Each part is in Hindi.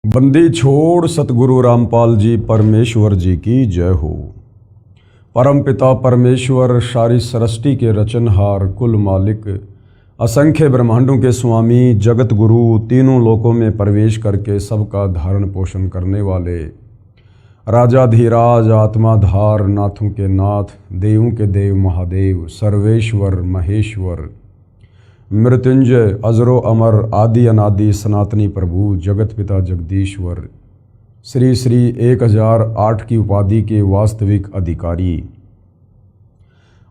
बंदी छोड़ सतगुरु रामपाल जी परमेश्वर जी की जय हो। परम पिता परमेश्वर सारी सृष्टि के रचनहार कुल मालिक असंख्य ब्रह्मांडों के स्वामी जगत गुरु तीनों लोकों में प्रवेश करके सबका धारण पोषण करने वाले राजाधीराज आत्माधार नाथों के नाथ देवों के देव महादेव सर्वेश्वर महेश्वर मृत्युंजय अजरो अमर आदि अनादि सनातनी प्रभु जगत पिता जगदीश्वर श्री श्री 1008 की उपाधि के वास्तविक अधिकारी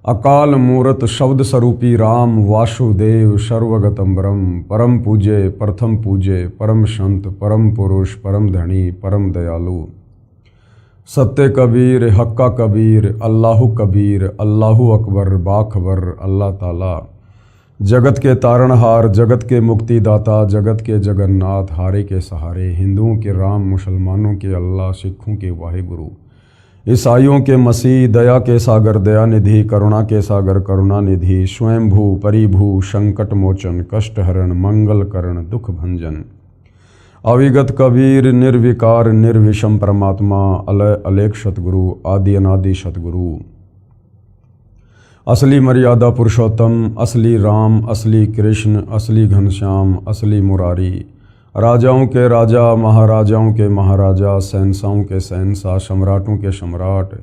अकाल मूरत शब्द स्वरूपी राम वासुदेव सर्वगतम ब्रह्म परम पूज्य प्रथम पूज्य परम संत परम पुरुष परम धनी परम दयालु सत्य कबीर हक्का कबीर अल्लाहु कबीर अल्लाहु अकबर बाखबर अल्लाह ताला जगत के तारणहार जगत के मुक्तिदाता जगत के जगन्नाथ हारे के सहारे हिंदुओं के राम मुसलमानों के अल्लाह सिखों के वाहिगुरु ईसाइयों के मसीह दया के सागर दयानिधि करुणा के सागर करुणानिधि स्वयंभू परिभू संकट मोचन कष्ट हरण मंगल करण दुख भंजन अविगत कबीर निर्विकार निर्विषम परमात्मा अलय अलेख सतगुरु आदि अनादि सतगुरु असली मर्यादा पुरुषोत्तम असली राम असली कृष्ण असली घनश्याम असली मुरारी राजाओं के राजा महाराजाओं के महाराजा शहंशाहों के शहंशाह सम्राटों के सम्राट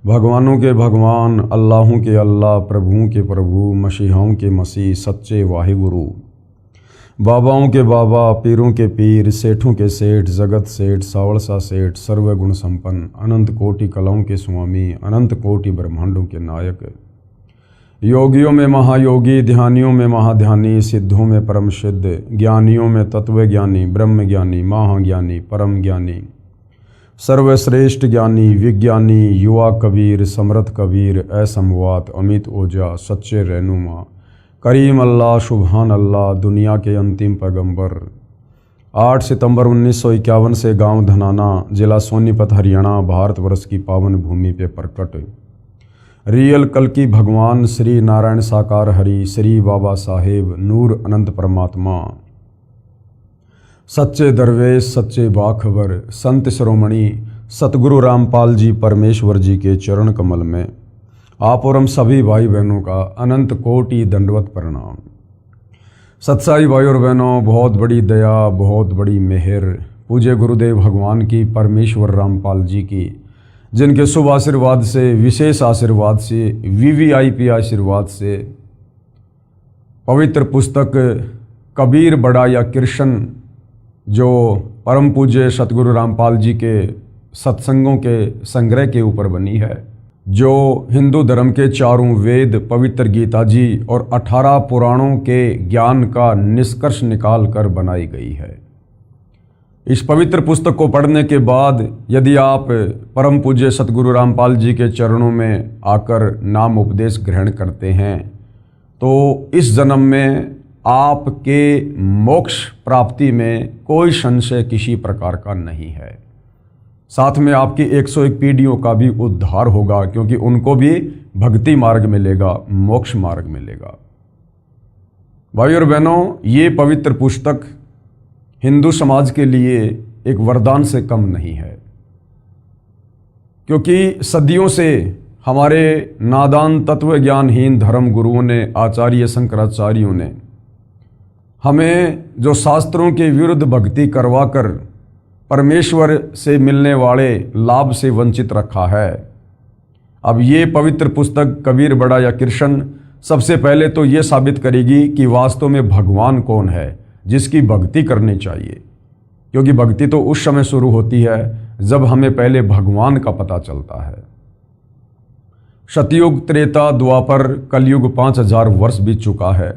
भगवानों के भगवान अल्लाहों के अल्लाह प्रभुओं के प्रभु मसीहाओं के मसीह सच्चे वाहिगुरु बाबाओं के बाबा पीरों के पीर सेठों के सेठ जगत सेठ सावड़सा सेठ सर्वगुण संपन्न अनंत कोटि कलाओं के स्वामी अनंत कोटि ब्रह्मांडों के नायक योगियों में महायोगी ध्यानियों में महाध्यानी सिद्धों में परम सिद्ध ज्ञानियों में तत्वज्ञानी ब्रह्म ज्ञानी महाज्ञानी परम ज्ञानी सर्वश्रेष्ठ ज्ञानी विज्ञानी युवा कबीर समर्थ कबीर असमवात अमित ओजा सच्चे रहनुमा करीम अल्लाह सुबहान अल्लाह दुनिया के अंतिम पैगंबर 8 सितंबर 1951 से गांव धनाना जिला सोनीपत हरियाणा भारतवर्ष की पावन भूमि पे प्रकट रियल कल की भगवान श्री नारायण साकार हरि श्री बाबा साहेब नूर अनंत परमात्मा सच्चे दरवेश सच्चे बाखबर संत शिरोमणि सतगुरु रामपाल जी परमेश्वर जी के चरण कमल में आप और हम सभी भाई बहनों का अनंत कोटि दंडवत प्रणाम। सत्साई भाई और बहनों, बहुत बड़ी दया बहुत बड़ी मेहर पूज्य गुरुदेव भगवान की परमेश्वर रामपाल जी की जिनके शुभ आशीर्वाद से विशेष आशीर्वाद से वीवीआईपी आशीर्वाद से पवित्र पुस्तक कबीर बड़ा या कृष्ण जो परम पूज्य सतगुरु रामपाल जी के सत्संगों के संग्रह के ऊपर बनी है, जो हिंदू धर्म के चारों वेद पवित्र गीता जी और 18 पुराणों के ज्ञान का निष्कर्ष निकाल कर बनाई गई है। इस पवित्र पुस्तक को पढ़ने के बाद यदि आप परम पूज्य सतगुरु रामपाल जी के चरणों में आकर नाम उपदेश ग्रहण करते हैं तो इस जन्म में आपके मोक्ष प्राप्ति में कोई संशय किसी प्रकार का नहीं है। साथ में आपकी 101 पीढ़ियों का भी उद्धार होगा, क्योंकि उनको भी भक्ति मार्ग मिलेगा, मोक्ष मार्ग मिलेगा। भाई और बहनों, ये पवित्र पुस्तक हिंदू समाज के लिए एक वरदान से कम नहीं है, क्योंकि सदियों से हमारे नादान तत्व ज्ञानहीन धर्म गुरुओं ने आचार्य शंकराचार्यों ने हमें जो शास्त्रों के विरुद्ध भक्ति करवाकर परमेश्वर से मिलने वाले लाभ से वंचित रखा है। अब ये पवित्र पुस्तक कबीर बड़ा या कृष्ण सबसे पहले तो ये साबित करेगी कि वास्तव में भगवान कौन है जिसकी भक्ति करनी चाहिए, क्योंकि भक्ति तो उस समय शुरू होती है जब हमें पहले भगवान का पता चलता है। सतयुग त्रेता द्वापर कलयुग 5000 वर्ष बीत चुका है।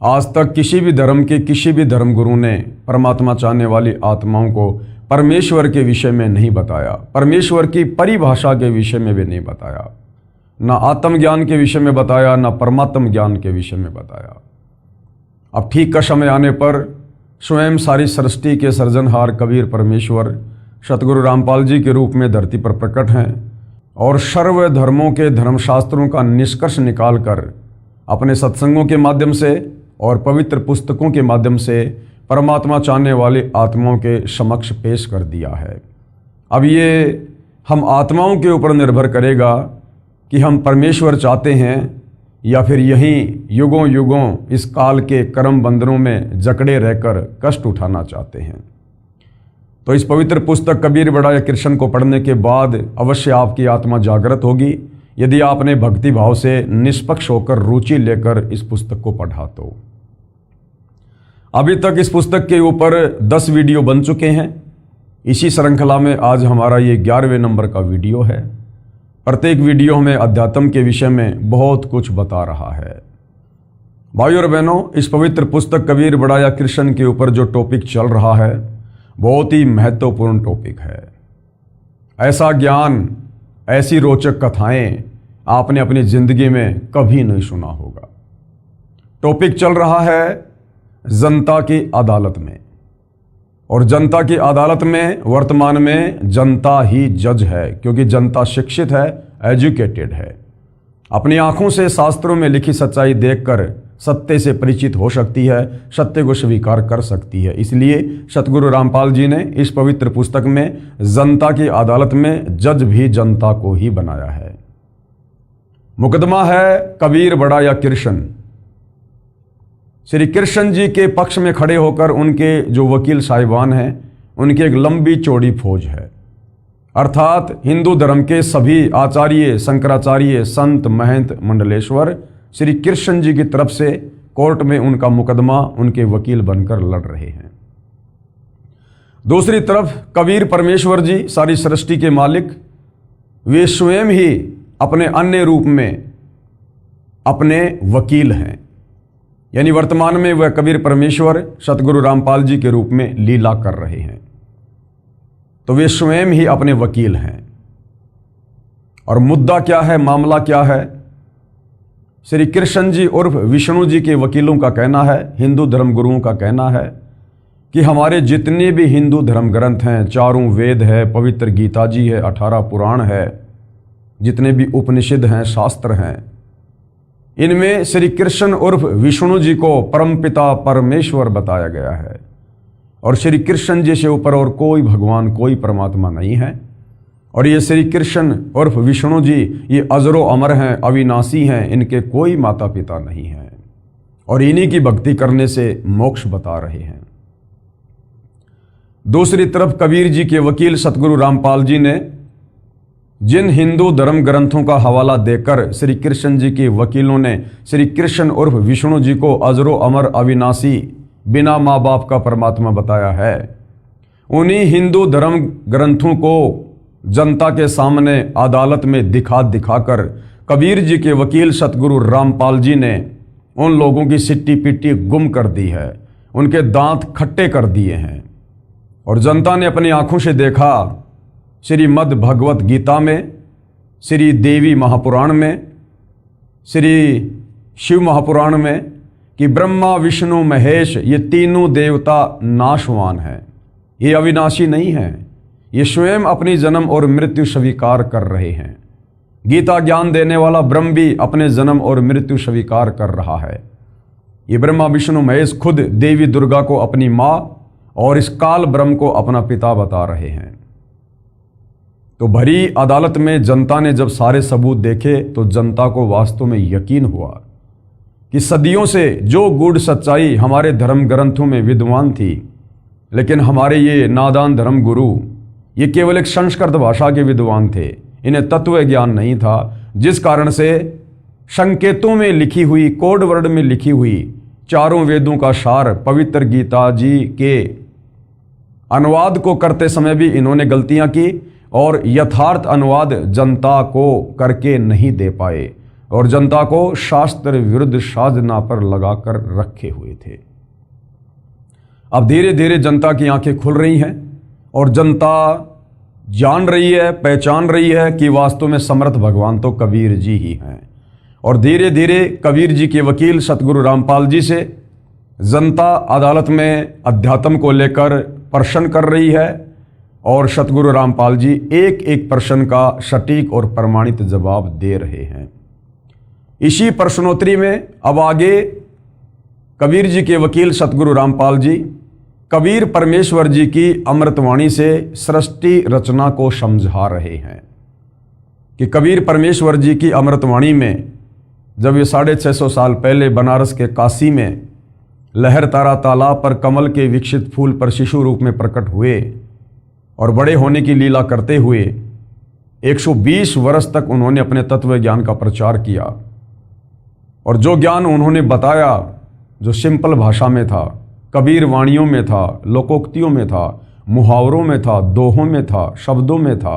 आज तक किसी भी धर्म के किसी भी धर्मगुरु ने परमात्मा चाहने वाली आत्माओं को परमेश्वर के विषय में नहीं बताया, परमेश्वर की परिभाषा के विषय में भी नहीं बताया, ना आत्मज्ञान के विषय में बताया, ना परमात्म ज्ञान के विषय में बताया। अब ठीक का समय आने पर स्वयं सारी सृष्टि के सृजनहार कबीर परमेश्वर सतगुरु रामपाल जी के रूप में धरती पर प्रकट हैं और सर्व धर्मों के धर्मशास्त्रों का निष्कर्ष निकालकर अपने सत्संगों के माध्यम से और पवित्र पुस्तकों के माध्यम से परमात्मा चाहने वाली आत्माओं के समक्ष पेश कर दिया है। अब ये हम आत्माओं के ऊपर निर्भर करेगा कि हम परमेश्वर चाहते हैं या फिर यहीं युगों युगों इस काल के कर्म बंधनों में जकड़े रहकर कष्ट उठाना चाहते हैं। तो इस पवित्र पुस्तक कबीर बड़ा या कृष्ण को पढ़ने के बाद अवश्य आपकी आत्मा जागृत होगी, यदि आपने भक्ति भाव से निष्पक्ष होकर रुचि लेकर इस पुस्तक को पढ़ा तो। अभी तक इस पुस्तक के ऊपर 10 वीडियो बन चुके हैं। इसी श्रृंखला में आज हमारा ये 11वें नंबर का वीडियो है। प्रत्येक वीडियो हमें अध्यात्म के विषय में बहुत कुछ बता रहा है। भाइयों और बहनों, इस पवित्र पुस्तक कबीर बड़ा या कृष्ण के ऊपर जो टॉपिक चल रहा है बहुत ही महत्वपूर्ण टॉपिक है। ऐसा ज्ञान, ऐसी रोचक कथाएं आपने अपनी जिंदगी में कभी नहीं सुना होगा। टॉपिक चल रहा है जनता की अदालत में, और जनता की अदालत में वर्तमान में जनता ही जज है, क्योंकि जनता शिक्षित है, एजुकेटेड है, अपनी आंखों से शास्त्रों में लिखी सच्चाई देखकर सत्य से परिचित हो सकती है, सत्य को स्वीकार कर सकती है। इसलिए सतगुरु रामपाल जी ने इस पवित्र पुस्तक में जनता की अदालत में जज भी जनता को ही बनाया है। मुकदमा है कबीर बड़ा या कृष्ण। श्री कृष्ण जी के पक्ष में खड़े होकर उनके जो वकील साहिबान हैं, उनकी एक लंबी चौड़ी फौज है, अर्थात हिंदू धर्म के सभी आचार्य, शंकराचार्य, संत, महंत, मंडलेश्वर श्री कृष्ण जी की तरफ से कोर्ट में उनका मुकदमा उनके वकील बनकर लड़ रहे हैं। दूसरी तरफ कबीर परमेश्वर जी, सारी सृष्टि के मालिक, वे स्वयं ही अपने अन्य रूप में अपने वकील हैं। यानी वर्तमान में वह कबीर परमेश्वर सतगुरु रामपाल जी के रूप में लीला कर रहे हैं, तो वे स्वयं ही अपने वकील हैं। और मुद्दा क्या है, मामला क्या है? श्री कृष्ण जी उर्फ विष्णु जी के वकीलों का कहना है, हिंदू धर्म गुरुओं का कहना है कि हमारे जितने भी हिंदू धर्म ग्रंथ हैं, 4 वेद है, पवित्र गीता जी है, 18 पुराण है, जितने भी उपनिषद हैं, शास्त्र हैं, इनमें श्री कृष्ण उर्फ विष्णु जी को परमपिता परमेश्वर बताया गया है, और श्री कृष्ण जी से ऊपर और कोई भगवान, कोई परमात्मा नहीं है। और ये श्री कृष्ण उर्फ विष्णु जी ये अजरो अमर हैं, अविनाशी हैं, इनके कोई माता पिता नहीं हैं, और इन्हीं की भक्ति करने से मोक्ष बता रहे हैं। दूसरी तरफ कबीर जी के वकील सतगुरु रामपाल जी ने जिन हिंदू धर्म ग्रंथों का हवाला देकर श्री कृष्ण जी के वकीलों ने श्री कृष्ण उर्फ विष्णु जी को अजरो अमर, अविनाशी, बिना माँ बाप का परमात्मा बताया है, उन्हीं हिंदू धर्म ग्रंथों को जनता के सामने अदालत में दिखाकर कबीर जी के वकील सतगुरु रामपाल जी ने उन लोगों की सिट्टी पिट्टी गुम कर दी है, उनके दांत खट्टे कर दिए हैं। और जनता ने अपनी आंखों से देखा श्रीमद् भगवत गीता में, श्री देवी महापुराण में, श्री शिव महापुराण में कि ब्रह्मा विष्णु महेश ये तीनों देवता नाशवान हैं, ये अविनाशी नहीं हैं, ये स्वयं अपनी जन्म और मृत्यु स्वीकार कर रहे हैं। गीता ज्ञान देने वाला ब्रह्म भी अपने जन्म और मृत्यु स्वीकार कर रहा है। ये ब्रह्मा विष्णु महेश खुद देवी दुर्गा को अपनी माँ और इस काल ब्रह्म को अपना पिता बता रहे हैं। तो भरी अदालत में जनता ने जब सारे सबूत देखे तो जनता को वास्तव में यकीन हुआ कि सदियों से जो गूढ़ सच्चाई हमारे धर्म ग्रंथों में विद्वान थी, लेकिन हमारे ये नादान धर्म गुरु ये केवल एक संस्कृत भाषा के विद्वान थे, इन्हें तत्व ज्ञान नहीं था, जिस कारण से संकेतों में लिखी हुई, कोड वर्ड में लिखी हुई 4 वेदों का सार पवित्र गीता जी के अनुवाद को करते समय भी इन्होंने गलतियां की और यथार्थ अनुवाद जनता को करके नहीं दे पाए और जनता को शास्त्र विरुद्ध साधना पर लगाकर रखे हुए थे। अब धीरे धीरे जनता की आंखें खुल रही हैं और जनता जान रही है, पहचान रही है कि वास्तव में समर्थ भगवान तो कबीर जी ही हैं। और धीरे धीरे कबीर जी के वकील सतगुरु रामपाल जी से जनता अदालत में अध्यात्म को लेकर प्रश्न कर रही है और सतगुरु रामपाल जी एक एक प्रश्न का सटीक और प्रमाणित जवाब दे रहे हैं। इसी प्रश्नोत्तरी में अब आगे कबीर जी के वकील सतगुरु रामपाल जी कबीर परमेश्वर जी की अमृतवाणी से सृष्टि रचना को समझा रहे हैं कि कबीर परमेश्वर जी की अमृतवाणी में जब ये 650 साल पहले बनारस के काशी में लहर तारा तालाब पर कमल के विकसित फूल पर शिशु रूप में प्रकट हुए और बड़े होने की लीला करते हुए 120 वर्ष तक उन्होंने अपने तत्व ज्ञान का प्रचार किया। और जो ज्ञान उन्होंने बताया, जो सिंपल भाषा में था, कबीर वाणियों में था, लोकोक्तियों में था, मुहावरों में था, दोहों में था, शब्दों में था,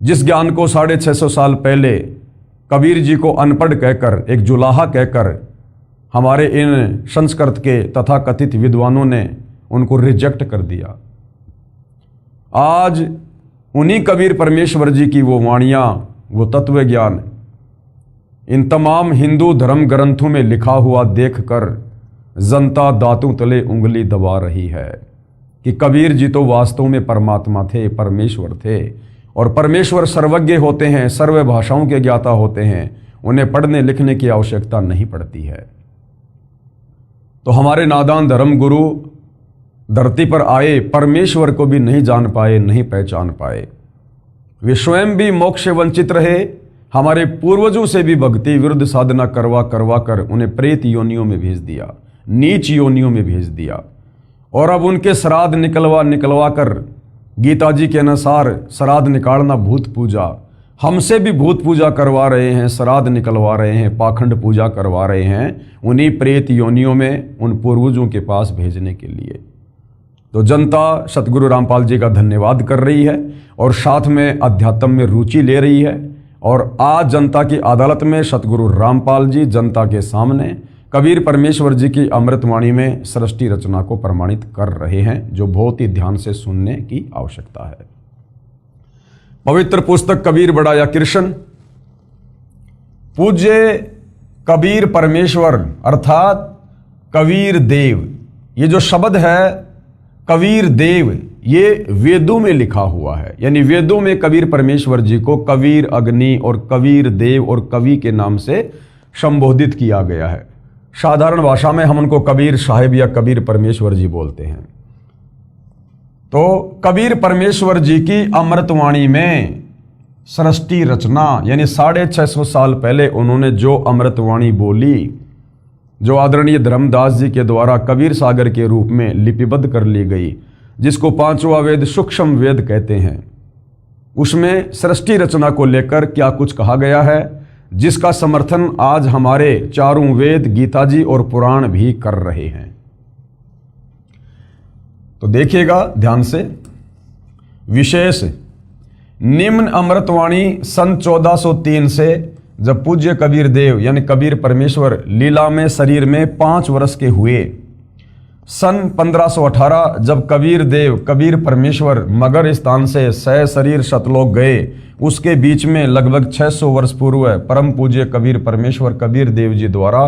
जिस ज्ञान को 650 साल पहले कबीर जी को अनपढ़ कहकर, एक जुलाहा कहकर हमारे इन संस्कृत के तथाकथित विद्वानों ने उनको रिजेक्ट कर दिया, आज उन्हीं कबीर परमेश्वर जी की वो वाणियाँ, वो तत्व ज्ञान इन तमाम हिंदू धर्म ग्रंथों में लिखा हुआ देखकर जनता दांतों तले उंगली दबा रही है कि कबीर जी तो वास्तव में परमात्मा थे, परमेश्वर थे। और परमेश्वर सर्वज्ञ होते हैं, सर्व भाषाओं के ज्ञाता होते हैं, उन्हें पढ़ने लिखने की आवश्यकता नहीं पड़ती है। तो हमारे नादान धर्म गुरु धरती पर आए, परमेश्वर को भी नहीं जान पाए, नहीं पहचान पाए। वे स्वयं भी मोक्ष से वंचित रहे, हमारे पूर्वजों से भी भक्ति विरुद्ध साधना करवा करवा कर उन्हें प्रेत योनियों में भेज दिया, नीच योनियों में भेज दिया। और अब उनके श्राद्ध निकलवा कर, गीता जी के अनुसार श्राद्ध निकालना भूत पूजा, हमसे भी भूत पूजा करवा रहे हैं, श्राद्ध निकलवा रहे हैं, पाखंड पूजा करवा रहे हैं, उन्हीं प्रेत योनियों में उन पूर्वजों के पास भेजने के लिए। तो जनता सतगुरु रामपाल जी का धन्यवाद कर रही है और साथ में अध्यात्म में रुचि ले रही है। और आज जनता की अदालत में सतगुरु रामपाल जी जनता के सामने कबीर परमेश्वर जी की अमृतवाणी में सृष्टि रचना को प्रमाणित कर रहे हैं, जो बहुत ही ध्यान से सुनने की आवश्यकता है। पवित्र पुस्तक कबीर बढ़ाया कृष्ण, पूज्य कबीर परमेश्वर अर्थात कबीर देव, ये जो शब्द है कबीर देव, ये वेदों में लिखा हुआ है। यानी वेदों में कबीर परमेश्वर जी को कबीर अग्नि और कबीर देव और कवि के नाम से संबोधित किया गया है। साधारण भाषा में हम उनको कबीर साहिब या कबीर परमेश्वर जी बोलते हैं। तो कबीर परमेश्वर जी की अमृतवाणी में सृष्टि रचना, यानी 650 साल पहले उन्होंने जो अमृतवाणी बोली, जो आदरणीय धर्मदास जी के द्वारा कबीर सागर के रूप में लिपिबद्ध कर ली गई, जिसको पांचवा वेद सूक्ष्म वेद कहते हैं, उसमें सृष्टि रचना को लेकर क्या कुछ कहा गया है, जिसका समर्थन आज हमारे चारों वेद, गीता जी और पुराण भी कर रहे हैं। तो देखिएगा ध्यान से। विशेष निम्न अमृतवाणी सन 1403 से जब पूज्य कबीर देव यानी कबीर परमेश्वर लीला में शरीर में 5 वर्ष के हुए, सन 1518 जब कबीर देव कबीर परमेश्वर मगर स्थान से सह शरीर सतलोक गए, उसके बीच में लगभग 600 वर्ष पूर्व परम पूज्य कबीर परमेश्वर कबीर देव जी द्वारा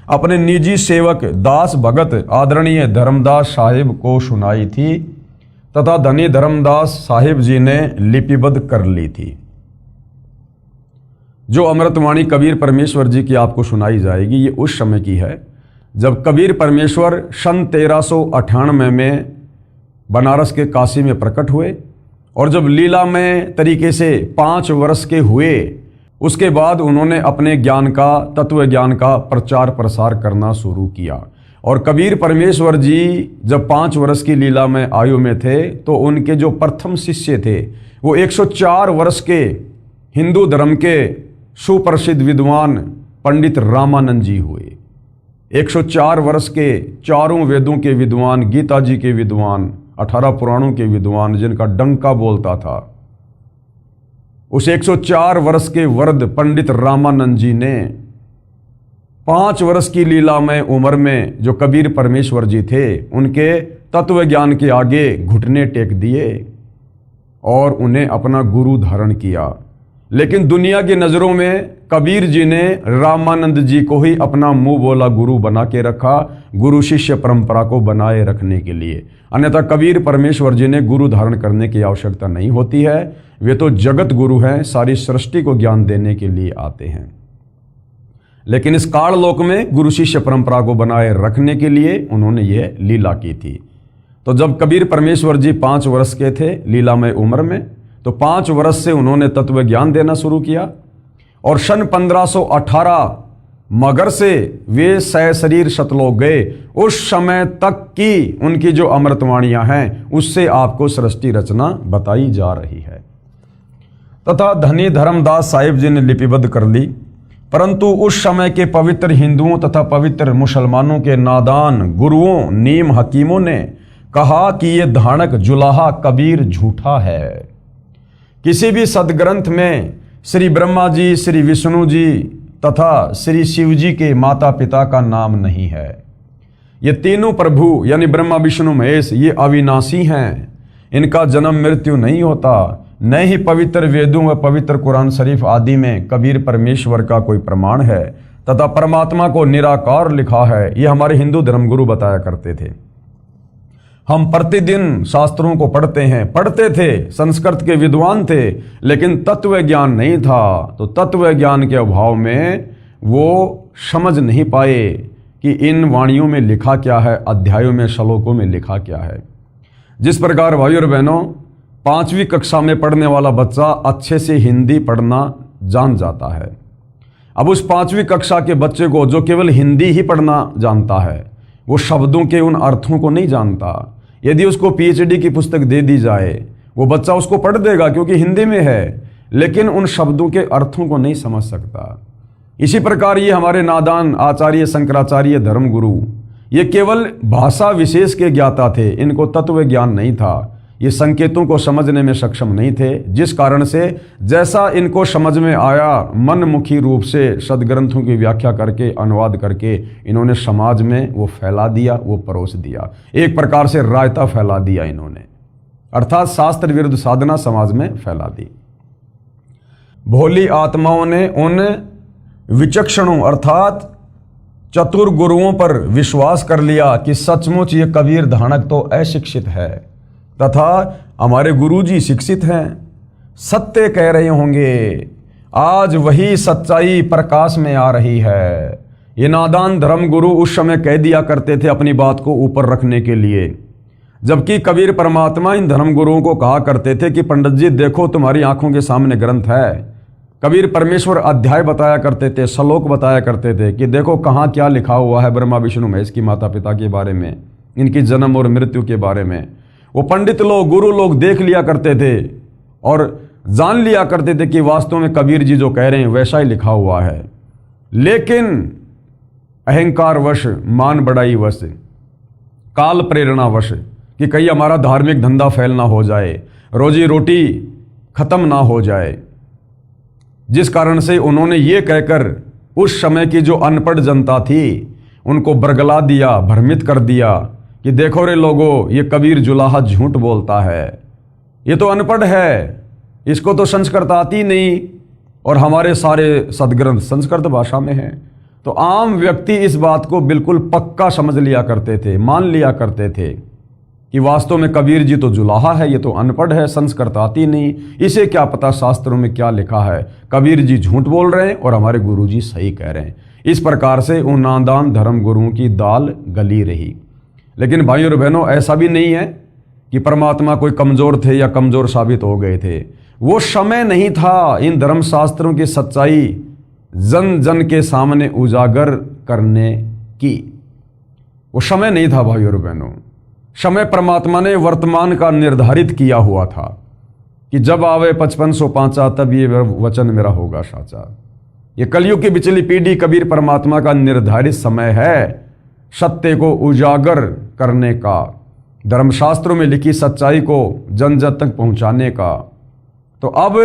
अपने निजी सेवक दास भगत आदरणीय धर्मदास साहिब को सुनाई थी तथा धनी धर्मदास साहिब जी ने लिपिबद्ध कर ली थी। जो अमृतवाणी कबीर परमेश्वर जी की आपको सुनाई जाएगी, ये उस समय की है जब कबीर परमेश्वर सन 1398 में बनारस के काशी में प्रकट हुए और जब लीला में तरीके से 5 वर्ष के हुए, उसके बाद उन्होंने अपने ज्ञान का, तत्व ज्ञान का प्रचार प्रसार करना शुरू किया। और कबीर परमेश्वर जी जब 5 वर्ष की लीला में आयु में थे तो उनके जो प्रथम शिष्य थे वो 104 वर्ष के हिंदू धर्म के सुप्रसिद्ध विद्वान पंडित रामानंद जी हुए। 104 वर्ष के चारों वेदों के विद्वान, गीता जी के विद्वान, 18 पुराणों के विद्वान, जिनका डंका बोलता था, उस 104 वर्ष के वृद्ध पंडित रामानंद जी ने 5 वर्ष की लीला में उम्र में जो कबीर परमेश्वर जी थे, उनके तत्व ज्ञान के आगे घुटने टेक दिए और उन्हें अपना गुरु धारण किया। लेकिन दुनिया की नज़रों में कबीर जी ने रामानंद जी को ही अपना मुंह बोला गुरु बना के रखा, गुरु शिष्य परंपरा को बनाए रखने के लिए। अन्यथा कबीर परमेश्वर जी ने गुरु धारण करने की आवश्यकता नहीं होती है, वे तो जगत गुरु हैं, सारी सृष्टि को ज्ञान देने के लिए आते हैं। लेकिन इस काललोक में गुरु शिष्य परंपरा को बनाए रखने के लिए उन्होंने यह लीला की थी। तो जब कबीर परमेश्वर जी 5 वर्ष के थे लीलामय उम्र में, तो 5 वर्ष से उन्होंने तत्व ज्ञान देना शुरू किया और सन 1518 मगर से वे सशरीर सतलोक गए। उस समय तक की उनकी जो अमृतवाणियां हैं उससे आपको सृष्टि रचना बताई जा रही है तथा धनी धर्मदास साहिब जी ने लिपिबद्ध कर ली। परंतु उस समय के पवित्र हिंदुओं तथा पवित्र मुसलमानों के नादान गुरुओं नीम हकीमों ने कहा कि ये धानक जुलाहा कबीर झूठा है। किसी भी सदग्रंथ में श्री ब्रह्मा जी, श्री विष्णु जी तथा श्री शिव जी के माता पिता का नाम नहीं है। ये तीनों प्रभु यानी ब्रह्मा विष्णु महेश ये अविनाशी हैं, इनका जन्म मृत्यु नहीं होता। न ही पवित्र वेदों व पवित्र कुरान शरीफ आदि में कबीर परमेश्वर का कोई प्रमाण है तथा परमात्मा को निराकार लिखा है। ये हमारे हिंदू धर्मगुरु बताया करते थे। हम प्रतिदिन शास्त्रों को पढ़ते थे, संस्कृत के विद्वान थे, लेकिन तत्व ज्ञान नहीं था। तो तत्व ज्ञान के अभाव में वो समझ नहीं पाए कि इन वाणियों में लिखा क्या है, अध्यायों में श्लोकों में लिखा क्या है। जिस प्रकार भाइयों और बहनों 5वीं कक्षा में पढ़ने वाला बच्चा अच्छे से हिंदी पढ़ना जान जाता है। अब उस 5वीं कक्षा के बच्चे को जो केवल हिंदी ही पढ़ना जानता है, वो शब्दों के उन अर्थों को नहीं जानता। यदि उसको पीएचडी की पुस्तक दे दी जाए, वो बच्चा उसको पढ़ देगा क्योंकि हिंदी में है, लेकिन उन शब्दों के अर्थों को नहीं समझ सकता। इसी प्रकार ये हमारे नादान आचार्य शंकराचार्य धर्मगुरु ये केवल भाषा विशेष के ज्ञाता थे, इनको तत्व ज्ञान नहीं था। ये संकेतों को समझने में सक्षम नहीं थे, जिस कारण से जैसा इनको समझ में आया मनमुखी रूप से सदग्रंथों की व्याख्या करके अनुवाद करके इन्होंने समाज में वो फैला दिया, वो परोस दिया। एक प्रकार से रायता फैला दिया इन्होंने, अर्थात शास्त्र विरुद्ध साधना समाज में फैला दी। भोली आत्माओं ने उन विचक्षणों अर्थात चतुर गुरुओं पर विश्वास कर लिया कि सचमुच ये कबीर धानक तो अशिक्षित है तथा हमारे गुरुजी शिक्षित हैं, सत्य कह रहे होंगे। आज वही सच्चाई प्रकाश में आ रही है। ये नादान धर्मगुरु उस समय कह दिया करते थे अपनी बात को ऊपर रखने के लिए, जबकि कबीर परमात्मा इन धर्मगुरुओं को कहा करते थे कि पंडित जी देखो तुम्हारी आंखों के सामने ग्रंथ है। कबीर परमेश्वर अध्याय बताया करते थे, श्लोक बताया करते थे कि देखो कहाँ क्या लिखा हुआ है ब्रह्मा विष्णु महेश की माता पिता के बारे में, इनकी जन्म और मृत्यु के बारे में। वो पंडित लोग गुरु लोग देख लिया करते थे और जान लिया करते थे कि वास्तव में कबीर जी जो कह रहे हैं वैसा ही लिखा हुआ है। लेकिन अहंकारवश, मान बढ़ाई वश, काल प्रेरणावश कि कहीं हमारा धार्मिक धंधा फैल ना हो जाए, रोजी रोटी खत्म ना हो जाए, जिस कारण से उन्होंने ये कहकर उस समय की जो अनपढ़ जनता थी उनको बरगला दिया, भ्रमित कर दिया कि देखो रे लोगों, ये कबीर जुलाहा झूठ बोलता है, ये तो अनपढ़ है, इसको तो संस्कृत आती नहीं और हमारे सारे सदग्रंथ संस्कृत भाषा में हैं। तो आम व्यक्ति इस बात को बिल्कुल पक्का समझ लिया करते थे, मान लिया करते थे कि वास्तव में कबीर जी तो जुलाहा है, ये तो अनपढ़ है, संस्कृत आती नहीं, इसे क्या पता शास्त्रों में क्या लिखा है, कबीर जी झूठ बोल रहे हैं और हमारे गुरु जी सही कह रहे हैं। इस प्रकार से उन नादान धर्म गुरुओं की दाल गली रही। लेकिन भाइयों और बहनों ऐसा भी नहीं है कि परमात्मा कोई कमज़ोर थे या कमज़ोर साबित हो गए थे। वो समय नहीं था इन धर्मशास्त्रों की सच्चाई जन जन के सामने उजागर करने की, वो समय नहीं था भाइयों और बहनों। समय परमात्मा ने वर्तमान का निर्धारित किया हुआ था कि जब आवे 5505 तब ये वचन मेरा होगा साचा। ये कलयुग की बिचली पीढ़ी कबीर परमात्मा का निर्धारित समय है सत्य को उजागर करने का, धर्मशास्त्रों में लिखी सच्चाई को जन जन तक पहुंचाने का। तो अब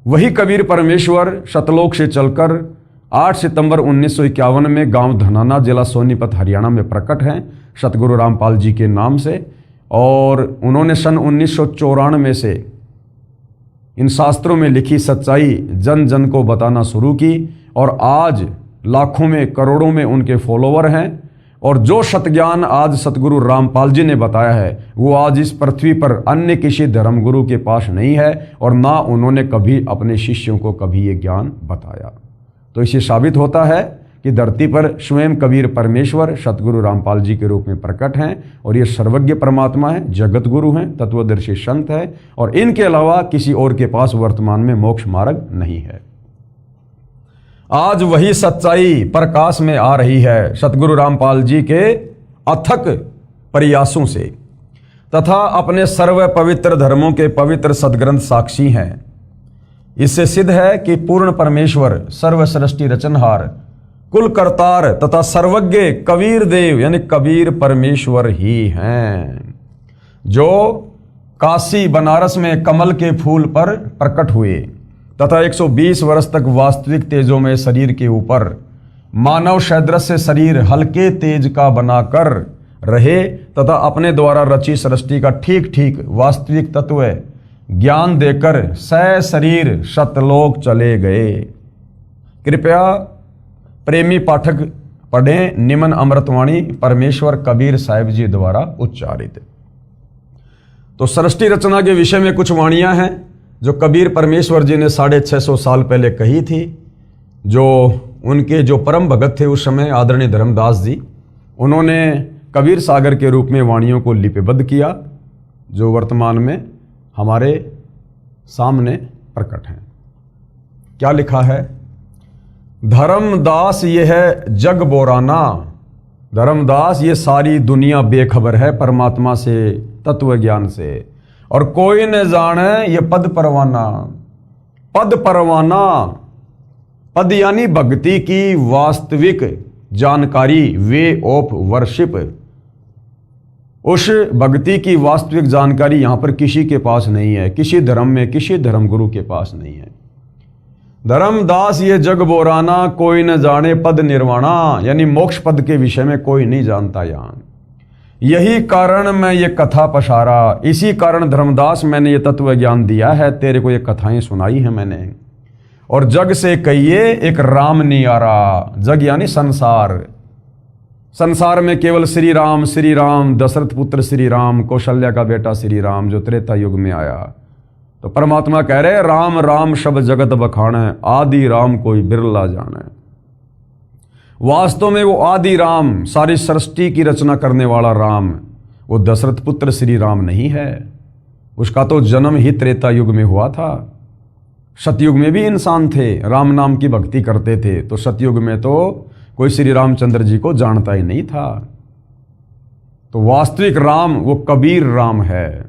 वही कबीर परमेश्वर सतलोक से चलकर 8 सितंबर 1951 में गांव धनाना जिला सोनीपत हरियाणा में प्रकट हैं सतगुरु रामपाल जी के नाम से, और उन्होंने सन 1994 से इन शास्त्रों में लिखी सच्चाई जन जन को बताना शुरू की और आज लाखों में करोड़ों में उनके फॉलोवर हैं। और जो सतज्ञान आज सतगुरु रामपाल जी ने बताया है वो आज इस पृथ्वी पर अन्य किसी धर्मगुरु के पास नहीं है और ना उन्होंने कभी अपने शिष्यों को कभी ये ज्ञान बताया। तो तो इससे साबित होता है कि धरती पर स्वयं कबीर परमेश्वर सतगुरु रामपाल जी के रूप में प्रकट हैं और ये सर्वज्ञ परमात्मा है, जगत गुरु हैं, तत्वदर्शी संत है और इनके अलावा किसी और के पास वर्तमान में मोक्ष मार्ग नहीं है। आज वही सच्चाई प्रकाश में आ रही है सतगुरु रामपाल जी के अथक प्रयासों से तथा अपने सर्व पवित्र धर्मों के पवित्र सदग्रंथ साक्षी हैं। इससे सिद्ध है कि पूर्ण परमेश्वर सर्व सृष्टि रचनहार कुल करतार तथा सर्वज्ञ कबीर देव यानी कबीर परमेश्वर ही हैं, जो काशी बनारस में कमल के फूल पर प्रकट हुए तथा 120 वर्ष तक वास्तविक तेजों में शरीर के ऊपर मानव सदृश शरीर हल्के तेज का बनाकर रहे तथा अपने द्वारा रची सृष्टि का ठीक ठीक वास्तविक तत्व ज्ञान देकर शरीर सतलोक चले गए। कृपया प्रेमी पाठक पढ़ें निमन अमृतवाणी परमेश्वर कबीर साहिब जी द्वारा उच्चारित। तो सृष्टि रचना के विषय में कुछ वाणियां हैं जो कबीर परमेश्वर जी ने 650 साल पहले कही थी। जो उनके जो परम भगत थे उस समय आदरणीय धर्मदास जी, उन्होंने कबीर सागर के रूप में वाणियों को लिपिबद्ध किया जो वर्तमान में हमारे सामने प्रकट हैं। क्या लिखा है? धर्मदास ये है जग बोराना, धर्मदास ये सारी दुनिया बेखबर है परमात्मा से, तत्व ज्ञान से, और कोई न जाने ये पद परवाना। पद परवाना, पद यानी भक्ति की वास्तविक जानकारी, वे ऑफ वर्शिप। उस भक्ति की वास्तविक जानकारी यहां पर किसी के पास नहीं है, किसी धर्म में, किसी धर्म गुरु के पास नहीं है। धर्मदास ये जग बोराना, कोई न जाने पद निर्वाणा, यानी मोक्ष पद के विषय में कोई नहीं जानता यहां। यही कारण मैं ये कथा पसारा, इसी कारण धर्मदास मैंने ये तत्व ज्ञान दिया है, तेरे को ये कथाएं सुनाई है मैंने। और जग से कहिए एक राम नियारा, जग यानी संसार, संसार में केवल श्री राम, दशरथ पुत्र श्री राम, कौशल्या का बेटा श्री राम जो त्रेता युग में आया। तो परमात्मा कह रहे राम राम शब जगत बखाने, आदि राम कोई बिरला जाने। वास्तव में वो आदि राम, सारी सृष्टि की रचना करने वाला राम, वो दशरथ पुत्र श्री राम नहीं है। उसका तो जन्म ही त्रेता युग में हुआ था। सतयुग में भी इंसान थे, राम नाम की भक्ति करते थे, तो सतयुग में तो कोई श्री रामचंद्र जी को जानता ही नहीं था। तो वास्तविक राम वो कबीर राम है।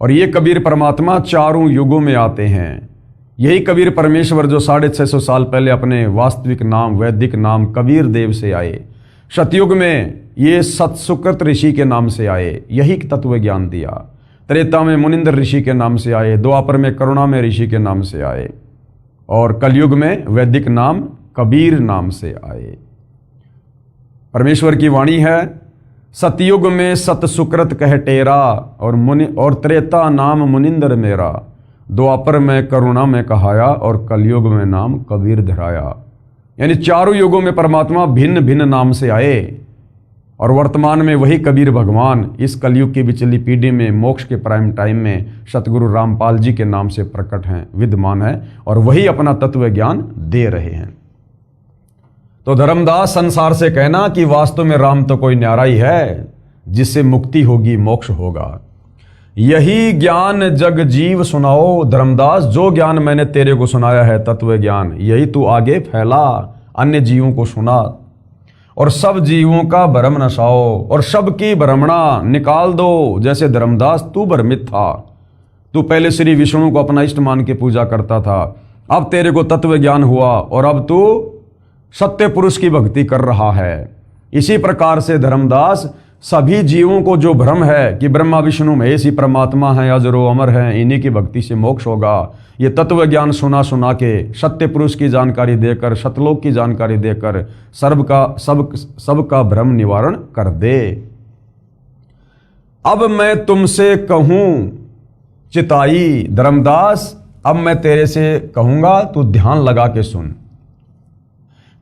और ये कबीर परमात्मा चारों युगों में आते हैं। यही कबीर परमेश्वर जो 650 साल पहले अपने वास्तविक नाम, वैदिक नाम कबीर देव से आए, सतयुग में ये सतसुकृत ऋषि के नाम से आए, यही तत्व ज्ञान दिया। त्रेता में मुनिंदर ऋषि के नाम से आए, द्वापर में करुणा में ऋषि के नाम से आए, और कलयुग में वैदिक नाम कबीर नाम से आए। परमेश्वर की वाणी है, सतयुग में सत सुकृत कह टेरा, और त्रेता नाम मुनिंदर मेरा, द्वापर में करुणा में कहाया, और कलयुग में नाम कबीर धराया। यानी चारों युगों में परमात्मा भिन्न भिन्न नाम से आए, और वर्तमान में वही कबीर भगवान इस कलयुग की बिचली पीढ़ी में मोक्ष के प्राइम टाइम में सतगुरु रामपाल जी के नाम से प्रकट हैं, विद्यमान है, और वही अपना तत्व ज्ञान दे रहे हैं। तो धर्मदास संसार से कहना कि वास्तव में राम तो कोई न्यारा ही है जिससे मुक्ति होगी, मोक्ष होगा। यही ज्ञान जग जीव सुनाओ, धर्मदास जो ज्ञान मैंने तेरे को सुनाया है तत्व ज्ञान, यही तू आगे फैला, अन्य जीवों को सुना, और सब जीवों का भ्रम नसाओ, और सबकी भ्रमणा निकाल दो। जैसे धर्मदास तू भ्रमित था, तू पहले श्री विष्णु को अपना इष्ट मान के पूजा करता था, अब तेरे को तत्व ज्ञान हुआ और अब तू सत्य पुरुष की भक्ति कर रहा है। इसी प्रकार से धर्मदास सभी जीवों को जो भ्रम है कि ब्रह्मा विष्णु महेश ही परमात्मा है, अजरो अमर है, इन्हीं की भक्ति से मोक्ष होगा, ये तत्व ज्ञान सुना सुना के सत्य पुरुष की जानकारी देकर, सतलोक की जानकारी देकर सबका भ्रम निवारण कर दे। अब मैं तुमसे कहूं चिताई, धर्मदास अब मैं तेरे से कहूंगा, तू ध्यान लगा के सुन।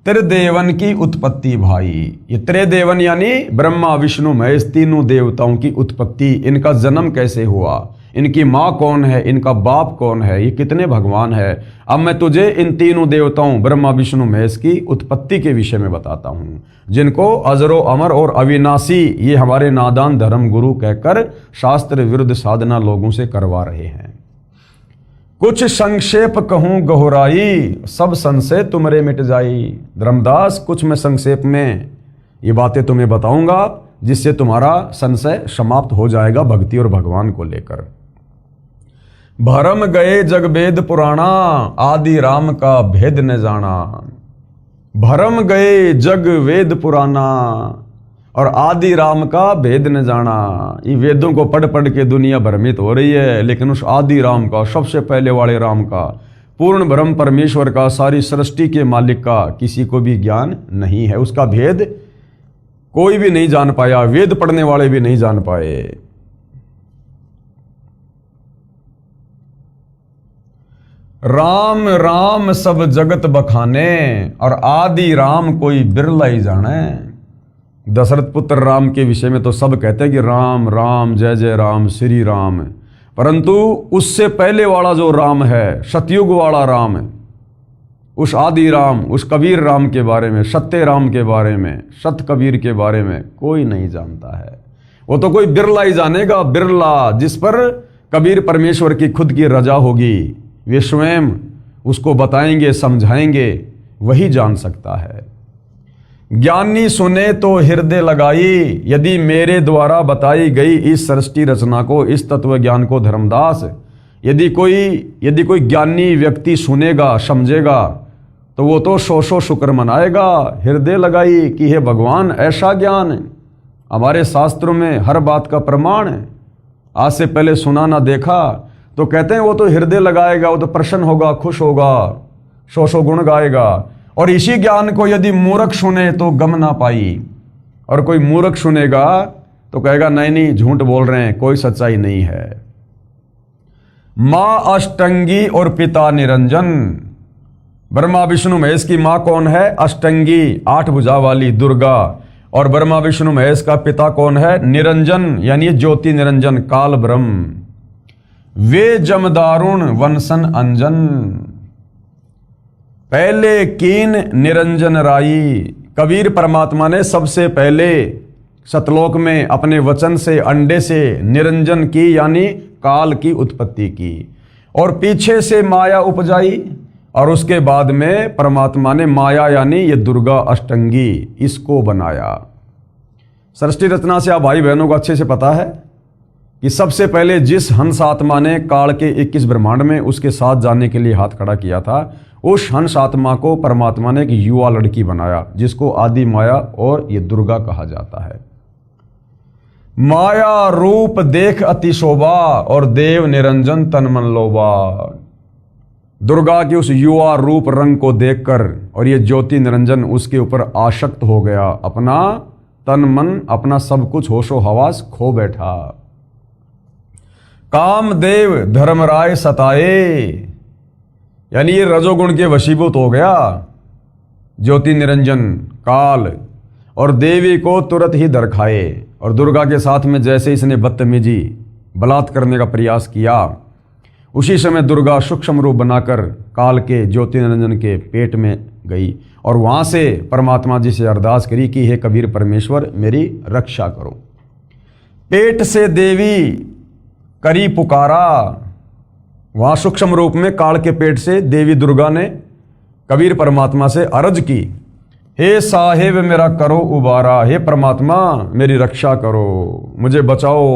त्रिदेवन की उत्पत्ति भाई, ये त्रिदेवन यानी ब्रह्मा विष्णु महेश तीनों देवताओं की उत्पत्ति, इनका जन्म कैसे हुआ, इनकी माँ कौन है, इनका बाप कौन है, ये कितने भगवान है। अब मैं तुझे इन तीनों देवताओं ब्रह्मा विष्णु महेश की उत्पत्ति के विषय में बताता हूँ, जिनको अजरो अमर और अविनाशी ये हमारे नादान धर्म गुरु कहकर शास्त्र विरुद्ध साधना लोगों से करवा रहे हैं। कुछ संक्षेप कहूँ गहराई, सब संशय तुमरे मिट जाई। धर्मदास कुछ मैं संक्षेप में ये बातें तुम्हें बताऊंगा जिससे तुम्हारा संशय समाप्त हो जाएगा भक्ति और भगवान को लेकर। भरम गए जग वेद पुराणा, आदि राम का भेद न जाना। भरम गए जग वेद पुराना और आदि राम का भेद न जाना। ये वेदों को पढ़ पढ़ के दुनिया भ्रमित हो रही है, लेकिन उस आदि राम का, सबसे पहले वाले राम का, पूर्ण ब्रह्म परमेश्वर का, सारी सृष्टि के मालिक का किसी को भी ज्ञान नहीं है। उसका भेद कोई भी नहीं जान पाया, वेद पढ़ने वाले भी नहीं जान पाए। राम राम सब जगत बखाने और आदि राम कोई बिरला ही जाने। दशरथ पुत्र राम के विषय में तो सब कहते हैं कि राम राम जय जय राम श्री राम, परंतु उससे पहले वाला जो राम है, सतयुग वाला राम है, उस आदि राम, उस कबीर राम के बारे में, सत्य राम के बारे में, सत कबीर के बारे में कोई नहीं जानता है। वो तो कोई बिरला ही जानेगा, बिरला, जिस पर कबीर परमेश्वर की खुद की रजा होगी, वे स्वयं उसको बताएंगे, समझाएंगे, वही जान सकता है। ज्ञानी सुने तो हृदय लगाई, यदि मेरे द्वारा बताई गई इस सृष्टि रचना को, इस तत्व ज्ञान को धर्मदास, यदि कोई ज्ञानी व्यक्ति सुनेगा, समझेगा, तो वो तो सौ सौ शुक्र मनाएगा। हृदय लगाई कि हे भगवान, ऐसा ज्ञान हमारे शास्त्रों में हर बात का प्रमाण है, आज से पहले सुना ना देखा, तो कहते हैं वो तो हृदय लगाएगा, वो तो प्रसन्न होगा, खुश होगा, सौ सौ गुण गाएगा। और इसी ज्ञान को यदि मूर्ख सुने तो गम ना पाई, और कोई मूर्ख सुनेगा तो कहेगा नहीं नहीं झूठ बोल रहे हैं, कोई सच्चाई नहीं है। माँ अष्टंगी और पिता निरंजन। ब्रह्मा विष्णु महेश की माँ कौन है? अष्टंगी, 8 भुजा वाली दुर्गा। और ब्रह्मा विष्णु महेश का पिता कौन है? निरंजन, यानी ज्योति निरंजन, काल ब्रह्म। वे जमदारुण वंशन अंजन, पहले कीन निरंजन राई। कबीर परमात्मा ने सबसे पहले सतलोक में अपने वचन से, अंडे से निरंजन की, यानी काल की उत्पत्ति की, और पीछे से माया उपजाई, और उसके बाद में परमात्मा ने माया यानी ये दुर्गा अष्टंगी, इसको बनाया। सृष्टि रचना से आप भाई बहनों को अच्छे से पता है कि सबसे पहले जिस हंस आत्मा ने काल के 21 ब्रह्मांड में उसके साथ जाने के लिए हाथ खड़ा किया था, उस हंस आत्मा को परमात्मा ने एक युवा लड़की बनाया, जिसको आदि माया और ये दुर्गा कहा जाता है। माया रूप देख अति शोभा और देव निरंजन तन मन लोभा। दुर्गा के उस युवा रूप रंग को देखकर और ये ज्योति निरंजन उसके ऊपर आसक्त हो गया, अपना तन मन, अपना सब कुछ होशो हवास खो बैठा। कामदेव धर्मराय सताए, यानी ये रजोगुण के वशीभूत हो गया ज्योति निरंजन काल, और देवी को तुरंत ही दरखाए। और दुर्गा के साथ में जैसे इसने बदतमीजी, बलात्कार करने का प्रयास किया, उसी समय दुर्गा सूक्ष्म रूप बनाकर काल के ज्योति निरंजन के पेट में गई, और वहाँ से परमात्मा जी से अरदास करी कि हे कबीर परमेश्वर, मेरी रक्षा करो। पेट से देवी करी पुकारा, वहाँ सूक्ष्म रूप में काल के पेट से देवी दुर्गा ने कबीर परमात्मा से अर्ज की, हे साहेब मेरा करो उबारा, हे परमात्मा मेरी रक्षा करो, मुझे बचाओ।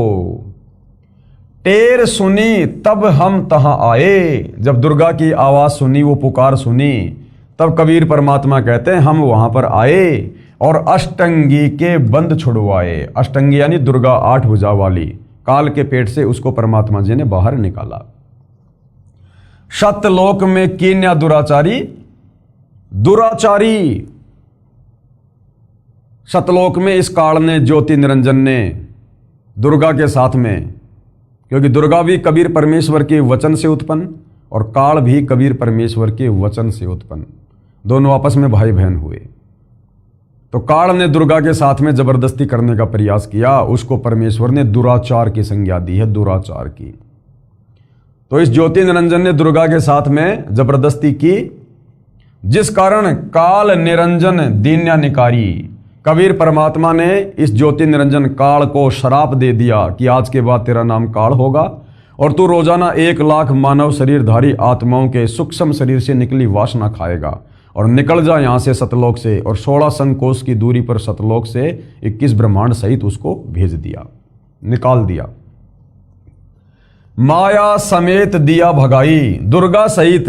टेर सुनी तब हम तहां आए, जब दुर्गा की आवाज सुनी, वो पुकार सुनी, तब कबीर परमात्मा कहते हैं हम वहां पर आए और अष्टंगी के बंद छुड़वाए। अष्टंगी यानी दुर्गा 8 भुजा वाली, काल के पेट से उसको परमात्मा जी ने बाहर निकाला। सतलोक में कीन्या दुराचारी, दुराचारी सतलोक में इस काल ने, ज्योति निरंजन ने दुर्गा के साथ में, क्योंकि दुर्गा भी कबीर परमेश्वर के वचन से उत्पन्न और काल भी कबीर परमेश्वर के वचन से उत्पन्न, दोनों आपस में भाई बहन हुए। तो काल ने दुर्गा के साथ में जबरदस्ती करने का प्रयास किया, उसको परमेश्वर ने दुराचार की संज्ञा दी है, दुराचार की। तो इस ज्योति निरंजन ने दुर्गा के साथ में जबरदस्ती की, जिस कारण काल निरंजन दीन्या निकारी। कबीर परमात्मा ने इस ज्योति निरंजन काल को श्राप दे दिया कि आज के बाद तेरा नाम काल होगा और तू रोजाना 1,00,000 मानव शरीरधारी आत्माओं के सूक्ष्म शरीर से निकली वासना खाएगा और निकल जा यहाँ से सतलोक से। और 16 संकोश की दूरी पर सतलोक से 21 ब्रह्मांड सहित उसको भेज दिया, निकाल दिया। माया समेत दिया भगाई, दुर्गा सहित,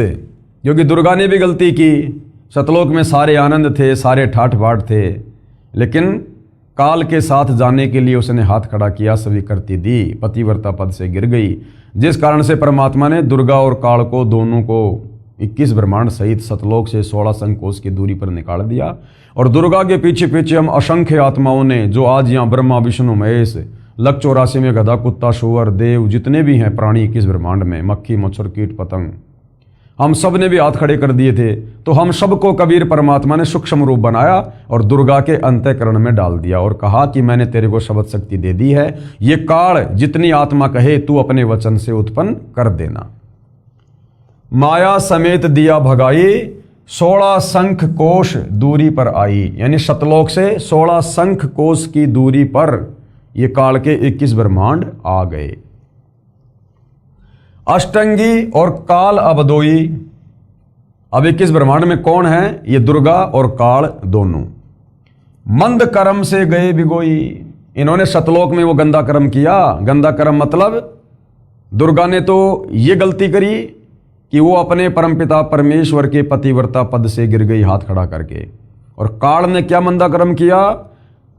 क्योंकि दुर्गा ने भी गलती की। सतलोक में सारे आनंद थे, सारे ठाठ बाट थे, लेकिन काल के साथ जाने के लिए उसने हाथ खड़ा किया, स्वीकृति दी, पतिव्रता पद से गिर गई। जिस कारण से परमात्मा ने दुर्गा और काल को दोनों को 21 ब्रह्मांड सहित सतलोक से 16 संकोश की दूरी पर निकाल दिया। और दुर्गा के पीछे पीछे हम असंख्य आत्माओं ने, जो आज यहाँ ब्रह्मा विष्णु महेश, लक 84 में गधा कुत्ता शुअर देव जितने भी हैं प्राणी 21 ब्रह्मांड में, मक्खी मच्छर कीट पतंग, हम सब ने भी हाथ खड़े कर दिए थे। तो हम सबको कबीर परमात्मा ने सूक्ष्म रूप बनाया और दुर्गा के अंतःकरण में डाल दिया और कहा कि मैंने तेरे को शब्द शक्ति दे दी है, ये काल जितनी आत्मा कहे तू अपने वचन से उत्पन्न कर देना। माया समेत दिया भगाई, 16 शंख कोश दूरी पर आई, यानी सतलोक से 16 शंख कोश की दूरी पर ये काल के 21 ब्रह्मांड आ गए। अष्टंगी और काल अबदोई, अब 21 ब्रह्मांड में कौन है? ये दुर्गा और काल दोनों। मंद कर्म से गए बिगोई, इन्होंने सतलोक में वो गंदा कर्म किया। गंदा कर्म मतलब दुर्गा ने तो ये गलती करी कि वो अपने परमपिता परमेश्वर के पतिव्रता पद से गिर गई हाथ खड़ा करके। और काल ने क्या मंदा कर्म किया?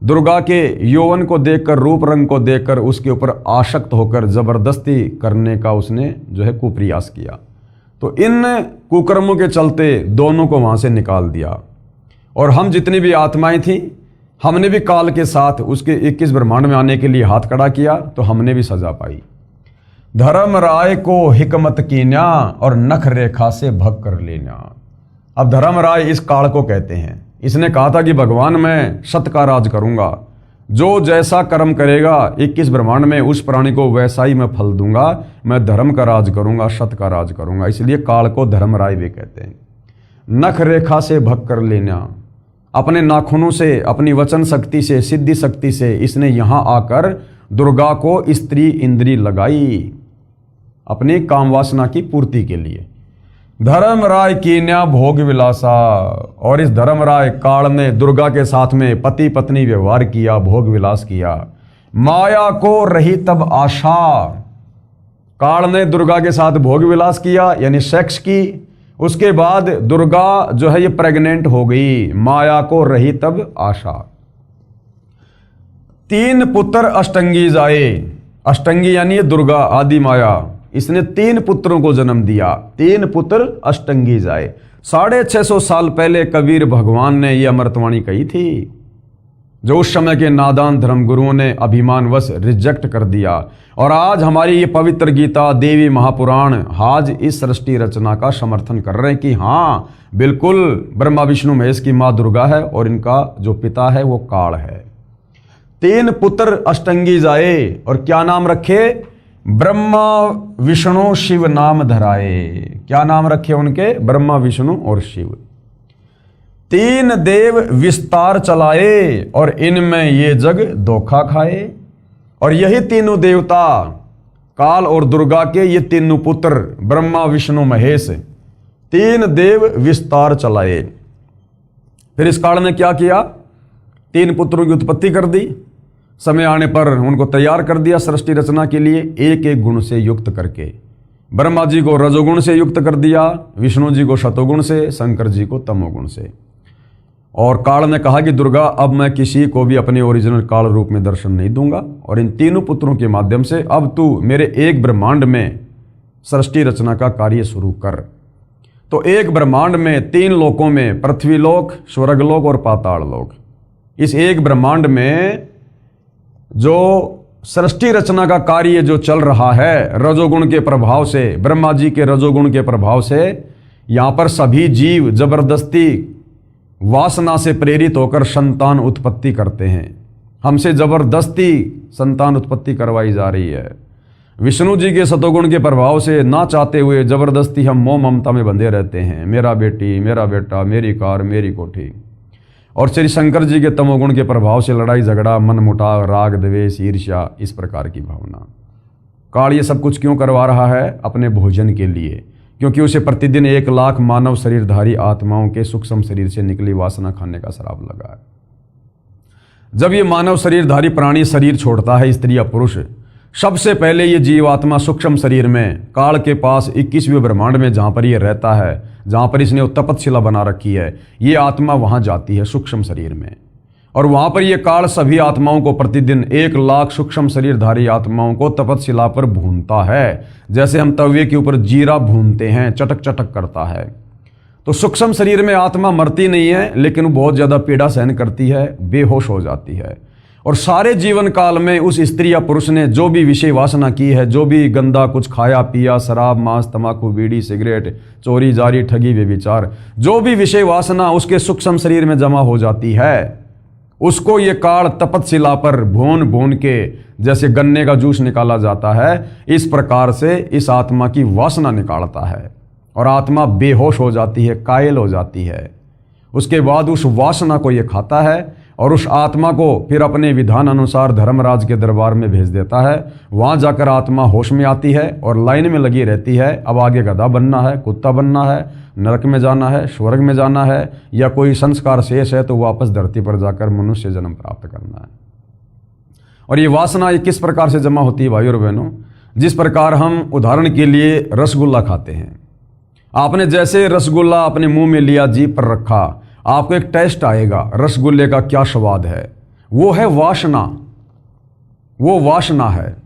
दुर्गा के यौवन को देखकर, रूप रंग को देखकर उसके ऊपर आसक्त होकर जबरदस्ती करने का उसने जो है कुप्रयास किया। तो इन कुकर्मों के चलते दोनों को वहां से निकाल दिया। और हम जितनी भी आत्माएं थी, हमने भी काल के साथ उसके 21 ब्रह्मांड में आने के लिए हाथ खड़ा किया, तो हमने भी सजा पाई। धर्म राय को हिकमत कीन्या और नख रेखा से भग कर लेना। अब धर्म राय इस काल को कहते हैं। इसने कहा था कि भगवान मैं सत्य का राज करूंगा, जो जैसा कर्म करेगा 21 ब्रह्मांड में उस प्राणी को वैसा ही मैं फल दूंगा, मैं धर्म का राज करूंगा, सत्य का राज करूंगा। इसलिए काल को धर्म राय भी कहते हैं। नख रेखा से भग कर लेना, अपने नाखूनों से, अपनी वचन शक्ति से, सिद्धि शक्ति से इसने यहां आकर दुर्गा को स्त्री इंद्री लगाई अपनी काम वासना की पूर्ति के लिए। धर्म राय कीन्या भोग विलासा, और इस धर्म राय काल ने दुर्गा के साथ में पति पत्नी व्यवहार किया, भोग विलास किया। माया को रही तब आशा, काल ने दुर्गा के साथ भोग विलास किया यानी सेक्स की। उसके बाद दुर्गा जो है ये प्रेग्नेंट हो गई, माया को रही तब आशा। 3 पुत्र अष्टंगी जाए, अष्टंगी यानी दुर्गा आदि माया, इसने 3 पुत्रों को जन्म दिया। 3 पुत्र अष्टंगी जाए। 650 साल पहले कबीर भगवान ने यह अमृतवाणी कही थी, जो उस समय के नादान धर्मगुरुओं ने अभिमानवश रिजेक्ट कर दिया। और आज हमारी ये पवित्र गीता, देवी महापुराण आज इस सृष्टि रचना का समर्थन कर रहे हैं कि हाँ बिल्कुल ब्रह्मा विष्णु महेश की माँ दुर्गा है और इनका जो पिता है वो काल है। 3 पुत्र अष्टंगी जाए, और क्या नाम रखे? ब्रह्मा विष्णु शिव नाम धराए। क्या नाम रखे उनके? ब्रह्मा विष्णु और शिव। 3 देव विस्तार चलाए, और इनमें ये जग धोखा खाए। और यही तीनों देवता, काल और दुर्गा के ये तीनों पुत्र ब्रह्मा विष्णु महेश, 3 देव विस्तार चलाए। फिर इस काल ने क्या किया? 3 पुत्रों की उत्पत्ति कर दी। समय आने पर उनको तैयार कर दिया सृष्टि रचना के लिए, एक एक गुण से युक्त करके। ब्रह्मा जी को रजोगुण से युक्त कर दिया, विष्णु जी को शतोगुण से, शंकर जी को तमोगुण से। और काल ने कहा कि दुर्गा अब मैं किसी को भी अपने ओरिजिनल काल रूप में दर्शन नहीं दूंगा, और इन तीनों पुत्रों के माध्यम से अब तू मेरे एक ब्रह्मांड में सृष्टि रचना का कार्य शुरू कर। तो एक ब्रह्मांड में 3 लोकों में, पृथ्वीलोक, स्वर्गलोक और पाताल लोक, इस एक ब्रह्मांड में जो सृष्टि रचना का कार्य जो चल रहा है रजोगुण के प्रभाव से, ब्रह्मा जी के रजोगुण के प्रभाव से, यहां पर सभी जीव जबरदस्ती वासना से प्रेरित होकर संतान उत्पत्ति करते हैं। हमसे जबरदस्ती संतान उत्पत्ति करवाई जा रही है। विष्णु जी के सतोगुण के प्रभाव से ना चाहते हुए जबरदस्ती हम मोह ममता में बंधे रहते हैं, मेरा बेटी, मेरा बेटा, मेरी कार, मेरी कोठी। और श्री शंकर जी के तमोगुण के प्रभाव से लड़ाई झगड़ा, मन मुटाव, राग द्वेष, ईर्ष्या, इस प्रकार की भावना। काल ये सब कुछ क्यों करवा रहा है? अपने भोजन के लिए, क्योंकि उसे प्रतिदिन 1 लाख मानव शरीरधारी आत्माओं के सूक्ष्म शरीर से निकली वासना खाने का श्राप लगा है। जब ये मानव शरीरधारी प्राणी शरीर छोड़ता है, स्त्री या पुरुष, सबसे पहले ये जीवात्मा सूक्ष्म शरीर में काल के पास 21वें ब्रह्मांड में जहाँ पर ये रहता है, जहाँ पर इसने तपतशिला बना रखी है, ये आत्मा वहाँ जाती है सूक्ष्म शरीर में। और वहाँ पर ये काल सभी आत्माओं को प्रतिदिन 1 लाख सूक्ष्म शरीरधारी आत्माओं को तपतशिला पर भूनता है, जैसे हम तवे के ऊपर जीरा भूनते हैं, चटक चटक करता है। तो सूक्ष्म शरीर में आत्मा मरती नहीं है, लेकिन वो बहुत ज़्यादा पीड़ा सहन करती है, बेहोश हो जाती है। और सारे जीवन काल में उस स्त्री या पुरुष ने जो भी विषय वासना की है, जो भी गंदा कुछ खाया पिया, शराब, मांस, तंबाकू, बीड़ी, सिगरेट, चोरी, जारी, ठगी, व्यभिचार, जो भी विषय वासना उसके सूक्ष्म शरीर में जमा हो जाती है, उसको ये काल तपतशिला पर भून भून के जैसे गन्ने का जूस निकाला जाता है, इस प्रकार से इस आत्मा की वासना निकालता है और आत्मा बेहोश हो जाती है, कायल हो जाती है। उसके बाद उस वासना को ये खाता है और उस आत्मा को फिर अपने विधान अनुसार धर्मराज के दरबार में भेज देता है। वहाँ जाकर आत्मा होश में आती है और लाइन में लगी रहती है। अब आगे गधा बनना है, कुत्ता बनना है, नरक में जाना है, स्वर्ग में जाना है, या कोई संस्कार शेष है तो वापस धरती पर जाकर मनुष्य जन्म प्राप्त करना है। और ये वासना ये किस प्रकार से जमा होती है भाई और बहनों? जिस प्रकार हम उदाहरण के लिए रसगुल्ला खाते हैं, आपने जैसे रसगुल्ला अपने मुंह में लिया, जीभ पर रखा, आपको एक टेस्ट आएगा रसगुल्ले का, क्या स्वाद है, वो है वासना, वो वासना है।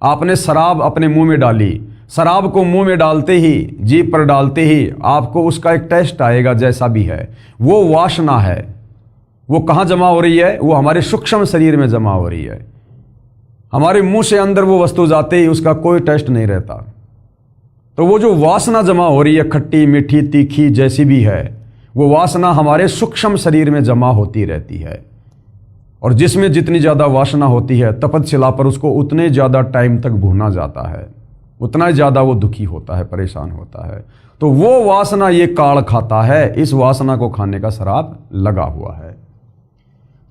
आपने शराब अपने मुंह में डाली, शराब को मुंह में डालते ही, जीभ पर डालते ही आपको उसका एक टेस्ट आएगा, जैसा भी है, वो वासना है। वो कहाँ जमा हो रही है? वो हमारे सूक्ष्म शरीर में जमा हो रही है। हमारे मुंह से अंदर वो वस्तु जाते ही उसका कोई टेस्ट नहीं रहता। तो वो जो वासना जमा हो रही है, खट्टी, मीठी, तीखी, जैसी भी है, वो वासना हमारे सूक्ष्म शरीर में जमा होती रहती है। और जिसमें जितनी ज़्यादा वासना होती है, तपतशिला पर उसको उतने ज़्यादा टाइम तक भूना जाता है, उतना ज़्यादा वो दुखी होता है, परेशान होता है। तो वो वासना ये काल खाता है, इस वासना को खाने का श्राप लगा हुआ है।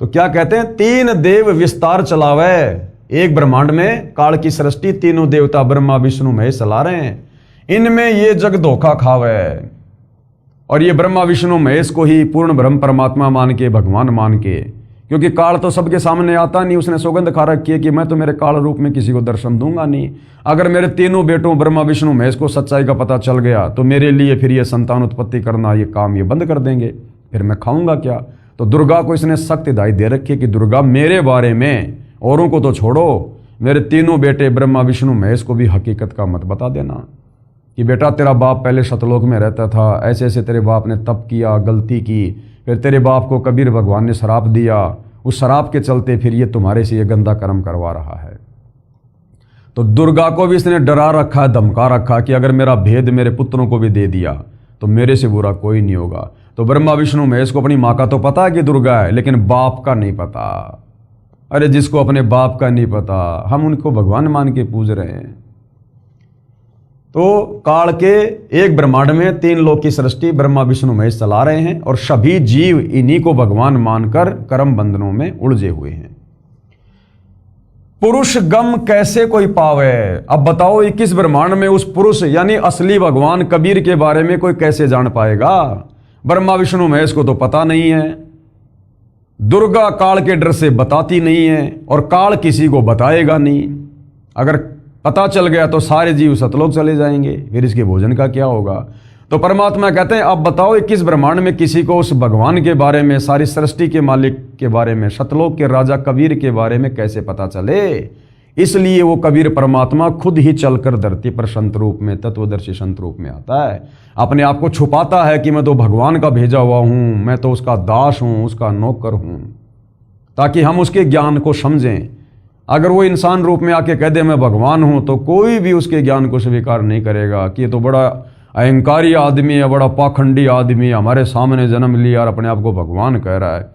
तो क्या कहते हैं? 3 देव विस्तार चलावे, एक ब्रह्मांड में काल की सृष्टि, तीनों देवता ब्रह्मा विष्णु महेश चला रहे हैं। इनमें ये जग धोखा खावे और ये ब्रह्मा विष्णु महेश को ही पूर्ण ब्रह्म परमात्मा मान के, भगवान मान के, क्योंकि काल तो सबके सामने आता नहीं, उसने सौगंध खा रखी है कि मैं तो मेरे काल रूप में किसी को दर्शन दूंगा नहीं। अगर मेरे तीनों बेटों ब्रह्मा विष्णु महेश को सच्चाई का पता चल गया तो मेरे लिए फिर ये संतान उत्पत्ति करना, ये काम ये बंद कर देंगे, फिर मैं खाऊंगा क्या? तो दुर्गा को इसने सख्त हिदायत दे रखी है कि दुर्गा मेरे बारे में, औरों को तो छोड़ो, मेरे तीनों बेटे ब्रह्मा विष्णु महेश को भी हकीकत का मत बता देना कि बेटा तेरा बाप पहले सतलोक में रहता था, ऐसे ऐसे तेरे बाप ने तप किया, गलती की, फिर तेरे बाप को कबीर भगवान ने शराप दिया, उस शराप के चलते फिर ये तुम्हारे से ये गंदा कर्म करवा रहा है। तो दुर्गा को भी इसने डरा रखा है, धमका रखा कि अगर मेरा भेद मेरे पुत्रों को भी दे दिया तो मेरे से बुरा कोई नहीं होगा। तो ब्रह्मा विष्णु महेश को अपनी माँ का तो पता है कि दुर्गा है, लेकिन बाप का नहीं पता। अरे जिसको अपने बाप का नहीं पता, हम उनको भगवान मान के पूज रहे हैं। तो काल के एक ब्रह्मांड में 3 लोक की सृष्टि ब्रह्मा विष्णु महेश चला रहे हैं और सभी जीव इन्हीं को भगवान मानकर कर्म बंधनों में उलझे हुए हैं। पुरुष गम कैसे कोई पावे? अब बताओ 21 ब्रह्मांड में उस पुरुष यानी असली भगवान कबीर के बारे में कोई कैसे जान पाएगा? ब्रह्मा विष्णु महेश को तो पता नहीं है, दुर्गा काल के डर से बताती नहीं है और काल किसी को बताएगा नहीं। अगर पता चल गया तो सारे जीव सतलोक चले जाएंगे, फिर इसके भोजन का क्या होगा? तो परमात्मा कहते हैं अब बताओ 21 ब्रह्मांड में किसी को उस भगवान के बारे में, सारी सृष्टि के मालिक के बारे में, सतलोक के राजा कबीर के बारे में कैसे पता चले? इसलिए वो कबीर परमात्मा खुद ही चलकर धरती पर संत रूप में, तत्वदर्शी संत रूप में आता है, अपने आप को छुपाता है कि मैं तो भगवान का भेजा हुआ हूं, मैं तो उसका दास हूं, उसका नौकर हूं, ताकि हम उसके ज्ञान को समझें। अगर वो इंसान रूप में आके कह दे मैं भगवान हूं तो कोई भी उसके ज्ञान को स्वीकार नहीं करेगा कि ये तो बड़ा अहंकारी आदमी है, बड़ा पाखंडी आदमी है, हमारे सामने जन्म लिया और अपने आप को भगवान कह रहा है।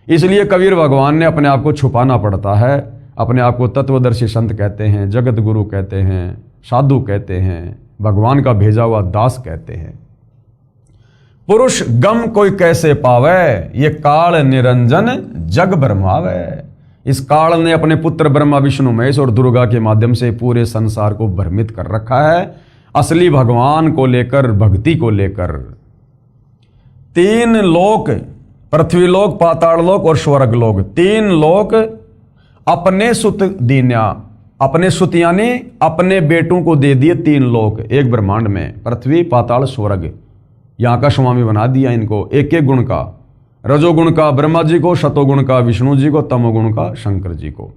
इसलिए कबीर भगवान ने अपने आप को छुपाना पड़ता है अपने आप को तत्वदर्शी संत कहते हैं, जगत गुरु कहते हैं, साधु कहते हैं, भगवान का भेजा हुआ दास कहते हैं। पुरुष गम कोई कैसे पावे, ये काल निरंजन जग भरमावे। इस काल ने अपने पुत्र ब्रह्मा विष्णु महेश और दुर्गा के माध्यम से पूरे संसार को भ्रमित कर रखा है, असली भगवान को लेकर, भक्ति को लेकर। 3 लोक, पृथ्वी लोक, पाताल लोक और स्वर्ग लोक, 3 लोक अपने सुत दीन्या, अपने सुत यानी अपने बेटों को दे दिए 3 लोक एक ब्रह्मांड में, पृथ्वी पाताल स्वर्ग। यहां का स्वामी बना दिया इनको, एक एक गुण का, रजोगुण का ब्रह्मा जी को, शतोगुण का विष्णु जी को, तमोगुण का शंकर जी को,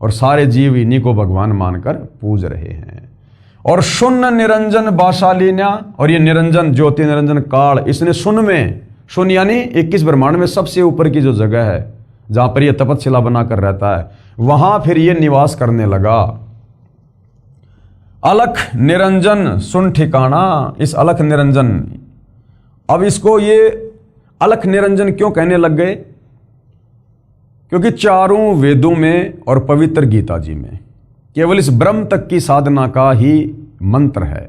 और सारे जीव इन्हीं को भगवान मानकर पूज रहे हैं। और शून्य निरंजन बाशालीन्या, और ये निरंजन ज्योति निरंजन काल, इसने शून्य में, शून्य यानी 21 ब्रह्मांड में सबसे ऊपर की जो जगह है जहां पर यह तपतशिला बनाकर रहता है, वहां फिर ये निवास करने लगा। अलख निरंजन सुन ठिकाना, इस अलख निरंजन, अब इसको ये अलख निरंजन क्यों कहने लग गए? क्योंकि चारों वेदों में और पवित्र गीता जी में केवल इस ब्रह्म तक की साधना का ही मंत्र है,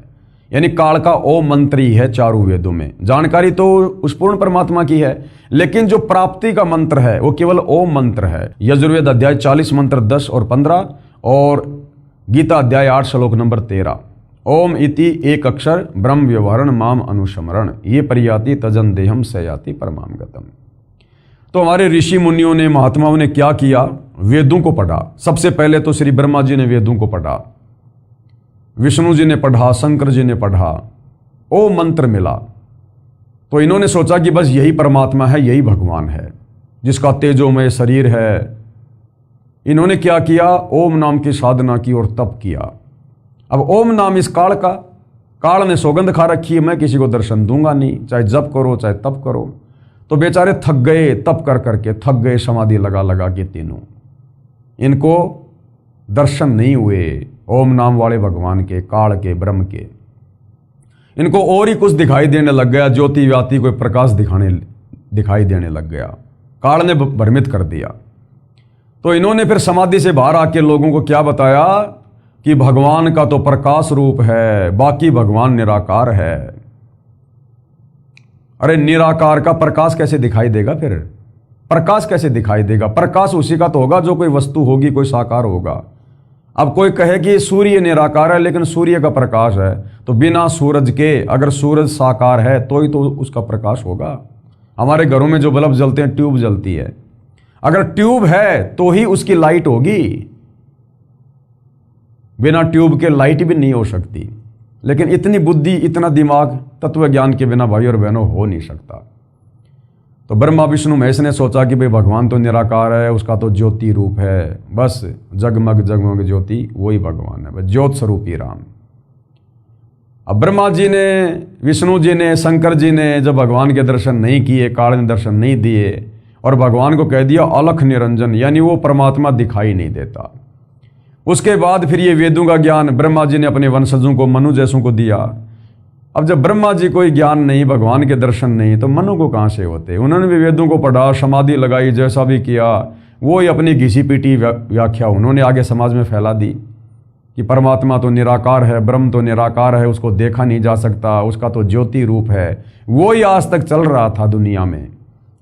यानी काल का ओम मंत्र ही है चारों वेदों में। जानकारी तो उस पूर्ण परमात्मा की है, लेकिन जो प्राप्ति का मंत्र है वो केवल ओम मंत्र है। यजुर्वेद अध्याय 40 मंत्र 10 और 15 और गीता अध्याय 8 श्लोक नंबर 13। ओम इति एक अक्षर ब्रह्म व्यवहारण माम अनुस्मरण, ये परियाति तजन देहम सयाति परमाम गतम। तो हमारे ऋषि मुनियों ने, महात्माओं ने क्या किया? वेदों को पढ़ा। सबसे पहले तो श्री ब्रह्मा जी ने वेदों को पढ़ा, विष्णु जी ने पढ़ा, शंकर जी ने पढ़ा, ओ मंत्र मिला। तो इन्होंने सोचा कि बस यही परमात्मा है, यही भगवान है जिसका तेजोमय शरीर है। इन्होंने क्या किया? ओम नाम की साधना की और तप किया। अब ओम नाम इस काल का, काल ने सौगंध खा रखी है, मैं किसी को दर्शन दूंगा नहीं, चाहे जप करो चाहे तप करो। तो बेचारे थक गए, तप कर करके थक गए, समाधि लगा लगा के तीनों, इनको दर्शन नहीं हुए ओम नाम वाले भगवान के, काल के, ब्रह्म के। इनको और ही कुछ दिखाई देने लग गया, ज्योति व्याति कोई प्रकाश दिखाई देने लग गया, काल ने भ्रमित कर दिया। तो इन्होंने फिर समाधि से बाहर आके लोगों को क्या बताया कि भगवान का तो प्रकाश रूप है, बाकी भगवान निराकार है। अरे निराकार का प्रकाश कैसे दिखाई देगा? फिर प्रकाश कैसे दिखाई देगा? प्रकाश उसी का तो होगा जो कोई वस्तु होगी, कोई साकार होगा। अब कोई कहे कि सूर्य निराकार है लेकिन सूर्य का प्रकाश है, तो बिना सूरज के, अगर सूरज साकार है तो ही तो उसका प्रकाश होगा। हमारे घरों में जो बल्ब जलते हैं, ट्यूब जलती है, अगर ट्यूब है तो ही उसकी लाइट होगी, बिना ट्यूब के लाइट भी नहीं हो सकती। लेकिन इतनी बुद्धि, इतना दिमाग तत्व ज्ञान के बिना भाई और बहनों हो नहीं सकता। तो ब्रह्मा विष्णु महेश ने सोचा कि भाई भगवान तो निराकार है, उसका तो ज्योति रूप है, बस जगमग जगमग ज्योति वही भगवान है, बस ज्योत स्वरूपी राम। अब ब्रह्मा जी ने, विष्णु जी ने, शंकर जी ने जब भगवान के दर्शन नहीं किए, काल ने दर्शन नहीं दिए और भगवान को कह दिया अलख निरंजन, यानी वो परमात्मा दिखाई नहीं देता। उसके बाद फिर ये वेदों का ज्ञान ब्रह्मा जी ने अपने वंशजों को, मनु जैसों को दिया। अब जब ब्रह्मा जी को ज्ञान नहीं, भगवान के दर्शन नहीं, तो मनु को कहाँ से होते? उन्होंने भी वेदों को पढ़ा, समाधि लगाई, जैसा भी किया, वो ही अपनी घिसी पीटी व्याख्या उन्होंने आगे समाज में फैला दी कि परमात्मा तो निराकार है, ब्रह्म तो निराकार है, उसको देखा नहीं जा सकता, उसका तो ज्योति रूप है। वो ही आज तक चल रहा था दुनिया में।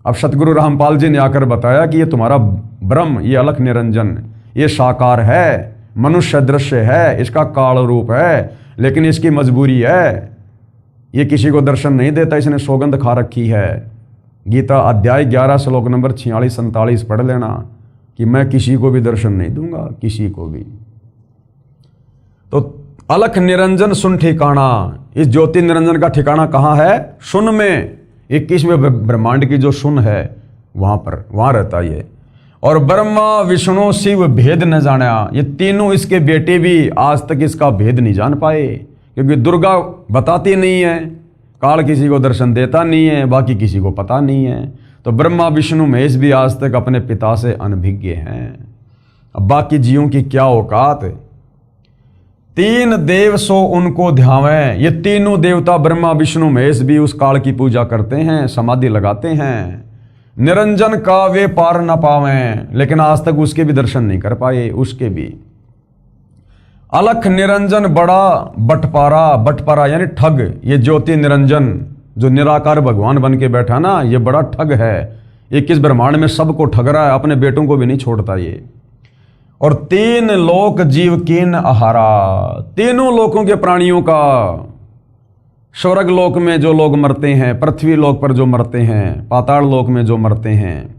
अब सतगुरु रामपाल जी ने आकर बताया कि ये तुम्हारा ब्रह्म, ये अलख निरंजन, ये साकार है, मनुष्य दृश्य है, इसका काल रूप है, लेकिन इसकी मजबूरी है, ये किसी को दर्शन नहीं देता, इसने सौगंध खा रखी है। गीता अध्याय 11 श्लोक नंबर 46-47 पढ़ लेना कि मैं किसी को भी दर्शन नहीं दूंगा, किसी को भी। तो अलख निरंजन सुन ठिकाना, इस ज्योति निरंजन का ठिकाना कहाँ है? सुन में, 21वें ब्रह्मांड की जो सुन है वहां पर, वहां रहता ये। और ब्रह्मा विष्णु शिव भेद न जाना, ये तीनों इसके बेटे भी आज तक इसका भेद नहीं जान पाए, क्योंकि दुर्गा बताती नहीं है, काल किसी को दर्शन देता नहीं है, बाकी किसी को पता नहीं है। तो ब्रह्मा विष्णु महेश भी आज तक अपने पिता से अनभिज्ञ हैं। अब बाकी जीवों की क्या औकात? 3 देव सो उनको ध्यावें, ये तीनों देवता ब्रह्मा विष्णु महेश भी उस काल की पूजा करते हैं, समाधि लगाते हैं। निरंजन का वे पार न पावें, लेकिन आज तक उसके भी दर्शन नहीं कर पाए। उसके भी अलख निरंजन बड़ा बटपारा, बटपारा यानी ठग। ये ज्योति निरंजन जो निराकार भगवान बन के बैठा ना, ये बड़ा ठग है। ये किस ब्रह्मांड में सबको ठग रहा है, अपने बेटों को भी नहीं छोड़ता ये। और तीन लोक जीव कीन आहारा, तीनों लोकों के प्राणियों का, स्वर्ग लोक में जो लोग मरते हैं, पृथ्वी लोक पर जो मरते हैं, पाताल लोक में जो मरते हैं,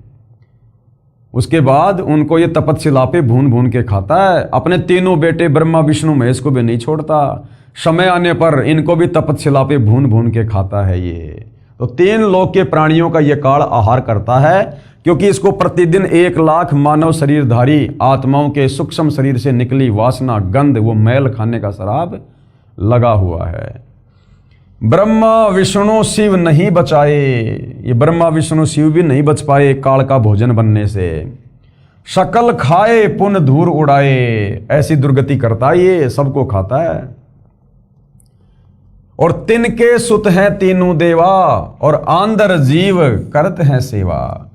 उसके बाद उनको ये तपतशिला पे भून भून के खाता है। अपने तीनों बेटे ब्रह्मा विष्णु महेश को भी नहीं छोड़ता। समय आने पर इनको भी तपतशिला पे भून भून के खाता है ये। तो तीन लोक के प्राणियों का ये काल आहार करता है, क्योंकि इसको प्रतिदिन 1 लाख मानव शरीरधारी आत्माओं के सूक्ष्म शरीर से निकली वासना, गंध, वो मैल खाने का शराब लगा हुआ है। ब्रह्मा विष्णु शिव नहीं बचाए, ये ब्रह्मा विष्णु शिव भी नहीं बच पाए काल का भोजन बनने से। शकल खाए पुन धूर उड़ाए, ऐसी दुर्गति करता ये, सबको खाता है। और तिनके सुत हैं तीनों देवा, और आंदर जीव करत हैं सेवा।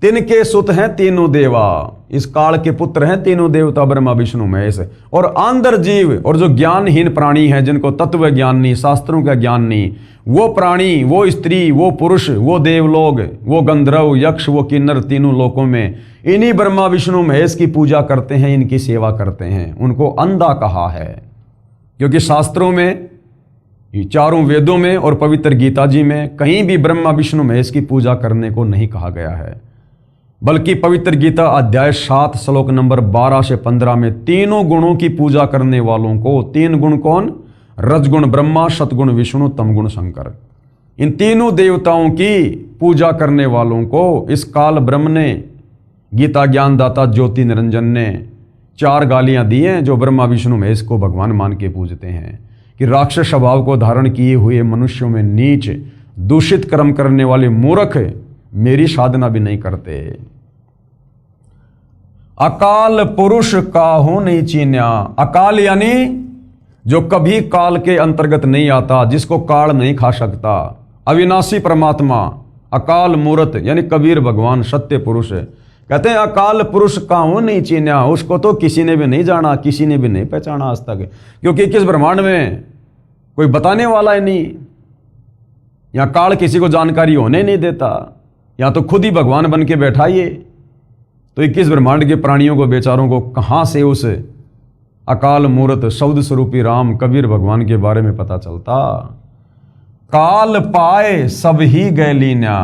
तिनके सुत हैं तीनों देवा, इस काल के पुत्र हैं तीनों देवता ब्रह्मा विष्णु महेश। और आंदर जीव, और जो ज्ञानहीन प्राणी हैं, जिनको तत्व ज्ञान नहीं, शास्त्रों का ज्ञान नहीं, वो प्राणी, वो स्त्री, वो पुरुष, वो देवलोग, वो गंधर्व, यक्ष, वो किन्नर, तीनों लोकों में इन्हीं ब्रह्मा विष्णु महेश की पूजा करते हैं, इनकी सेवा करते हैं। उनको अंधा कहा है, क्योंकि शास्त्रों में, चारों वेदों में और पवित्र गीता जी में कहीं भी ब्रह्मा विष्णु महेश की पूजा करने को नहीं कहा गया है। बल्कि पवित्र गीता अध्याय 7 श्लोक नंबर 12 से 15 में तीनों गुणों की पूजा करने वालों को, 3 गुण कौन? रजगुण ब्रह्मा, सतगुण विष्णु, तमगुण शंकर। इन तीनों देवताओं की पूजा करने वालों को इस काल ब्रह्म ने, गीता ज्ञानदाता ज्योति निरंजन ने 4 गालियां दी हैं, जो ब्रह्मा विष्णु महेश को भगवान मान के पूजते हैं कि राक्षस स्वभाव को धारण किए हुए मनुष्यों में नीच, दूषित कर्म करने वाले मूर्ख मेरी साधना भी नहीं करते। अकाल पुरुष काहू नहीं चीन्या, अकाल यानी जो कभी काल के अंतर्गत नहीं आता, जिसको काल नहीं खा सकता, अविनाशी परमात्मा, अकाल मूर्त यानी कबीर भगवान सत्य पुरुष कहते हैं अकाल पुरुष काहू नहीं चीन्या, उसको तो किसी ने भी नहीं जाना, किसी ने भी नहीं पहचाना आज तक, क्योंकि किस ब्रह्मांड में कोई बताने वाला ही नहीं। या काल किसी को जानकारी होने नहीं देता, या तो खुद ही भगवान बन के बैठा ये। तो 21 ब्रह्मांड के प्राणियों को, बेचारों को कहां से उस अकाल मूर्त शब्द स्वरूपी राम कबीर भगवान के बारे में पता चलता। काल पाए सब ही गए लीन्या,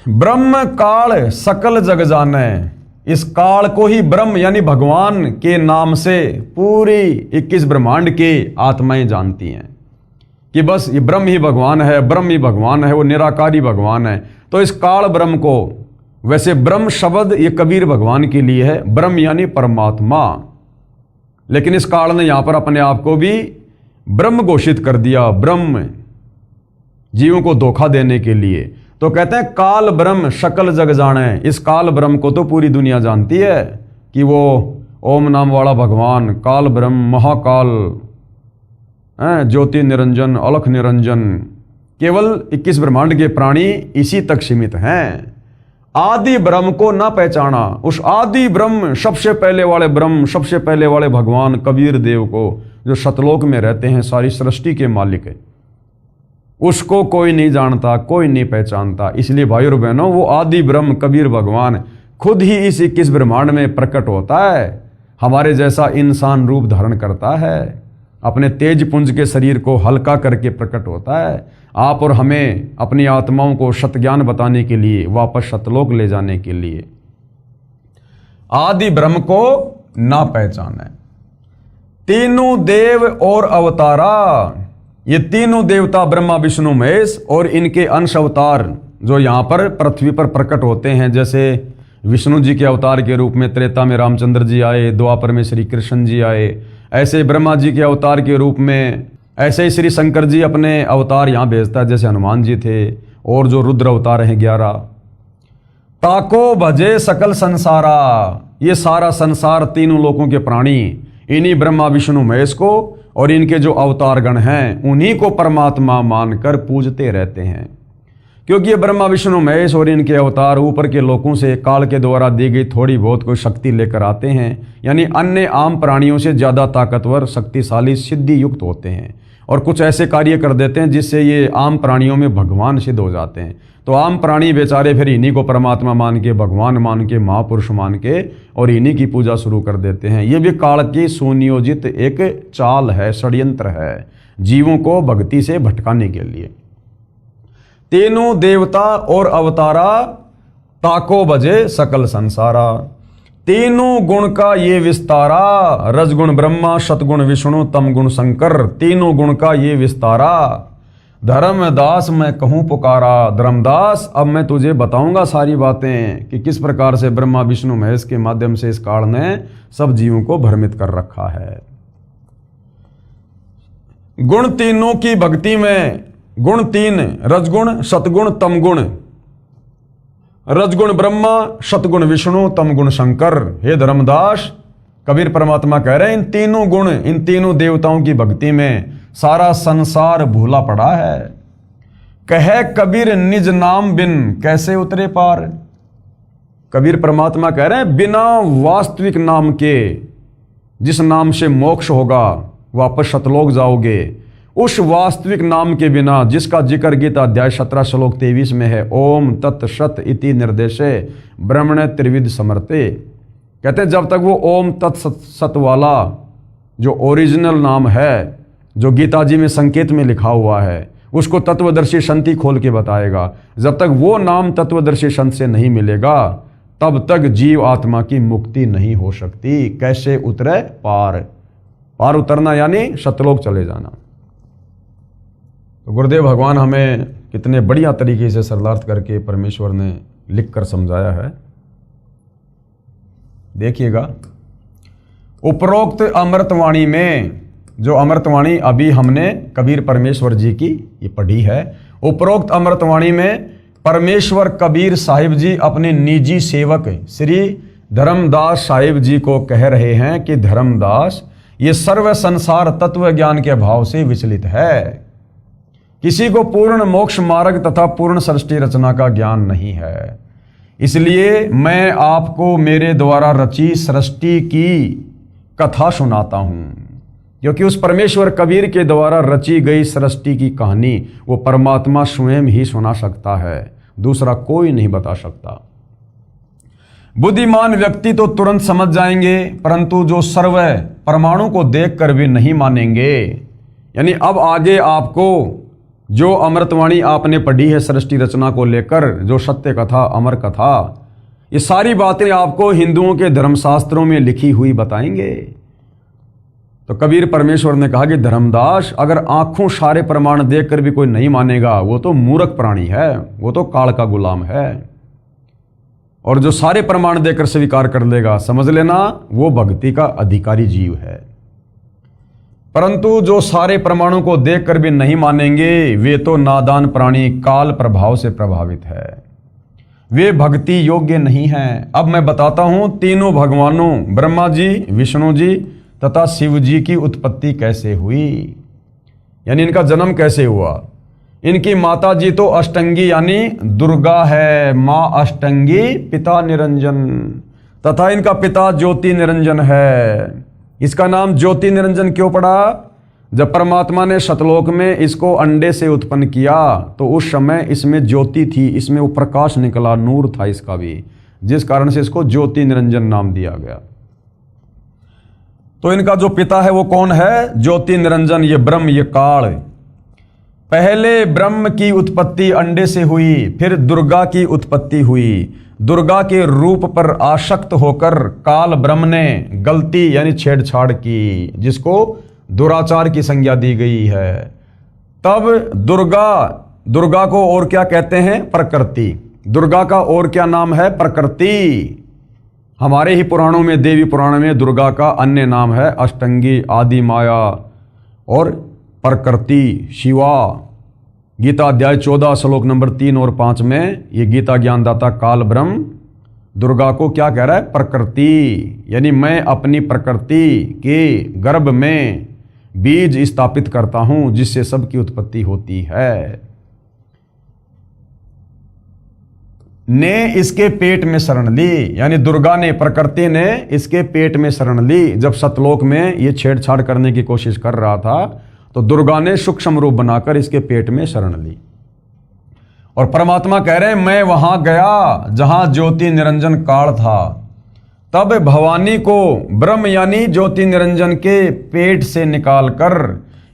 ब्रह्म काल सकल जग जाने। इस काल को ही ब्रह्म यानी भगवान के नाम से पूरी 21 ब्रह्मांड के आत्माएं जानती हैं कि बस ये ब्रह्म ही भगवान है, ब्रह्म ही भगवान है, वो निराकारी भगवान है। तो इस काल ब्रह्म को, वैसे ब्रह्म शब्द ये कबीर भगवान के लिए है, ब्रह्म यानी परमात्मा, लेकिन इस काल ने यहां पर अपने आप को भी ब्रह्म घोषित कर दिया, ब्रह्म, जीवों को धोखा देने के लिए। तो कहते हैं काल ब्रह्म शकल जग जाने। इस काल ब्रह्म को तो पूरी दुनिया जानती है कि वो ओम नाम वाला भगवान काल ब्रह्म, महाकाल, ज्योति निरंजन, अलख निरंजन, केवल 21 ब्रह्मांड के प्राणी इसी तक सीमित हैं। आदि ब्रह्म को ना पहचाना, उस आदि ब्रह्म, सबसे पहले वाले ब्रह्म, सबसे पहले वाले भगवान कबीर देव को, जो सतलोक में रहते हैं, सारी सृष्टि के मालिक है, उसको कोई नहीं जानता, कोई नहीं पहचानता। इसलिए भाइयों और बहनों, वो आदि ब्रह्म कबीर भगवान खुद ही इस 21 ब्रह्मांड में प्रकट होता है, हमारे जैसा इंसान रूप धारण करता है, अपने तेज पुंज के शरीर को हल्का करके प्रकट होता है, आप और हमें अपनी आत्माओं को सतज्ञान बताने के लिए, वापस सतलोक ले जाने के लिए। आदि ब्रह्म को ना पहचाने। तीनों देव और अवतारा, ये तीनों देवता ब्रह्मा विष्णु महेश और इनके अंश अवतार जो यहाँ पर पृथ्वी पर प्रकट होते हैं, जैसे विष्णु जी के अवतार के रूप में त्रेता में रामचंद्र जी आए, द्वापर में श्री कृष्ण जी आए, ऐसे ब्रह्मा जी के अवतार के रूप में, ऐसे ही श्री शंकर जी अपने अवतार यहाँ भेजता है, जैसे हनुमान जी थे, और जो रुद्र अवतार हैं 11। ताको भजे सकल संसारा, ये सारा संसार, तीनों लोकों के प्राणी इन्हीं ब्रह्मा विष्णु महेश को और इनके जो अवतारगण हैं उन्हीं को परमात्मा मानकर पूजते रहते हैं, क्योंकि ये ब्रह्मा विष्णु महेश और इनके अवतार ऊपर के लोगों से काल के द्वारा दी गई थोड़ी बहुत कोई शक्ति लेकर आते हैं, यानी अन्य आम प्राणियों से ज़्यादा ताकतवर, शक्तिशाली, सिद्धि युक्त होते हैं और कुछ ऐसे कार्य कर देते हैं जिससे ये आम प्राणियों में भगवान सिद्ध हो जाते हैं। तो आम प्राणी बेचारे फिर इन्हीं को परमात्मा मान के, भगवान मान के, महापुरुष मान के और इन्हीं की पूजा शुरू कर देते हैं। ये भी काल की सुनियोजित एक चाल है, षड्यंत्र है, जीवों को भक्ति से भटकाने के लिए। तीनों देवता और अवतारा, ताको बजे सकल संसारा। तीनों गुण का ये विस्तारा, रजगुण ब्रह्मा, सतगुण विष्णु, तमगुण शंकर। तीनों गुण का ये विस्तारा, धर्मदास मैं कहूँ पुकारा। धर्मदास अब मैं तुझे बताऊंगा सारी बातें कि किस प्रकार से ब्रह्मा विष्णु महेश के माध्यम से इस काल ने सब जीवों को भ्रमित कर रखा है। गुण तीनों की भक्ति में, गुण तीन, रजगुण, सतगुण, तमगुण। रजगुण ब्रह्मा, सतगुण विष्णु, तमगुण शंकर। हे धर्मदास, कबीर परमात्मा कह रहे हैं इन तीनों गुण, इन तीनों देवताओं की भक्ति में सारा संसार भूला पड़ा है। कहे कबीर निज नाम बिन कैसे उतरे पार। कबीर परमात्मा कह रहे हैं बिना वास्तविक नाम के, जिस नाम से मोक्ष होगा, वापस सतलोक जाओगे, उस वास्तविक नाम के बिना, जिसका जिक्र गीता अध्याय 17 श्लोक 23 में है, ओम तत् सत इति निर्देशे ब्रह्मण त्रिविध समर्थे। कहते हैं जब तक वो ओम तत् सत वाला जो ओरिजिनल नाम है, जो गीता जी में संकेत में लिखा हुआ है, उसको तत्वदर्शी संत ही खोल के बताएगा। जब तक वो नाम तत्वदर्शी संत से नहीं मिलेगा तब तक जीव आत्मा की मुक्ति नहीं हो सकती। कैसे उतरे पार, पार उतरना यानी सतलोक चले जाना। तो गुरुदेव भगवान हमें कितने बढ़िया तरीके से सरलार्थ करके परमेश्वर ने लिख कर समझाया है, देखिएगा। उपरोक्त अमृतवाणी में, जो अमृतवाणी अभी हमने कबीर परमेश्वर जी की ये पढ़ी है, उपरोक्त अमृतवाणी में परमेश्वर कबीर साहिब जी अपने निजी सेवक श्री धर्मदास साहिब जी को कह रहे हैं कि धर्मदास, ये सर्व संसार तत्व ज्ञान के अभाव से विचलित है। किसी को पूर्ण मोक्ष मार्ग तथा पूर्ण सृष्टि रचना का ज्ञान नहीं है। इसलिए मैं आपको मेरे द्वारा रची सृष्टि की कथा सुनाता हूं, क्योंकि उस परमेश्वर कबीर के द्वारा रची गई सृष्टि की कहानी वो परमात्मा स्वयं ही सुना सकता है, दूसरा कोई नहीं बता सकता। बुद्धिमान व्यक्ति तो तुरंत समझ जाएंगे, परंतु जो सर्व परमाणु को देखकर भी नहीं मानेंगे। यानी अब आगे आपको जो अमृतवाणी आपने पढ़ी है सृष्टि रचना को लेकर, जो सत्य कथा, अमर कथा, ये सारी बातें आपको हिंदुओं के धर्मशास्त्रों में लिखी हुई बताएंगे। तो कबीर परमेश्वर ने कहा कि धर्मदास, अगर आंखों सारे प्रमाण देखकर भी कोई नहीं मानेगा, वो तो मूर्ख प्राणी है, वो तो काल का गुलाम है। और जो सारे प्रमाण देकर स्वीकार कर लेगा, समझ लेना वो भक्ति का अधिकारी जीव है। परंतु जो सारे प्रमाणों को देखकर भी नहीं मानेंगे, वे तो नादान प्राणी, काल प्रभाव से प्रभावित है, वे भक्ति योग्य नहीं हैं। अब मैं बताता हूं तीनों भगवानों ब्रह्मा जी, विष्णु जी तथा शिव जी की उत्पत्ति कैसे हुई, यानी इनका जन्म कैसे हुआ। इनकी माता जी तो अष्टंगी यानी दुर्गा है, माँ अष्टंगी, पिता निरंजन, तथा इनका पिता ज्योति निरंजन है। इसका नाम ज्योति निरंजन क्यों पड़ा? जब परमात्मा ने सतलोक में इसको अंडे से उत्पन्न किया तो उस समय इसमें ज्योति थी, इसमें वो प्रकाश निकला, नूर था इसका भी, जिस कारण से इसको ज्योति निरंजन नाम दिया गया। तो इनका जो पिता है वो कौन है? ज्योति निरंजन, ये ब्रह्म, ये काल। पहले ब्रह्म की उत्पत्ति अंडे से हुई, फिर दुर्गा की उत्पत्ति हुई। दुर्गा के रूप पर आसक्त होकर काल ब्रह्म ने गलती यानी छेड़छाड़ की, जिसको दुराचार की संज्ञा दी गई है। तब दुर्गा को और क्या कहते हैं? प्रकृति। दुर्गा का और क्या नाम है? प्रकृति। हमारे ही पुराणों में, देवी पुराण में दुर्गा का अन्य नाम है अष्टंगी, आदि माया और प्रकृति, शिवा। गीता अध्याय 14 श्लोक नंबर 3 और 5 में ये गीता ज्ञानदाता काल ब्रह्म दुर्गा को क्या कह रहा है? प्रकृति, यानी मैं अपनी प्रकृति के गर्भ में बीज स्थापित करता हूं जिससे सबकी उत्पत्ति होती है। ने इसके पेट में शरण ली, यानी दुर्गा ने, प्रकृति ने इसके पेट में शरण ली। जब सतलोक में ये छेड़छाड़ करने की कोशिश कर रहा था तो दुर्गा ने सूक्ष्म रूप बनाकर इसके पेट में शरण ली। और परमात्मा कह रहे हैं मैं वहां गया जहां ज्योति निरंजन काल था, तब भवानी को ब्रह्म यानी ज्योति निरंजन के पेट से निकालकर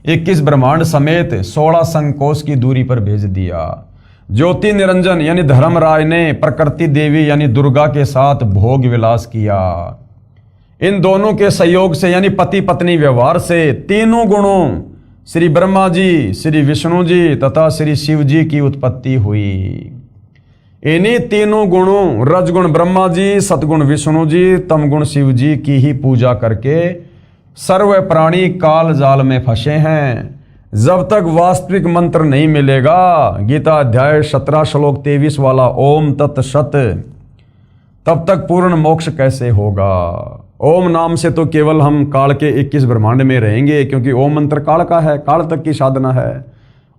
21 ब्रह्मांड समेत 16 संकोश की दूरी पर भेज दिया। ज्योति निरंजन यानी धर्मराज ने प्रकृति देवी यानी दुर्गा के साथ भोग विलास किया। इन दोनों के सहयोग से यानी पति पत्नी व्यवहार से तीनों गुणों श्री ब्रह्मा जी, श्री विष्णु जी तथा श्री शिव जी की उत्पत्ति हुई। इन्हीं तीनों गुणों रजगुण ब्रह्मा जी, सतगुण विष्णु जी, तमगुण शिव जी की ही पूजा करके सर्व प्राणी काल जाल में फंसे हैं। जब तक वास्तविक मंत्र नहीं मिलेगा, गीता अध्याय 17 श्लोक 23 वाला ओम तत्सत, तब तक पूर्ण मोक्ष कैसे होगा। ओम नाम से तो केवल हम काल के 21 ब्रह्मांड में रहेंगे, क्योंकि ओम मंत्र काल का है, काल तक की साधना है।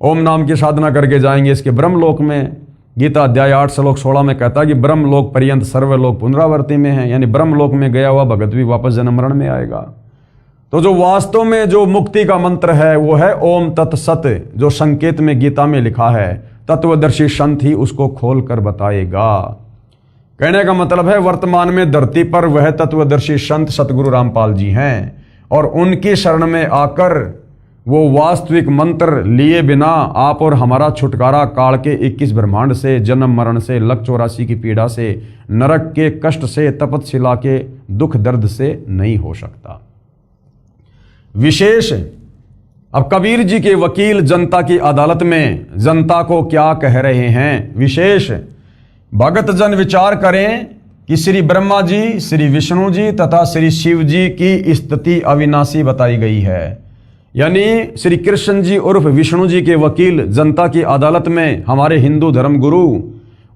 ओम नाम की साधना करके जाएंगे इसके ब्रह्मलोक में। गीता अध्याय 8 श्लोक 16 में कहता है कि ब्रह्मलोक पर्यंत सर्वलोक पुनरावर्ती में है, यानी ब्रह्मलोक में गया हुआ भगत भी वापस जन्म मरण में आएगा। तो जो वास्तव में जो मुक्ति का मंत्र है वो है ओम तत्सत, जो संकेत में गीता में लिखा है। तत्वदर्शी संत ही उसको खोल कर बताएगा। कहने का मतलब है वर्तमान में धरती पर वह तत्वदर्शी संत सतगुरु रामपाल जी हैं, और उनकी शरण में आकर वो वास्तविक मंत्र लिए बिना आप और हमारा छुटकारा काल के 21 ब्रह्मांड से, जन्म मरण से, लक 84 की पीड़ा से, नरक के कष्ट से, तपतशिला के दुख दर्द से नहीं हो सकता। विशेष अब कबीर जी के वकील जनता की अदालत में जनता को क्या कह रहे हैं। विशेष भगत जन विचार करें कि श्री ब्रह्मा जी, श्री विष्णु जी तथा श्री शिव जी की स्थिति अविनाशी बताई गई है। यानी श्री कृष्ण जी उर्फ विष्णु जी के वकील जनता की अदालत में हमारे हिंदू धर्म गुरु,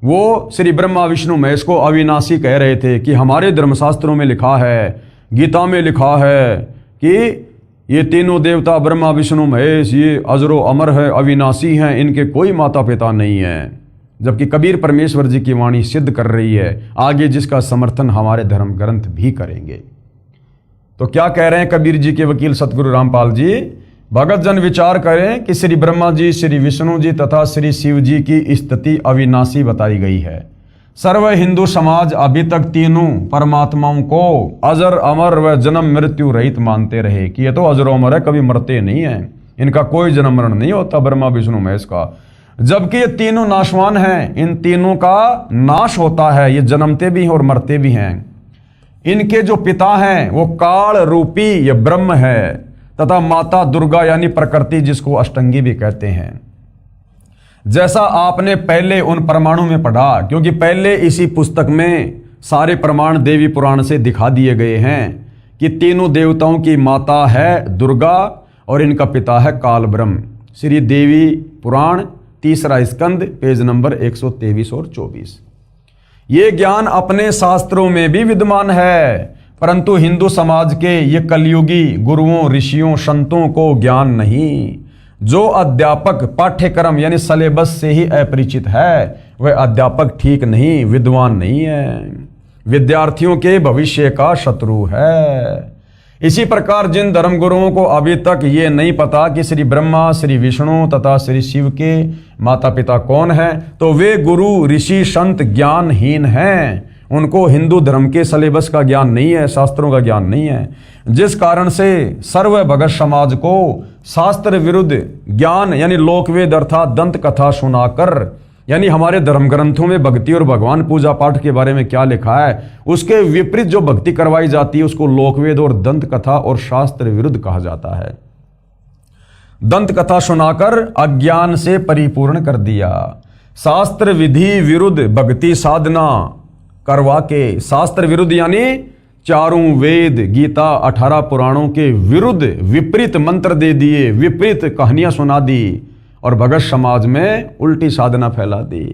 वो श्री ब्रह्मा विष्णु महेश को अविनाशी कह रहे थे कि हमारे धर्मशास्त्रों में लिखा है, गीता में लिखा है कि ये तीनों देवता ब्रह्मा विष्णु महेश ये अजरो अमर है, अविनाशी हैं, इनके कोई माता पिता नहीं है। जबकि कबीर परमेश्वर जी की वाणी सिद्ध कर रही है, आगे जिसका समर्थन हमारे धर्म ग्रंथ भी करेंगे। तो क्या कह रहे हैं कबीर जी के वकील सतगुरु रामपाल जी। भगत जन विचार करें कि श्री ब्रह्मा जी, श्री विष्णु जी तथा श्री शिव जी की स्थिति अविनाशी बताई गई है। सर्व हिंदू समाज अभी तक तीनों परमात्माओं को अजर अमर व जन्म मृत्यु रहित मानते रहे कि ये तो अजर अमर है, कभी मरते नहीं है, इनका कोई जन्म मरण नहीं होता ब्रह्मा विष्णु महेश का। जबकि ये तीनों नाशवान हैं, इन तीनों का नाश होता है, ये जन्मते भी हैं और मरते भी हैं। इनके जो पिता हैं वो काल रूपी ये ब्रह्म है तथा माता दुर्गा यानी प्रकृति, जिसको अष्टंगी भी कहते हैं। जैसा आपने पहले उन परमाणु में पढ़ा, क्योंकि पहले इसी पुस्तक में सारे प्रमाण देवी पुराण से दिखा दिए गए हैं कि तीनों देवताओं की माता है दुर्गा और इनका पिता है काल ब्रह्म। श्री देवी पुराण 3रा स्कंद पेज नंबर 123 और 24। ये ज्ञान अपने शास्त्रों में भी विद्यमान है, परंतु हिंदू समाज के ये कलयुगी गुरुओं, ऋषियों, संतों को ज्ञान नहीं। जो अध्यापक पाठ्यक्रम यानी सिलेबस से ही अपरिचित है वह अध्यापक ठीक नहीं, विद्वान नहीं है, विद्यार्थियों के भविष्य का शत्रु है। इसी प्रकार जिन धर्मगुरुओं को अभी तक ये नहीं पता कि श्री ब्रह्मा, श्री विष्णु तथा श्री शिव के माता पिता कौन हैं, तो वे गुरु, ऋषि, संत ज्ञानहीन हैं। उनको हिंदू धर्म के सिलेबस का ज्ञान नहीं है, शास्त्रों का ज्ञान नहीं है, जिस कारण से सर्व भगत समाज को शास्त्र विरुद्ध ज्ञान यानी लोकवेद अर्थात दंत कथा सुनाकर, यानी हमारे धर्म ग्रंथों में भक्ति और भगवान पूजा पाठ के बारे में क्या लिखा है उसके विपरीत जो भक्ति करवाई जाती है उसको लोकवेद और दंत कथा और शास्त्र विरुद्ध कहा जाता है। दंत कथा सुनाकर अज्ञान से परिपूर्ण कर दिया। शास्त्र विधि विरुद्ध भक्ति साधना करवा के, शास्त्र विरुद्ध यानी चारों वेद, गीता, 18 पुराणों के विरुद्ध विपरीत मंत्र दे दिए, विपरीत कहानियां सुना दी और भगत समाज में उल्टी साधना फैला दी।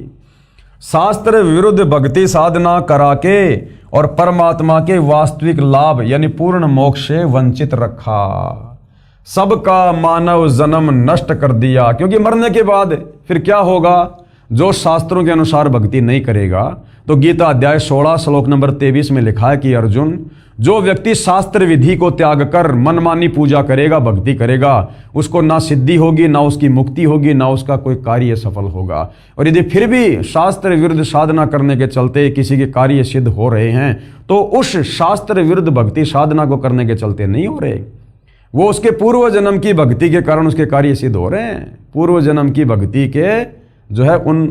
शास्त्र विरुद्ध भक्ति साधना करा के और परमात्मा के वास्तविक लाभ यानी पूर्ण मोक्ष से वंचित रखा। सबका मानव जन्म नष्ट कर दिया। क्योंकि मरने के बाद फिर क्या होगा? जो शास्त्रों के अनुसार भक्ति नहीं करेगा, तो गीता अध्याय 16 श्लोक नंबर 23 में लिखा है कि अर्जुन, जो व्यक्ति शास्त्र विधि को त्याग कर मनमानी पूजा करेगा, भक्ति करेगा, उसको ना सिद्धि होगी, ना उसकी मुक्ति होगी, ना उसका कोई कार्य सफल होगा। और यदि फिर भी शास्त्र विरुद्ध साधना करने के चलते किसी के कार्य सिद्ध हो रहे हैं, तो उस शास्त्र विरुद्ध भक्ति साधना को करने के चलते नहीं हो रहे, वो उसके पूर्व जन्म की भक्ति के कारण उसके कार्य सिद्ध हो रहे हैं। पूर्व जन्म की भक्ति के जो है उन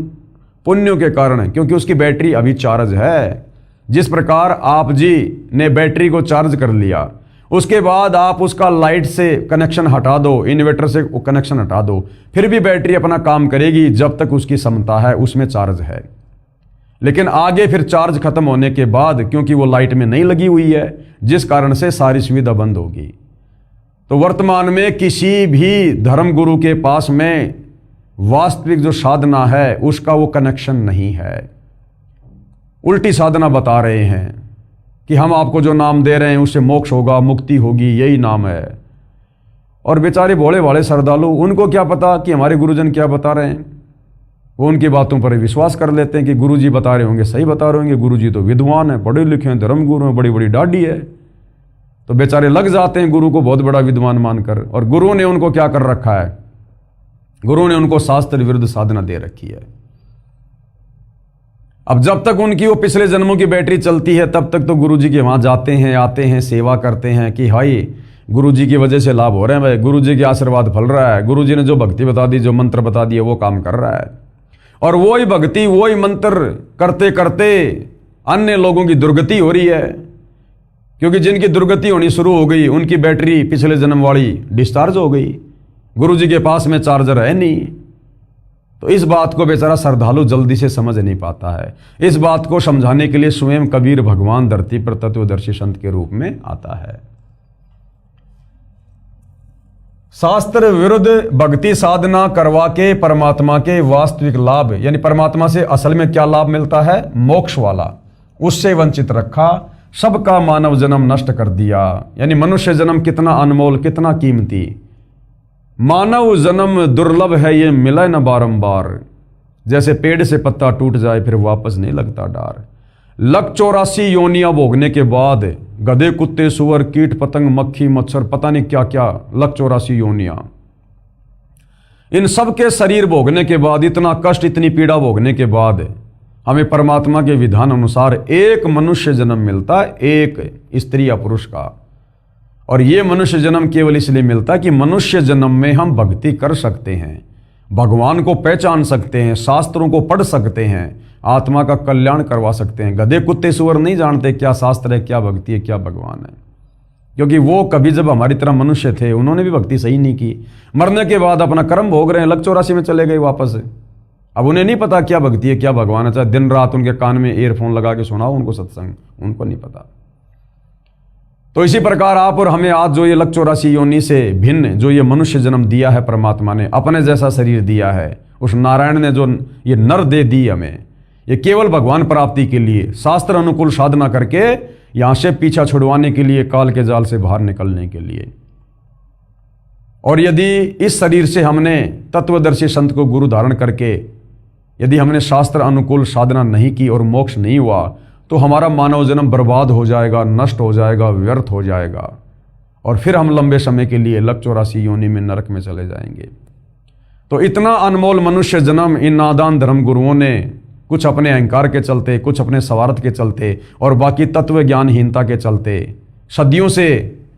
पुण्यों के कारण, क्योंकि उसकी बैटरी अभी चार्ज है। जिस प्रकार आप जी ने बैटरी को चार्ज कर लिया, उसके बाद आप उसका लाइट से कनेक्शन हटा दो, इन्वर्टर से कनेक्शन हटा दो, फिर भी बैटरी अपना काम करेगी जब तक उसकी क्षमता है, उसमें चार्ज है। लेकिन आगे फिर चार्ज खत्म होने के बाद, क्योंकि वो लाइट में नहीं लगी हुई है, जिस कारण से सारी सुविधा बंद होगी। तो वर्तमान में किसी भी धर्म गुरु के पास में वास्तविक जो साधना है उसका वो कनेक्शन नहीं है। उल्टी साधना बता रहे हैं कि हम आपको जो नाम दे रहे हैं उससे मोक्ष होगा, मुक्ति होगी, यही नाम है। और बेचारे भोले भाले श्रद्धालु, उनको क्या पता कि हमारे गुरुजन क्या बता रहे हैं। वो उनकी बातों पर विश्वास कर लेते हैं कि गुरुजी बता रहे होंगे, सही बता रहे होंगे, गुरुजी तो विद्वान है, पढ़े लिखे हैं, धर्मगुरु हैं, बड़ी बड़ी दाढ़ी है। तो बेचारे लग जाते हैं गुरु को बहुत बड़ा विद्वान मानकर। और गुरु ने उनको क्या कर रखा है? गुरु ने उनको शास्त्र विरुद्ध साधना दे रखी है। अब जब तक उनकी वो पिछले जन्मों की बैटरी चलती है, तब तक तो गुरुजी के वहां जाते हैं, आते हैं, सेवा करते हैं कि हाई गुरुजी की वजह से लाभ हो रहे हैं, भाई गुरुजी के आशीर्वाद फल रहा है, गुरुजी ने जो भक्ति बता दी, जो मंत्र बता दिए, वो काम कर रहा है। और वही भक्ति, वही मंत्र करते करते अन्य लोगों की दुर्गति हो रही है। क्योंकि जिनकी दुर्गति होनी शुरू हो गई, उनकी बैटरी पिछले जन्म वाली डिस्चार्ज हो गई, गुरुजी के पास में चार्जर है नहीं। तो इस बात को बेचारा श्रद्धालु जल्दी से समझ नहीं पाता है। इस बात को समझाने के लिए स्वयं कबीर भगवान धरती पर तत्वदर्शी संत के रूप में आता है। शास्त्र विरुद्ध भक्ति साधना करवा के परमात्मा के वास्तविक लाभ, यानी परमात्मा से असल में क्या लाभ मिलता है, मोक्ष वाला, उससे वंचित रखा। सबका मानव जन्म नष्ट कर दिया। यानी मनुष्य जन्म कितना अनमोल, कितना कीमती। मानव जन्म दुर्लभ है, ये मिला न बारंबार। जैसे पेड़ से पत्ता टूट जाए फिर वापस नहीं लगता डार। 184 योनियां भोगने के बाद गधे, कुत्ते, सुअर, कीट पतंग, मक्खी, मच्छर, पता नहीं क्या क्या 184 योनियां, इन सब के शरीर भोगने के बाद, इतना कष्ट, इतनी पीड़ा भोगने के बाद हमें परमात्मा के विधान अनुसार एक मनुष्य जन्म मिलता है, एक स्त्री या पुरुष का। और ये मनुष्य जन्म केवल इसलिए मिलता है कि मनुष्य जन्म में हम भक्ति कर सकते हैं, भगवान को पहचान सकते हैं, शास्त्रों को पढ़ सकते हैं, आत्मा का कल्याण करवा सकते हैं। गधे, कुत्ते, सुअर नहीं जानते क्या शास्त्र है, क्या भक्ति है, क्या भगवान है। क्योंकि वो कभी जब हमारी तरह मनुष्य थे, उन्होंने भी भक्ति सही नहीं की। मरने के बाद अपना कर्म भोग रहे हैं, 184 में चले गए वापस। अब उन्हें नहीं पता क्या भक्ति है, क्या भगवान है। चाहे दिन रात उनके कान में ईयरफोन लगा के सुनाओ उनको सत्संग, उनको नहीं पता। तो इसी प्रकार आप और हमें आज जो ये 184 योनि से भिन्न जो ये मनुष्य जन्म दिया है, परमात्मा ने अपने जैसा शरीर दिया है, उस नारायण ने जो ये नर दे दी हमें, ये केवल भगवान प्राप्ति के लिए, शास्त्र अनुकूल साधना करके यहां से पीछा छुड़वाने के लिए, काल के जाल से बाहर निकलने के लिए। और यदि इस शरीर से हमने तत्वदर्शी संत को गुरु धारण करके यदि हमने शास्त्र अनुकूल साधना नहीं की और मोक्ष नहीं हुआ, तो हमारा मानव जन्म बर्बाद हो जाएगा, नष्ट हो जाएगा, व्यर्थ हो जाएगा। और फिर हम लंबे समय के लिए 184 योनि में नरक में चले जाएंगे। तो इतना अनमोल मनुष्य जन्म इन नादान धर्म गुरुओं ने कुछ अपने अहंकार के चलते, कुछ अपने स्वार्थ के चलते और बाकी तत्व ज्ञानहीनता के चलते सदियों से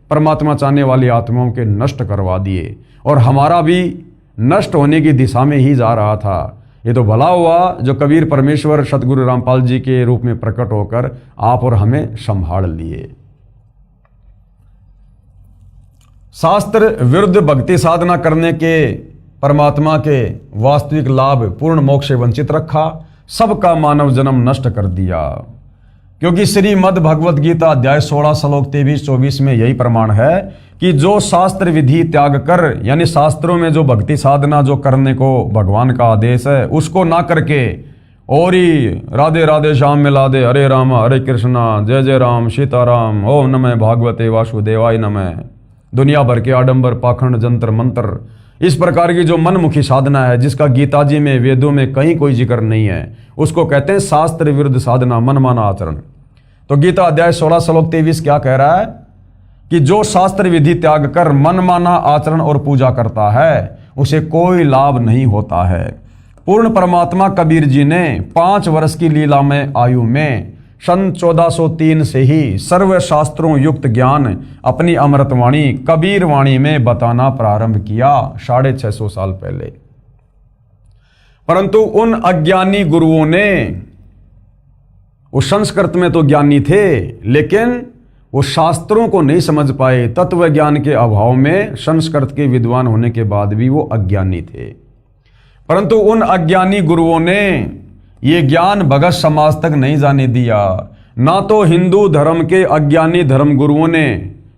परमात्मा चाहने वाली आत्माओं के नष्ट करवा दिए। और हमारा भी नष्ट होने की दिशा में ही जा रहा था। ये तो भला हुआ जो कबीर परमेश्वर सतगुरु रामपाल जी के रूप में प्रकट होकर आप और हमें संभाल लिए। शास्त्र विरुद्ध भक्ति साधना करने के परमात्मा के वास्तविक लाभ पूर्ण मोक्ष से वंचित रखा, सबका मानव जन्म नष्ट कर दिया। क्योंकि श्रीमद् भगवत गीता अध्याय 16 श्लोक 23-24 में यही प्रमाण है कि जो शास्त्र विधि त्याग कर, यानी शास्त्रों में जो भक्ति साधना जो करने को भगवान का आदेश है, उसको ना करके और ही राधे राधे श्याम मिला दे, हरे राम हरे कृष्णा, जय जय राम सीताराम, ओम नमः भागवते वासुदेवाय नमः, दुनिया भर के आडंबर, पाखंड, जंतर मंत्र, इस प्रकार की जो मनमुखी साधना है, जिसका गीता जी में, वेदों में कहीं कोई जिक्र नहीं है, उसको कहते हैं शास्त्र विरुद्ध साधना, मनमाना आचरण। तो गीता अध्याय 16 श्लोक 23 क्या कह रहा है कि जो शास्त्र विधि त्याग कर मनमाना आचरण और पूजा करता है, उसे कोई लाभ नहीं होता है। पूर्ण परमात्मा कबीर जी ने 5 वर्ष की लीला में आयु में सन 1403 से ही सर्व शास्त्रों युक्त ज्ञान अपनी अमृतवाणी कबीर वाणी में बताना प्रारंभ किया, 650 साल पहले। परंतु उन अज्ञानी गुरुओं ने, वो संस्कृत में तो ज्ञानी थे, लेकिन वो शास्त्रों को नहीं समझ पाए। तत्व ज्ञान के अभाव में संस्कृत के विद्वान होने के बाद भी वो अज्ञानी थे। परंतु उन अज्ञानी गुरुओं ने ये ज्ञान भगत समाज तक नहीं जाने दिया। ना तो हिंदू धर्म के अज्ञानी धर्म गुरुओं ने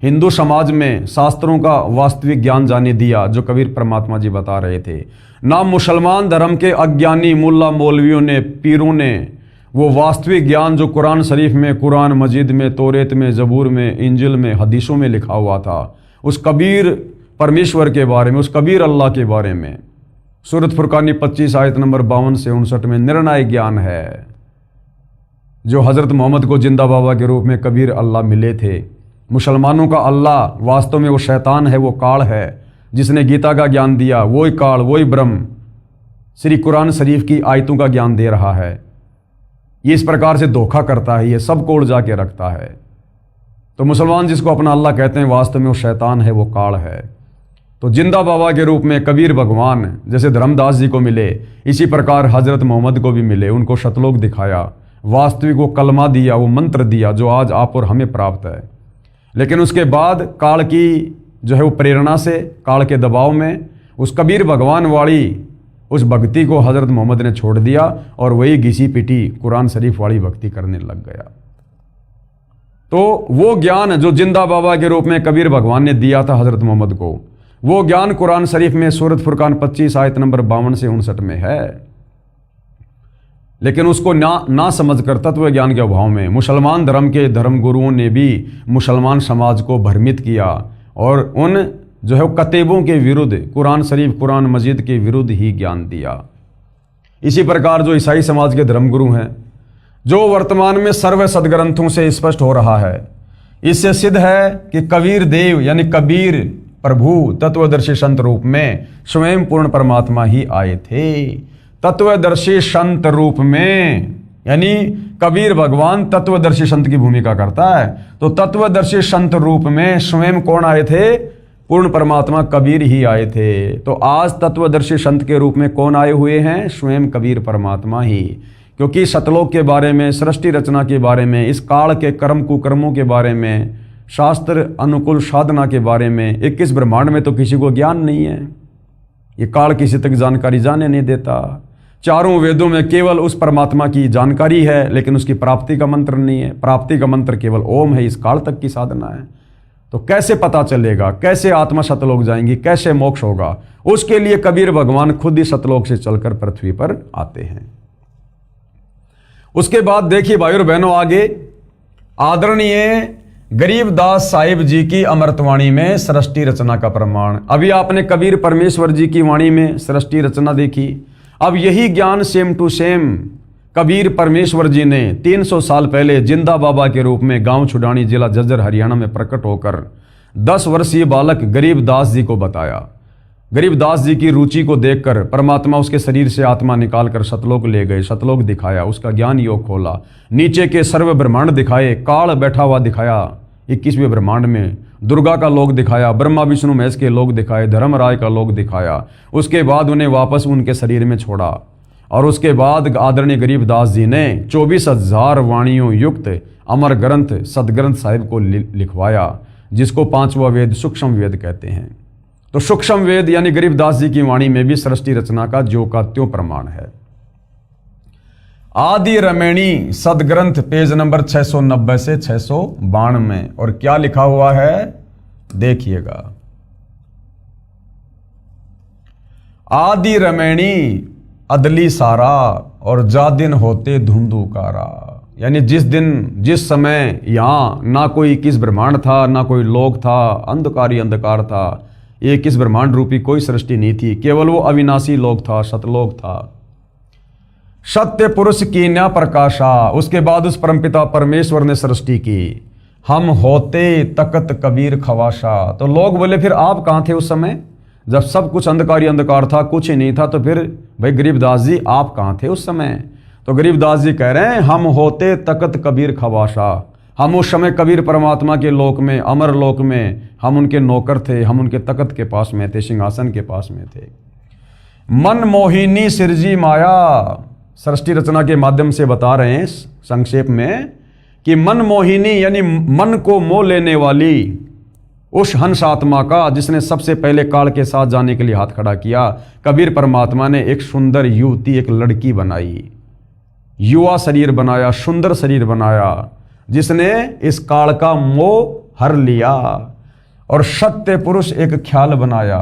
हिंदू समाज में शास्त्रों का वास्तविक ज्ञान जाने दिया, जो कबीर परमात्मा जी बता रहे थे। ना मुसलमान धर्म के अज्ञानी मुल्ला मौलवियों ने, पीरों ने वो वास्तविक ज्ञान जो कुरान शरीफ में, कुरान मजीद में, तौरेत में, जबूर में, इंजिल में, हदीसों में लिखा हुआ था, उस कबीर परमेश्वर के बारे में, उस कबीर अल्लाह के बारे में। सूरत फुरकानी 25 आयत नंबर 52 से 59 में निर्णायक ज्ञान है, जो हजरत मोहम्मद को जिंदा बाबा के रूप में कबीर अल्लाह मिले थे। मुसलमानों का अल्लाह वास्तव में वो शैतान है, वो काल है जिसने गीता का ज्ञान दिया। वही काल, वही ब्रह्म श्री कुरान शरीफ की आयतों का ज्ञान दे रहा है। ये इस प्रकार से धोखा करता है, ये सबको उलझा के रखता है। तो मुसलमान जिसको अपना अल्लाह कहते हैं, वास्तव में वो शैतान है, वो काल है। तो जिंदा बाबा के रूप में कबीर भगवान जैसे धर्मदास जी को मिले, इसी प्रकार हजरत मोहम्मद को भी मिले। उनको शतलोक दिखाया, वास्तविक वो कलमा दिया, वो मंत्र दिया, जो आज आप और हमें प्राप्त है। लेकिन उसके बाद काल की जो है वो प्रेरणा से, काल के दबाव में, उस कबीर भगवान वाली उस भक्ति को हजरत मोहम्मद ने छोड़ दिया और वही घिसी पिटी कुरान शरीफ वाली भक्ति करने लग गया। तो वो ज्ञान जो जिंदा बाबा के रूप में कबीर भगवान ने दिया था हजरत मोहम्मद को, वो ज्ञान कुरान शरीफ में सूरत फुरकान 25 आयत नंबर 52 से 59 में है। लेकिन उसको ना समझकर तत्व ज्ञान के अभाव में मुसलमान धर्म के धर्म गुरुओं ने भी मुसलमान समाज को भ्रमित किया और उन जो है वो कतेबों के विरुद्ध, कुरान शरीफ, कुरान मजीद के विरुद्ध ही ज्ञान दिया। इसी प्रकार जो ईसाई समाज के धर्मगुरु हैं, जो वर्तमान में सर्व सदग्रंथों से स्पष्ट हो रहा है, इससे सिद्ध है कि कबीर देव यानी कबीर प्रभु तत्वदर्शी संत रूप में स्वयं पूर्ण परमात्मा ही आए थे। तत्वदर्शी संत रूप में, यानी कबीर भगवान तत्वदर्शी संत की भूमिका करता है। तो तत्वदर्शी संत रूप में स्वयं कौन आए थे? पूर्ण परमात्मा कबीर ही आए थे। तो आज तत्वदर्शी संत के रूप में कौन आए हुए हैं? स्वयं कबीर परमात्मा ही। क्योंकि सतलोक के बारे में, सृष्टि रचना के बारे में, इस काल के कर्म कुकर्मों के बारे में, शास्त्र अनुकूल साधना के बारे में, 21 ब्रह्मांड में तो किसी को ज्ञान नहीं है। ये काल किसी तक जानकारी जाने नहीं देता। चारों वेदों में केवल उस परमात्मा की जानकारी है, लेकिन उसकी प्राप्ति का मंत्र नहीं है। प्राप्ति का मंत्र केवल ओम है, इस काल तक की साधना है। तो कैसे पता चलेगा? कैसे आत्मा सतलोक जाएंगी? कैसे मोक्ष होगा? उसके लिए कबीर भगवान खुद ही सतलोक से चलकर पृथ्वी पर आते हैं। उसके बाद देखिए भाइयों और बहनों, आगे आदरणीय गरीबदास साहिब जी की अमृतवाणी में सृष्टि रचना का प्रमाण। अभी आपने कबीर परमेश्वर जी की वाणी में सृष्टि रचना देखी। अब यही ज्ञान सेम टू सेम कबीर परमेश्वर जी ने 300 साल पहले जिंदा बाबा के रूप में गांव छुडानी, जिला झज्जर, हरियाणा में प्रकट होकर 10 वर्षीय बालक गरीबदास जी को बताया। गरीबदास जी की रुचि को देखकर परमात्मा उसके शरीर से आत्मा निकालकर सतलोक ले गए। सतलोक दिखाया, उसका ज्ञान योग खोला, नीचे के सर्व ब्रह्मांड दिखाए, काल बैठा हुआ दिखाया 21वें ब्रह्मांड में, दुर्गा का लोक दिखाया, ब्रह्मा विष्णु महेश के लोक दिखाए, धर्मराय का लोक दिखाया। उसके बाद उन्हें वापस उनके शरीर में छोड़ा और उसके बाद आदरणीय गरीबदास जी ने 24,000 वाणियों युक्त अमर ग्रंथ सदग्रंथ साहिब को लिखवाया, जिसको 5वां वेद सूक्ष्म वेद कहते हैं। तो सूक्ष्म वेद यानी गरीबदास जी की वाणी में भी सृष्टि रचना का ज्यों का त्यों प्रमाण है। आदि रमणी सदग्रंथ पेज नंबर 690 से 692 में, और क्या लिखा हुआ है देखिएगा। आदि रमणी अदली सारा और जादिन होते धुंधुकारा। यानी जिस समय यहाँ ना कोई 21 ब्रह्मांड था, ना कोई लोक था, अंधकार ही अंधकार था, ये 21 ब्रह्मांड रूपी कोई सृष्टि नहीं थी, केवल वो अविनाशी लोक था, सतलोक था। सत्य पुरुष की न्या प्रकाशा, उसके बाद उस परमपिता परमेश्वर ने सृष्टि की। हम होते तकत कबीर खवाशा, तो लोग बोले फिर आप कहाँ थे उस समय जब सब कुछ अंधकार ही अंधकार था, कुछ ही नहीं था, तो फिर भाई गरीबदास जी आप कहाँ थे उस समय? तो गरीबदास जी कह रहे हैं हम होते तकत कबीर खवाशा, हम उस समय कबीर परमात्मा के लोक में, अमर लोक में हम उनके नौकर थे, हम उनके तकत के पास में थे, सिंहासन के पास में थे। मन मोहिनी सिरजी माया, सृष्टि रचना के माध्यम से बता रहे हैं संक्षेप में कि मन मोहिनी यानी मन को मोह लेने वाली उस हंस आत्मा का जिसने सबसे पहले काल के साथ जाने के लिए हाथ खड़ा किया, कबीर परमात्मा ने एक सुंदर युवती, एक लड़की बनाई, युवा शरीर बनाया, सुंदर शरीर बनाया, जिसने इस काल का मोह हर लिया और सत्य पुरुष एक ख्याल बनाया।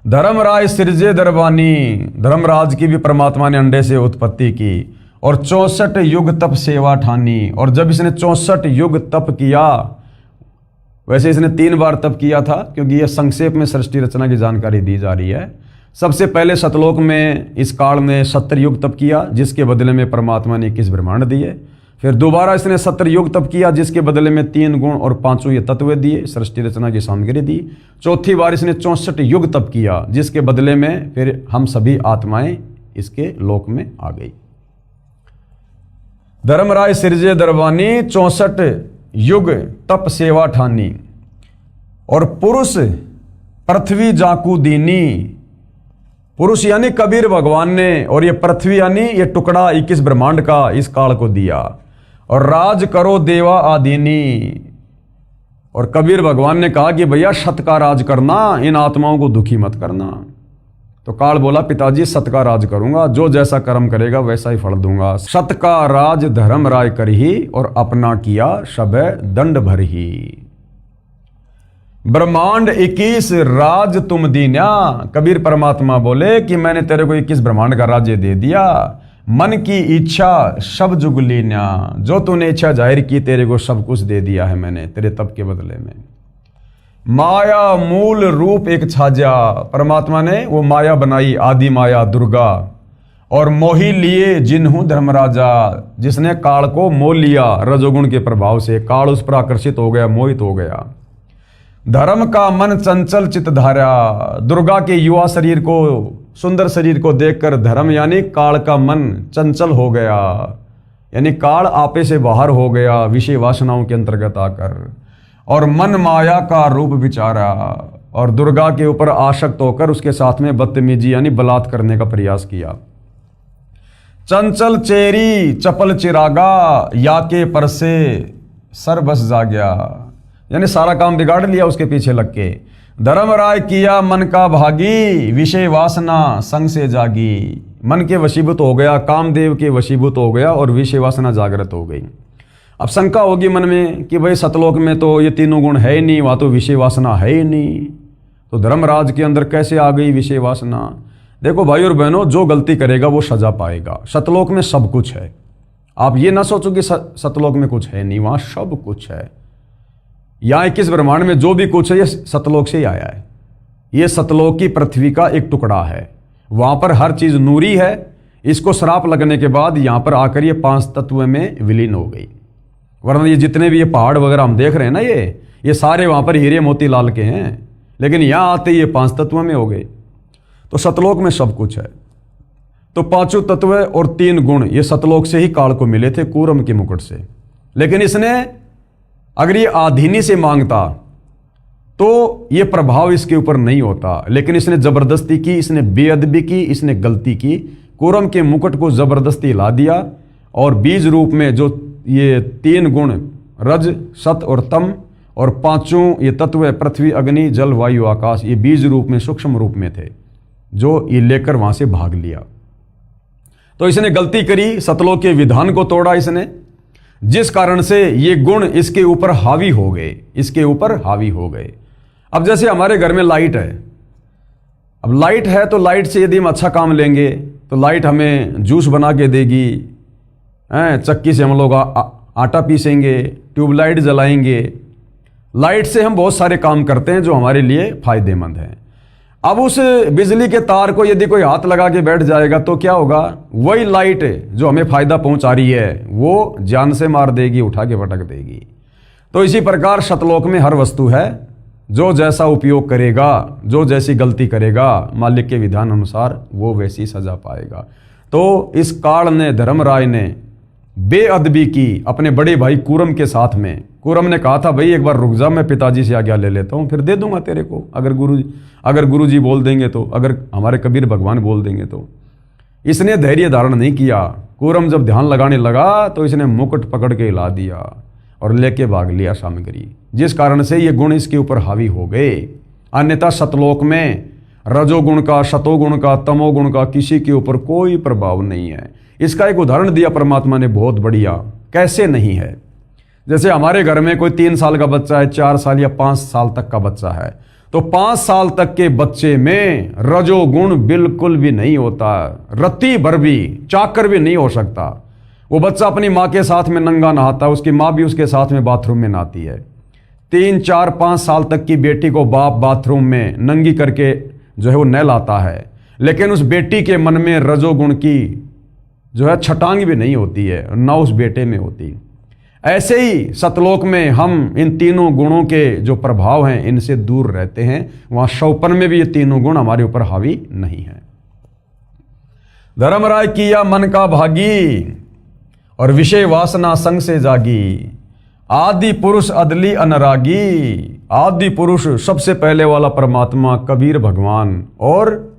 धर्मराज सिरजे दरबानी, धर्मराज की भी परमात्मा ने अंडे से उत्पत्ति की और 64 युग तप सेवा ठानी। और जब इसने 64 युग तप किया, वैसे इसने 3 बार तप किया था क्योंकि यह संक्षेप में सृष्टि रचना की जानकारी दी जा रही है। सबसे पहले सतलोक में इस काल में 70 युग तप किया, जिसके बदले में परमात्मा ने 21 ब्रह्मांड दिए। फिर दोबारा इसने 70 युग तप किया, जिसके बदले में 3 गुण और 5 ये तत्व दिए, सृष्टि रचना की सामग्री दी। चौथी बार इसने 64 युग तप किया, जिसके बदले में फिर हम सभी आत्माएं इसके लोक में आ गई। धर्मराज सिरजे दरबानी 64 युग तप सेवा ठानी और पुरुष पृथ्वी जाकू दीनी, पुरुष यानी कबीर भगवान ने, और ये पृथ्वी यानी ये टुकड़ा 21 ब्रह्मांड का इस काल को दिया। और राज करो देवा आदीनी, और कबीर भगवान ने कहा कि भैया सत का राज करना, इन आत्माओं को दुखी मत करना। तो काल बोला पिताजी सत का राज करूंगा, जो जैसा कर्म करेगा वैसा ही फल दूंगा। सत का राज धर्म राय करही और अपना किया सबे दंड भरही। ब्रह्मांड 21 राज तुम दीन्या, कबीर परमात्मा बोले कि मैंने तेरे को 21 ब्रह्मांड का राज्य दे दिया। मन की इच्छा सब जुग लीन्या, जो तूने इच्छा जाहिर की तेरे को सब कुछ दे दिया है मैंने तेरे तप के बदले में। माया मूल रूप एक छाजा, परमात्मा ने वो माया बनाई, आदि माया दुर्गा, और मोही लिए जिन्हू धर्मराजा, जिसने काल को मोह लिया रजोगुण के प्रभाव से, काल उस पर आकर्षित हो गया, मोहित हो गया। धर्म का मन चंचल चित धारा, दुर्गा के युवा शरीर को, सुंदर शरीर को देखकर धर्म यानी काल का मन चंचल हो गया, यानी काल आपे से बाहर हो गया विषय वासनाओं के अंतर्गत आकर, और मन माया का रूप विचारा, और दुर्गा के ऊपर आसक्त होकर उसके साथ में बदतमीजी यानी बलात् करने का प्रयास किया। चंचल चेरी चपल चिरागा, या के पर से सर बस जा गया, यानी सारा काम बिगाड़ लिया उसके पीछे लग के। धर्मराय किया मन का भागी, विषय वासना संग से जागी, मन के वशीभूत हो गया, कामदेव के वशीभूत हो गया और विषय वासना जागृत हो गई। अब शंका होगी मन में कि भाई सतलोक में तो ये तीनों गुण है ही नहीं, वहाँ तो विषय वासना है ही नहीं, तो धर्मराज के अंदर कैसे आ गई विषय वासना? देखो भाई और बहनों, जो गलती करेगा वो सजा पाएगा। सतलोक में सब कुछ है, आप ये ना सोचो कि सतलोक में कुछ है नहीं, वहाँ सब कुछ है। यहाँ 21 ब्रह्मांड में जो भी कुछ है ये सतलोक से ही आया है, ये सतलोक की पृथ्वी का एक टुकड़ा है, वहाँ पर हर चीज़ नूरी है। इसको श्राप लगने के बाद यहाँ पर आकर ये 5 तत्व में विलीन हो गई, वरना ये जितने भी ये पहाड़ वगैरह हम देख रहे हैं ना, ये सारे वहाँ पर हीरे मोती लाल के हैं, लेकिन यहाँ आते ये 5 तत्व में हो गए। तो सतलोक में सब कुछ है। तो 5 तत्व और 3 गुण ये सतलोक से ही काल को मिले थे, कूरम के मुकुट से। लेकिन इसने अगर ये आधीनी से मांगता तो ये प्रभाव इसके ऊपर नहीं होता, लेकिन इसने जबरदस्ती की, इसने बेअदबी की, इसने गलती की, कूरम के मुकुट को जबरदस्ती हिला दिया, और बीज रूप में जो ये 3 गुण रज सत और तम और 5 ये तत्व पृथ्वी अग्नि जल वायु आकाश, ये बीज रूप में सूक्ष्म रूप में थे, जो ये लेकर वहां से भाग लिया। तो इसने गलती करी, सतलोक के विधान को तोड़ा इसने, जिस कारण से ये गुण इसके ऊपर हावी हो गए, इसके ऊपर हावी हो गए। अब जैसे हमारे घर में लाइट है, अब लाइट है तो लाइट से यदि हम अच्छा काम लेंगे तो लाइट हमें जूस बना के देगी, चक्की से हम लोग आटा पीसेंगे, ट्यूबलाइट जलाएंगे। लाइट से हम बहुत सारे काम करते हैं जो हमारे लिए फायदेमंद हैं। अब उस बिजली के तार को यदि कोई हाथ लगा के बैठ जाएगा तो क्या होगा? वही लाइट जो हमें फायदा पहुंचा रही है वो जान से मार देगी, उठा के पटक देगी। तो इसी प्रकार सतलोक में हर वस्तु है, जो जैसा उपयोग करेगा, जो जैसी गलती करेगा, मालिक के विधान अनुसार वो वैसी सजा पाएगा। तो इस काल ने, धर्मराय ने बेअदबी की अपने बड़े भाई कूरम के साथ में। कूरम ने कहा था भाई एक बार रुक जा, मैं पिताजी से आज्ञा ले लेता हूँ, फिर दे दूंगा तेरे को, अगर गुरुजी बोल देंगे तो, अगर हमारे कबीर भगवान बोल देंगे तो। इसने धैर्य धारण नहीं किया। कूरम जब ध्यान लगाने लगा तो इसने मुकुट पकड़ के हिला दिया और लेके भाग लिया सामग्री, जिस कारण से ये गुण इसके ऊपर हावी हो गए। अन्यथा सतलोक में रजोगुण का, सतोगुण का, तमोगुण का किसी के ऊपर कोई प्रभाव नहीं है। इसका एक उदाहरण दिया परमात्मा ने बहुत बढ़िया, कैसे नहीं है। जैसे हमारे घर में कोई 3 साल का बच्चा है, 4 साल या 5 साल तक का बच्चा है, तो 5 साल तक के बच्चे में रजोगुण बिल्कुल भी नहीं होता, रत्ती भर भी, चाकर भी नहीं हो सकता। वो बच्चा अपनी माँ के साथ में नंगा नहाता है, उसकी माँ भी उसके साथ में बाथरूम में नहाती है। 3, 4, 5 साल तक की बेटी को बाप बाथरूम में नंगी करके जो है वो नहलाता है, लेकिन उस बेटी के मन में रजोगुण की जो है छटांग भी नहीं होती है, ना उस बेटे में होती। ऐसे ही सतलोक में हम इन तीनों गुणों के जो प्रभाव हैं इनसे दूर रहते हैं। वहां शौपन में भी ये तीनों गुण हमारे ऊपर हावी नहीं है। धर्मराय किया मन का भागी और विषय वासना संग से जागी। आदि पुरुष अदली अनरागी। आदि पुरुष सबसे पहले वाला परमात्मा कबीर भगवान, और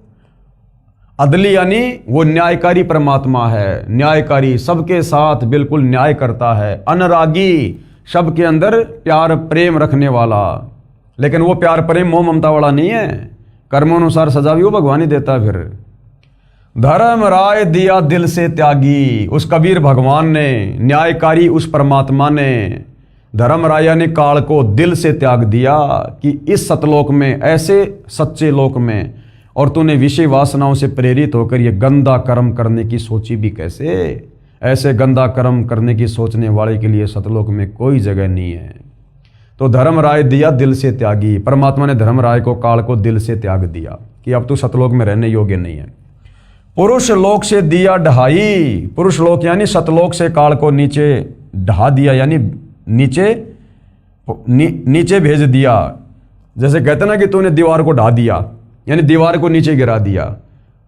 अदली यानी वो न्यायकारी परमात्मा है। न्यायकारी, सबके साथ बिल्कुल न्याय करता है। अनुरागी, सबके अंदर प्यार प्रेम रखने वाला, लेकिन वो प्यार प्रेम मोह ममता वाला नहीं है। कर्मानुसार सजा भी वो भगवान ही देता है। फिर धर्मराय दिया दिल से त्यागी। उस कबीर भगवान ने, न्यायकारी उस परमात्मा ने धर्मराया ने काल को दिल से त्याग दिया कि इस सतलोक में, ऐसे सच्चे लोक में, और तूने विषय वासनाओं से प्रेरित होकर ये गंदा कर्म करने की सोची भी कैसे? ऐसे गंदा कर्म करने की सोचने वाले के लिए सतलोक में कोई जगह नहीं है। तो धर्मराय दिया दिल से त्यागी। परमात्मा ने धर्मराय को, काल को दिल से त्याग दिया कि अब तू सतलोक में रहने योग्य नहीं है। पुरुष लोक से दिया ढहाई। पुरुष लोक यानी सतलोक से काल को नीचे ढहा दिया, यानी नीचे भेज दिया। जैसे कहते ना कि तूने दीवार को ढा दिया, यानी दीवार को नीचे गिरा दिया।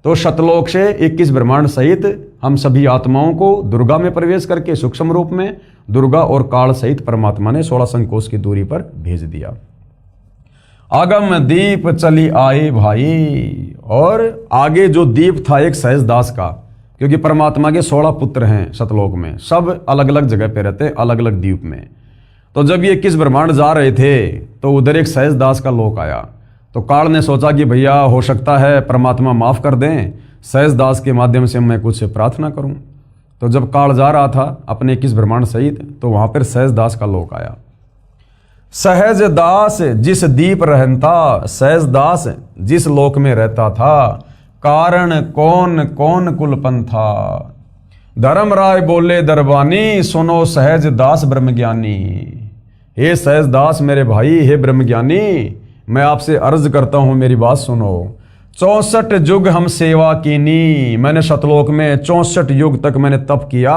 तो सतलोक से 21 ब्रह्मांड सहित हम सभी आत्माओं को दुर्गा में प्रवेश करके सूक्ष्म रूप में दुर्गा और काल सहित परमात्मा ने 16 संकोच की दूरी पर भेज दिया। आगम दीप चली आए भाई। और आगे जो दीप था एक सहजदास का, क्योंकि परमात्मा के 16 पुत्र हैं सतलोक में, सब अलग अलग जगह पे रहते, अलग अलग द्वीप में। तो जब ये 21 ब्रह्मांड जा रहे थे तो उधर एक सहजदास का लोक आया। तो काल ने सोचा कि भैया हो सकता है परमात्मा माफ कर दें, सहजदास के माध्यम से मैं कुछ प्रार्थना करूं। तो जब काल जा रहा था अपने 21 ब्रह्मांड सहित, तो वहां पर सहजदास का लोक आया। सहजदास जिस दीप रहता, सहजदास जिस लोक में रहता था, कारण कौन कौन कुलपन था। धर्मराय बोले दरबानी, सुनो सहजदास ब्रह्मज्ञानी। हे सहजदास मेरे भाई, हे ब्रह्मज्ञानी, मैं आपसे अर्ज करता हूं, मेरी बात सुनो। 64 युग हम सेवा कीनी। मैंने सतलोक में 64 युग तक मैंने तप किया,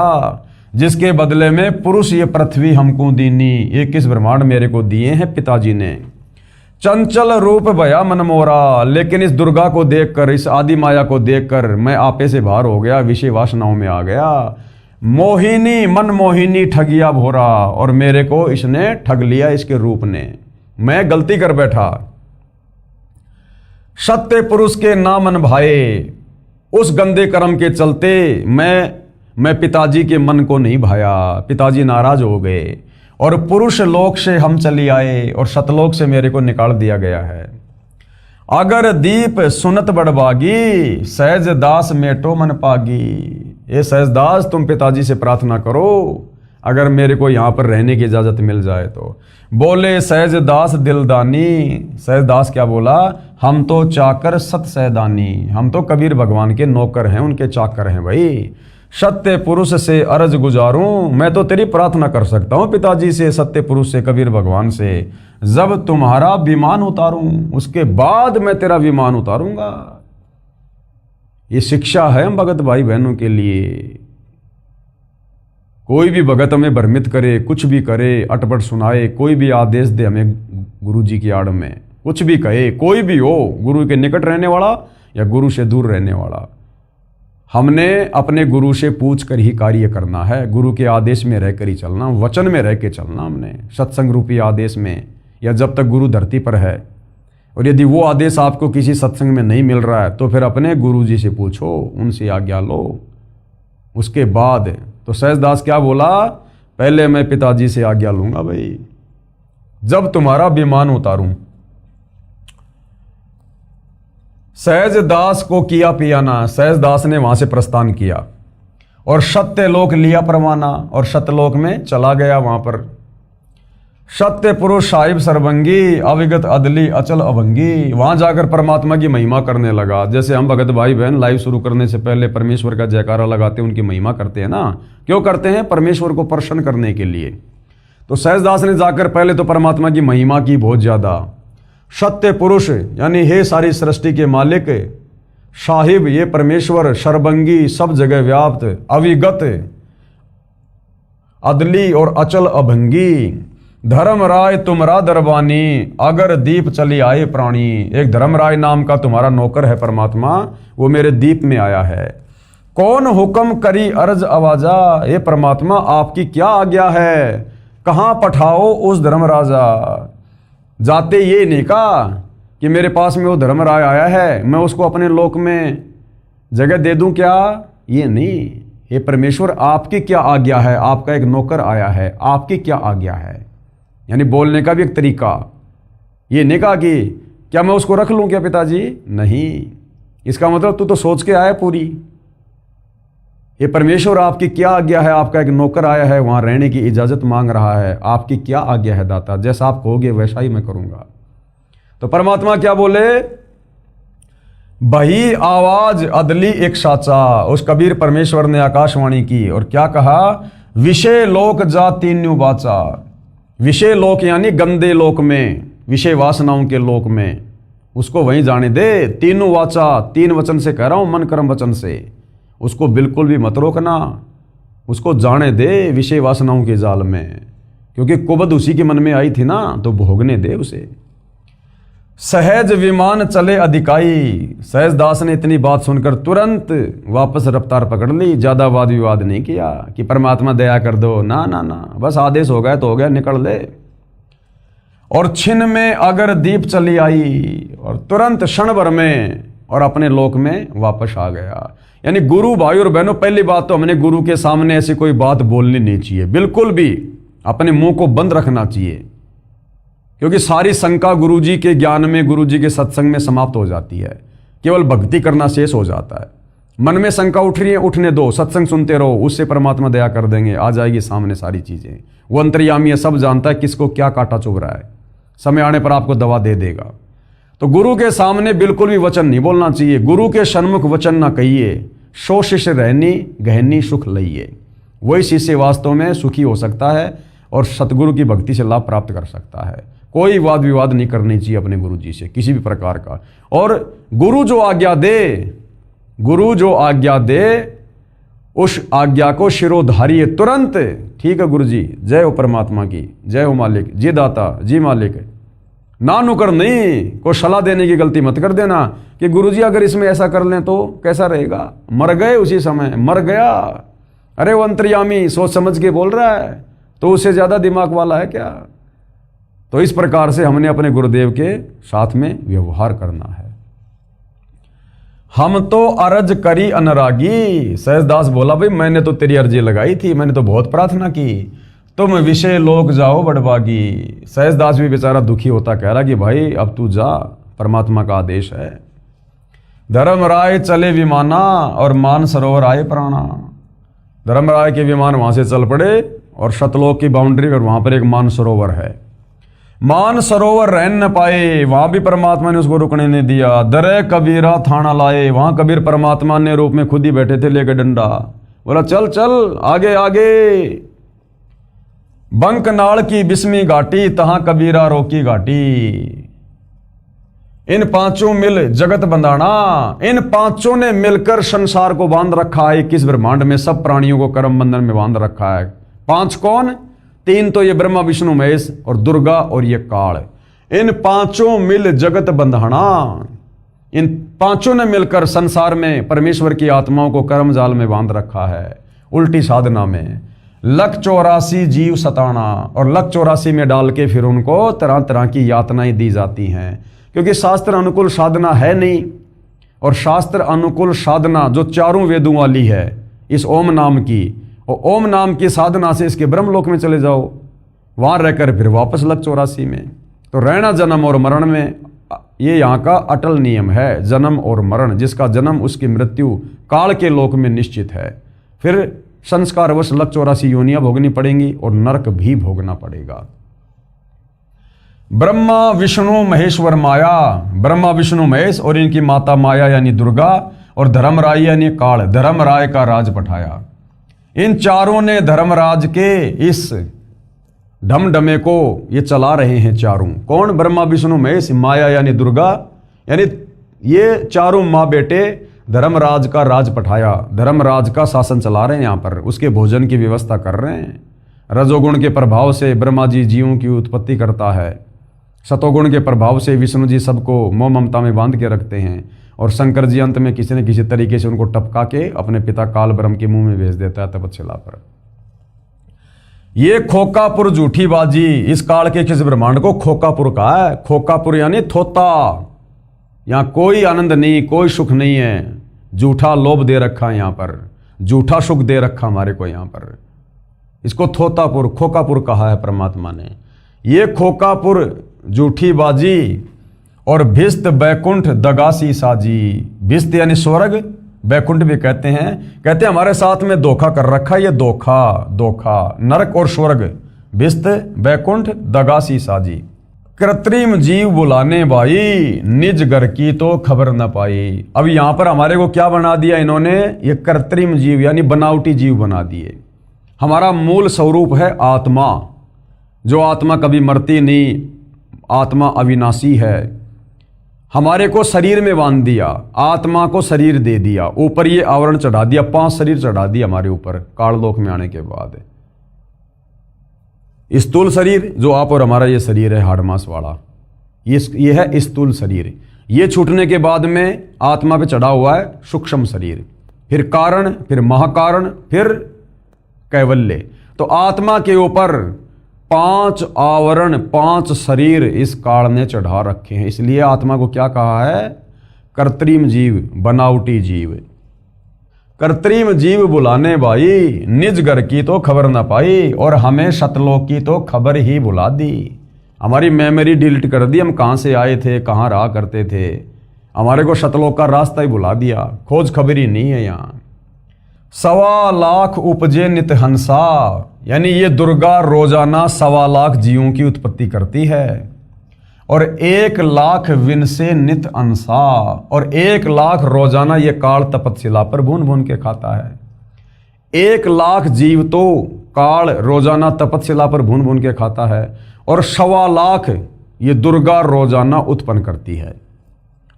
जिसके बदले में पुरुष ये पृथ्वी हमको दीनी। 21 ब्रह्मांड मेरे को दिए हैं पिताजी ने। चंचल रूप भया मन मोरा। लेकिन इस दुर्गा को देखकर, इस आदि माया को देखकर मैं आपे से बाहर हो गया, विषय वासनाओं में आ गया। मोहिनी मन मोहिनी ठगिया भोरा। और मेरे को इसने ठग लिया, इसके रूप ने। मैं गलती कर बैठा। सत्य पुरुष के ना मन भाए। उस गंदे कर्म के चलते मैं पिताजी के मन को नहीं भाया, पिताजी नाराज हो गए और पुरुष लोक से हम चली आए और सतलोक से मेरे को निकाल दिया गया है। अगर दीप सुनत बड़बागी, सहजदास मेटो मन पागी। ये सहजदास तुम पिताजी से प्रार्थना करो, अगर मेरे को यहाँ पर रहने की इजाज़त मिल जाए तो। बोले सहजदास दिलदानी। सहजदास क्या बोला? हम तो चाकर सत सहदानी। हम तो कबीर भगवान के नौकर हैं, उनके चाकर हैं भाई। सत्य पुरुष से अर्ज गुजारूं, मैं तो तेरी प्रार्थना कर सकता हूं पिताजी से, सत्य पुरुष से, कबीर भगवान से, जब तुम्हारा विमान उतारूं, उसके बाद मैं तेरा विमान उतारूंगा। ये शिक्षा है हम भगत भाई बहनों के लिए। कोई भी भगत हमें भ्रमित करे, कुछ भी करे, अटपट सुनाए, कोई भी आदेश दे हमें गुरु जी की आड़ में, कुछ भी कहे, कोई भी हो, गुरु के निकट रहने वाला या गुरु से दूर रहने वाला, हमने अपने गुरु से पूछ कर ही कार्य करना है। गुरु के आदेश में रहकर ही चलना, वचन में रह के चलना हमने, सत्संग रूपी आदेश में, या जब तक गुरु धरती पर है। और यदि वो आदेश आपको किसी सत्संग में नहीं मिल रहा है तो फिर अपने गुरु जी से पूछो, उनसे आज्ञा लो। उसके बाद तो सहजदास क्या बोला, पहले मैं पिताजी से आज्ञा लूंगा भाई, जब तुम्हारा विमान उतारूं। सहजदास को किया पियाना, सहजदास ने वहां से प्रस्थान किया और सत्यलोक लिया परवाना और सत्यलोक में चला गया। वहां पर सत्य पुरुष साहिब सर्वंगी, अविगत अदली अचल अभंगी, वहां जाकर परमात्मा की महिमा करने लगा। जैसे हम भगत भाई बहन लाइव शुरू करने से पहले परमेश्वर का जयकारा लगाते हैं, उनकी महिमा करते हैं ना। क्यों करते हैं? परमेश्वर को प्रसन्न करने के लिए। तो सहजदास ने जाकर पहले तो परमात्मा की महिमा की बहुत ज्यादा। सत्य पुरुष यानी हे सारी सृष्टि के मालिक, साहिब ये परमेश्वर, सर्वंगी सब जगह व्याप्त, अविगत अदली और अचल अभंगी, धर्मराय तुम्हारा दरबानी, अगर दीप चली आए प्राणी। एक धर्मराय नाम का तुम्हारा नौकर है परमात्मा, वो मेरे दीप में आया है। कौन हुक्म करी अर्ज आवाजा, ये परमात्मा आपकी क्या आज्ञा है, कहां पठाओ उस धर्मराजा। जाते ये नहीं कहा कि मेरे पास में वो धर्मराय आया है, मैं उसको अपने लोक में जगह दे दूं क्या, ये नहीं। ये परमेश्वर आपकी क्या आज्ञा है, आपका एक नौकर आया है, आपकी क्या आज्ञा है। यानी बोलने का भी एक तरीका। ये नहीं कहा कि क्या मैं उसको रख लूं क्या पिताजी, नहीं। इसका मतलब तू तो सोच के आया पूरी। ये परमेश्वर आपकी क्या आज्ञा है, आपका एक नौकर आया है, वहां रहने की इजाजत मांग रहा है, आपकी क्या आज्ञा है दाता, जैसा आप कहोगे वैसा ही मैं करूंगा। तो परमात्मा क्या बोले, बही आवाज अदली एक साचा। उस कबीर परमेश्वर ने आकाशवाणी की और क्या कहा, विषय लोक जा तीन्यू बाचा। विषय लोक यानी गंदे लोक में, विषय वासनाओं के लोक में, उसको वहीं जाने दे। तीनों वाचा, तीन वचन से कह रहा हूं, मन कर्म वचन से, उसको बिल्कुल भी मत रोकना, उसको जाने दे विषय वासनाओं के जाल में, क्योंकि कुबद उसी के मन में आई थी ना, तो भोगने दे उसे। सहज विमान चले अधिकाई। सहजदास ने इतनी बात सुनकर तुरंत वापस रफ्तार पकड़ ली, ज्यादा वाद विवाद नहीं किया कि परमात्मा दया कर दो, ना ना ना, बस आदेश हो गया तो हो गया, निकल ले। और छिन में अगर दीप चली आई, और तुरंत क्षण भर में और अपने लोक में वापस आ गया। यानी गुरु भाई और बहनों, पहली बात तो हमने गुरु के सामने ऐसी कोई बात बोलनी नहीं चाहिए, बिल्कुल भी अपने मुंह को बंद रखना चाहिए, क्योंकि सारी शंका गुरु जी के ज्ञान में, गुरु जी के सत्संग में समाप्त हो जाती है, केवल भक्ति करना शेष हो जाता है। मन में शंका उठ रही है, उठने दो, सत्संग सुनते रहो, उससे परमात्मा दया कर देंगे, आ जाएगी सामने सारी चीजें। वो अंतर्यामी है, सब जानता है किसको क्या कांटा चुभ रहा है, समय आने पर आपको दवा दे देगा। तो गुरु के सामने बिल्कुल भी वचन नहीं बोलना चाहिए, गुरु के सन्मुख वचन ना कहिए। सो शिष्य रहनी गहनी सुख लइए। वही शिष्य वास्तव में सुखी हो सकता है और सतगुरु की भक्ति से लाभ प्राप्त कर सकता है। कोई वाद विवाद नहीं करनी चाहिए अपने गुरु जी से किसी भी प्रकार का। और गुरु जो आज्ञा दे, गुरु जो आज्ञा दे, उस आज्ञा को शिरोधारिये तुरंत। ठीक है गुरु जी, जय हो परमात्मा की, जय हो मालिक जी, दाता जी मालिक। ना नुकर नहीं, को सलाह देने की गलती मत कर देना कि गुरु जी अगर इसमें ऐसा कर लें तो कैसा रहेगा। मर गए उसी समय, मर गया। अरे वो अंतर्यामी सोच समझ के बोल रहा है, तो उससे ज्यादा दिमाग वाला है क्या। तो इस प्रकार से हमने अपने गुरुदेव के साथ में व्यवहार करना है। हम तो अर्ज करी अनुरागी। सहजदास बोला, भाई मैंने तो तेरी अर्जी लगाई थी, मैंने तो बहुत प्रार्थना की, तुम विषय लोक जाओ बड़भागी। सहजदास भी बेचारा दुखी होता कह रहा कि भाई अब तू जा, परमात्मा का आदेश है। धर्मराय चले विमाना और मान सरोवर आए प्राणा। धर्मराय के विमान वहां से चल पड़े और सतलोक की बाउंड्री पर वहां पर एक मान सरोवर है। मान सरोवर रह न पाए, वहां भी परमात्मा ने उसको रुकने नहीं दिया। दरे कबीरा थाना लाए, वहां कबीर परमात्मा ने रूप में खुद ही बैठे थे लेकर डंडा। बोला चल चल आगे आगे। बंकनाल की बिस्मी घाटी तहां कबीरा रोकी घाटी। इन पांचों मिल जगत बंधाना, इन पांचों ने मिलकर संसार को बांध रखा है। 21 ब्रह्मांड में सब प्राणियों को कर्म बंधन में बांध रखा है। पांच कौन? तीन तो ये ब्रह्मा विष्णु महेश और दुर्गा और ये काल। इन पांचों मिल जगत बंधाना, इन पांचों ने मिलकर संसार में परमेश्वर की आत्माओं को कर्म जाल में बांध रखा है। उल्टी साधना में 184 जीव सताना, और 184 में डाल के फिर उनको तरह तरह की यातनाएं दी जाती हैं, क्योंकि शास्त्र अनुकूल साधना है नहीं। और शास्त्र अनुकूल साधना जो चारों वेदों वाली है इस ओम नाम की, और ओम नाम की साधना से इसके ब्रह्मलोक में चले जाओ, वहां रहकर फिर वापस 184 में। तो रहना जन्म और मरण में, ये यहाँ का अटल नियम है, जन्म और मरण। जिसका जन्म उसकी मृत्यु काल के लोक में निश्चित है। फिर संस्कारवश 184 योनियां भोगनी पड़ेंगी और नरक भी भोगना पड़ेगा। ब्रह्मा विष्णु महेश्वर माया, ब्रह्मा विष्णु महेश और इनकी माता माया यानी दुर्गा, और धर्मराय यानी काल, धर्मराय का राज पठाया। इन चारों ने धर्मराज के इस ढमढमे को ये चला रहे हैं चारों। कौन? ब्रह्मा विष्णु महेश, माया यानी दुर्गा, यानी ये चारों माँ बेटे धर्मराज का राज पठाया, धर्मराज का शासन चला रहे हैं यहाँ पर, उसके भोजन की व्यवस्था कर रहे हैं। रजोगुण के प्रभाव से ब्रह्मा जी जीवों की उत्पत्ति करता है, सतोगुण के प्रभाव से विष्णु जी सबको मोह ममता में बांध के रखते हैं, और शंकर जी अंत में किसी न किसी तरीके से उनको टपका के अपने पिता काल ब्रह्म के मुंह में भेज देता है तपस्या पर। ये खोकापुर झूठी बाजी, इस काल के किस ब्रह्मांड को खोकापुर कहा है। खोकापुर यानी थोता, यहां कोई आनंद नहीं, कोई सुख नहीं है, झूठा लोभ दे रखा है यहाँ पर, झूठा सुख दे रखा हमारे को यहाँ पर। इसको थोतापुर, खोकापुर कहा है परमात्मा ने। ये खोकापुर झूठी बाजी, और भिस्त बैकुंठ दगासी साजी। भिस्त यानी स्वर्ग, बैकुंठ भी कहते हैं हमारे साथ में धोखा कर रखा है। ये धोखा नरक और स्वर्ग, भिस्त बैकुंठ दगासी साजी। कृत्रिम जीव बुलाने भाई, निज घर की तो खबर न पाई। अब यहां पर हमारे को क्या बना दिया इन्होंने? ये कृत्रिम जीव यानी बनावटी जीव बना दिए। हमारा मूल स्वरूप है आत्मा, जो आत्मा कभी मरती नहीं, आत्मा अविनाशी है। हमारे को शरीर में बांध दिया, आत्मा को शरीर दे दिया, ऊपर ये आवरण चढ़ा दिया, 5 शरीर चढ़ा दिया हमारे ऊपर काललोक में आने के बाद। स्थूल शरीर जो आप और हमारा ये शरीर है हाड़ मांस वाला, ये है स्थूल शरीर। ये छूटने के बाद में आत्मा पे चढ़ा हुआ है सूक्ष्म शरीर, फिर कारण, फिर महाकारण, फिर कैवल्य। तो आत्मा के ऊपर 5 आवरण, 5 शरीर इस काल ने चढ़ा रखे हैं। इसलिए आत्मा को क्या कहा है? कृत्रिम जीव, बनावटी जीव। कृत्रिम जीव बुलाने भाई, निज घर की तो खबर ना पाई, और हमें सतलोक की तो खबर ही बुला दी। हमारी मेमोरी डिलीट कर दी, हम कहाँ से आए थे, कहाँ रहा करते थे, हमारे को सतलोक का रास्ता ही बुला दिया, खोज खबरी नहीं है यहाँ। 1.25 लाख उपजे नित हंसा, यानी ये दुर्गा रोजाना 1.25 लाख जीवों की उत्पत्ति करती है, और 1 लाख विन से नित अंसा, और 1 लाख रोजाना ये काल तपस्या पर भून भून के खाता है। 1 लाख जीव तो काल रोजाना तपस्या पर भून भून के खाता है, और 1.25 लाख ये दुर्गा रोजाना उत्पन्न करती है।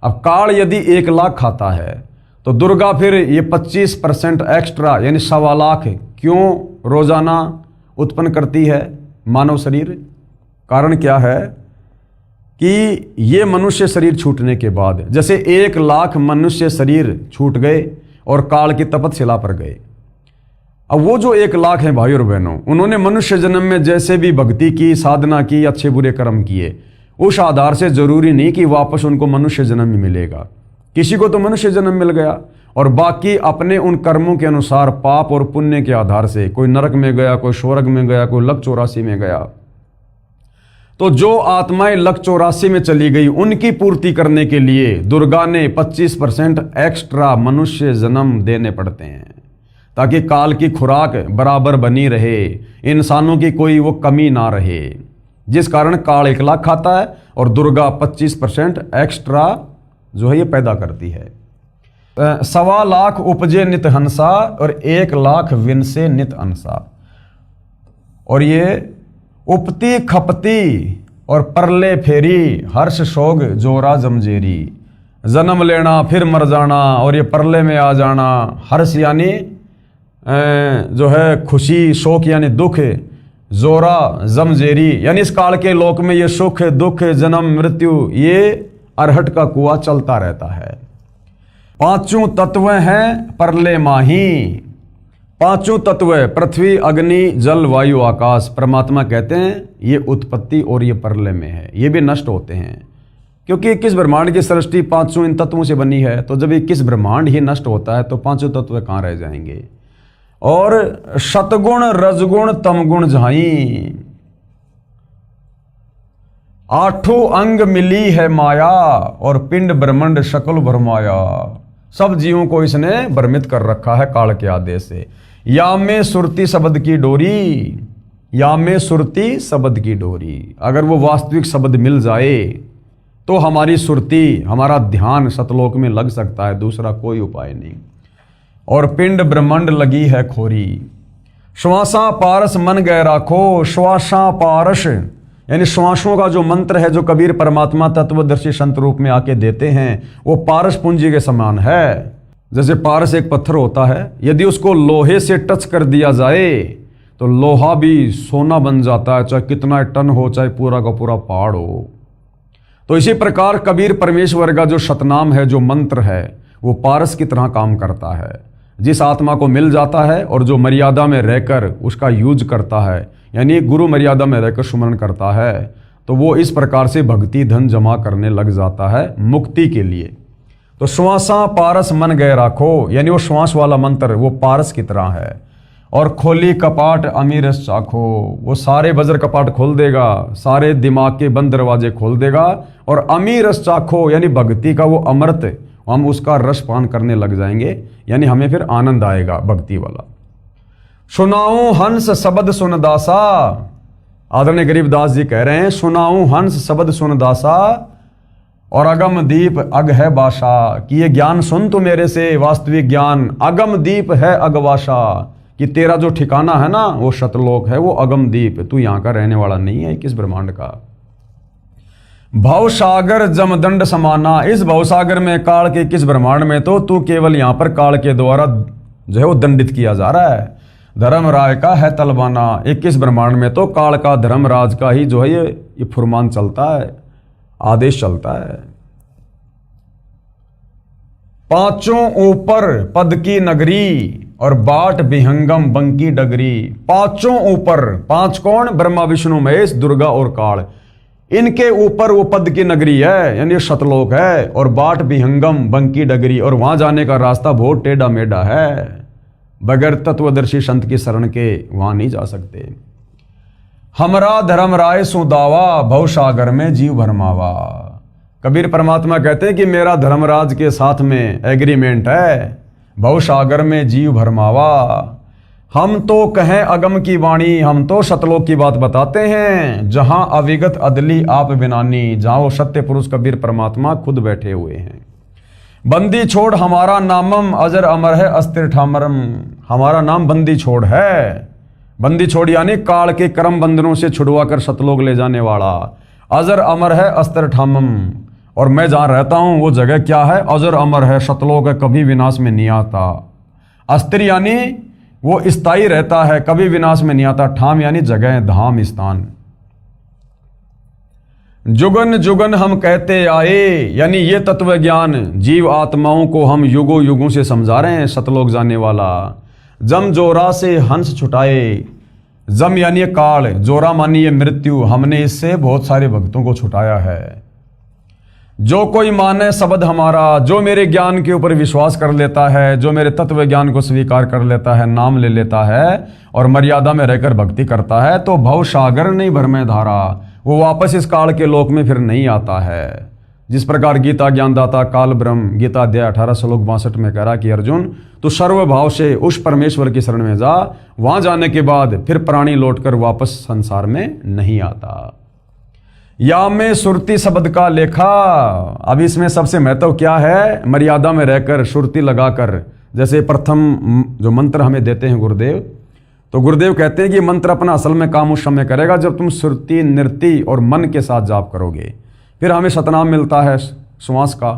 अब काल यदि 1 लाख खाता है तो दुर्गा फिर ये 25% एक्स्ट्रा यानी 1.25 लाख क्यों रोजाना उत्पन्न करती है मानव शरीर? कारण क्या है कि ये मनुष्य शरीर छूटने के बाद, जैसे 1 लाख मनुष्य शरीर छूट गए और काल की तपस्या पर गए, अब वो जो 1 लाख हैं भाई और बहनों, उन्होंने मनुष्य जन्म में जैसे भी भक्ति की, साधना की, अच्छे बुरे कर्म किए, उस आधार से जरूरी नहीं कि वापस उनको मनुष्य जन्म में मिलेगा। किसी को तो मनुष्य जन्म मिल गया, और बाकी अपने उन कर्मों के अनुसार पाप और पुण्य के आधार से कोई नरक में गया, कोई स्वर्ग में गया, कोई 184 में गया। तो जो आत्माएं 184 में चली गई उनकी पूर्ति करने के लिए दुर्गा ने 25% एक्स्ट्रा मनुष्य जन्म देने पड़ते हैं, ताकि काल की खुराक बराबर बनी रहे, इंसानों की कोई वो कमी ना रहे। जिस कारण काल 1 लाख खाता है और दुर्गा 25% एक्स्ट्रा जो है ये पैदा करती है। सवा लाख उपजे नित हंसा और 1 लाख विनसे नित अंसा। और ये उपती खपती और परले फेरी हर्ष शोग जोरा जमजेरी। जन्म लेना फिर मर जाना और ये परले में आ जाना। हर्ष यानी जो है खुशी, शोक यानी दुख, जोरा जमजेरी यानी इस काल के लोक में ये सुख दुख जन्म मृत्यु ये अरहट का कुआं चलता रहता है। पांचों तत्व हैं परले माही। पांचों तत्व पृथ्वी अग्नि जल वायु आकाश, परमात्मा कहते हैं ये उत्पत्ति और ये परलय में है, ये भी नष्ट होते हैं क्योंकि 21 ब्रह्मांड की सृष्टि पांचों इन तत्वों से बनी है। तो जब 21 ब्रह्मांड ही नष्ट होता है तो पांचों तत्व कहाँ रह जाएंगे। और शतगुण रजगुण तमगुण झाई, 8 अंग मिली है माया और पिंड ब्रह्मांड शकल भरमाया। सब जीवों को इसने भ्रमित कर रखा है काल के आदेश से। या में सुरती शब्द की डोरी, या में सुरती शब्द की डोरी, अगर वो वास्तविक शब्द मिल जाए तो हमारी सुरती हमारा ध्यान सतलोक में लग सकता है, दूसरा कोई उपाय नहीं। और पिंड ब्रह्मांड लगी है खोरी, श्वासा पारस मन गए राखो। श्वासा पारस यानी श्वासों का जो मंत्र है जो कबीर परमात्मा तत्वदर्शी संत रूप में आके देते हैं वो पारस पूंजी के समान है। जैसे पारस एक पत्थर होता है, यदि उसको लोहे से टच कर दिया जाए तो लोहा भी सोना बन जाता है, चाहे कितना टन हो, चाहे पूरा का पूरा पहाड़ हो। तो इसी प्रकार कबीर परमेश्वर का जो शतनाम है, जो मंत्र है, वो पारस की तरह काम करता है। जिस आत्मा को मिल जाता है और जो मर्यादा में रहकर उसका यूज करता है, यानी गुरु मर्यादा में रहकर सुमरण करता है, तो वो इस प्रकार से भक्ति धन जमा करने लग जाता है मुक्ति के लिए। तो श्वासा पारस मन गए राखो, यानी वो श्वास वाला मंत्र वो पारस की तरह है। और खोली कपाट अमीरस चाखो, वो सारे वज्र कपाट खोल देगा, सारे दिमाग के बंद दरवाजे खोल देगा। और अमीरस चाखो यानी भक्ति का वो अमृत, हम उसका रस पान करने लग जाएंगे, यानी हमें फिर आनंद आएगा भक्ति वाला। सुनाऊं हंस शब्द सुन दासा, आदरणीय गरीबदास जी कह रहे हैं सुनाऊं हंस शब्द सुन दासा और अगम दीप अग है बाशा, कि ये ज्ञान सुन तू मेरे से, वास्तविक ज्ञान अगम दीप है अगवाशा, कि तेरा जो ठिकाना है ना वो शतलोक है, वो अगम दीप, तू यहाँ का रहने वाला नहीं है किस ब्रह्मांड का। भवसागर जमदंड समाना, इस भवसागर में काल के किस ब्रह्मांड में तो तू केवल यहाँ पर काल के द्वारा जो है वो दंडित किया जा रहा है। धर्मराज का है तलबाना, 21 ब्रह्मांड में तो काल का धर्मराज का ही जो है ये फुरमान चलता है, आदेश चलता है। पांचों ऊपर पद की नगरी और बाट विहंगम बंकी डगरी। पांचों ऊपर, पांच कौन? ब्रह्मा विष्णु महेश दुर्गा और काल, इनके ऊपर वो पद की नगरी है, यानी शतलोक है। और बाट विहंगम बंकी डगरी, और वहां जाने का रास्ता बहुत टेढ़ा मेढ़ा है, बगैर तत्वदर्शी संत की शरण के वहां नहीं जा सकते। हमरा धर्म राय सुदावा भवसागर में जीव भरमावा। कबीर परमात्मा कहते हैं कि मेरा धर्मराज के साथ में एग्रीमेंट है, भवसागर में जीव भरमावा। हम तो कहें अगम की वाणी, हम तो सतलोक की बात बताते हैं, जहां अविगत अदली आप बिनानी, जहां वो सत्य पुरुष कबीर परमात्मा खुद बैठे हुए हैं। बंदी छोड़ हमारा नामम अजर अमर है अस्थिर ठामरम, हमारा नाम बंदी छोड़ है। बंदी छोड़ यानी काल के कर्म बंधनों से छुड़वा कर सतलोक ले जाने वाला। अजर अमर है अस्थिर ठामम, और मैं जहां रहता हूं वो जगह क्या है? अजर अमर है, सतलोक है, कभी विनाश में नहीं आता। अस्थिर यानी वो स्थायी रहता है, कभी विनाश में नहीं आता। ठाम यानी जगह, धाम, स्थान। जुगन जुगन हम कहते आए, यानी ये तत्व ज्ञान जीव आत्माओं को हम युगों युगों से समझा रहे हैं सतलोक जाने वाला। जम जोरा से हंस छुटाए, जम यानी काल, जोरा मानी ये मृत्यु, हमने इससे बहुत सारे भक्तों को छुटाया है। जो कोई माने शब्द हमारा, जो मेरे ज्ञान के ऊपर विश्वास कर लेता है, जो मेरे तत्व ज्ञान को स्वीकार कर लेता है, नाम ले लेता है और मर्यादा में रहकर भक्ति करता है, तो भव सागर नहीं भर में धारा, वो वापस इस काल के लोक में फिर नहीं आता है। जिस प्रकार गीता ज्ञानदाता काल ब्रह्म गीता अध्याय 18 श्लोक 62 में कह रहा कि अर्जुन तो सर्वभाव से उस परमेश्वर की शरण में जा, वहां जाने के बाद फिर प्राणी लौटकर वापस संसार में नहीं आता। या में सुरती शब्द का लेखा। अब इसमें सबसे महत्व क्या है, मर्यादा में रहकर सुरती लगाकर। जैसे प्रथम जो मंत्र हमें देते हैं गुरुदेव, तो गुरुदेव कहते हैं कि मंत्र अपना असल में काम उस समय करेगा जब तुम सुरती, नृति और मन के साथ जाप करोगे। फिर हमें सतनाम मिलता है श्वास का,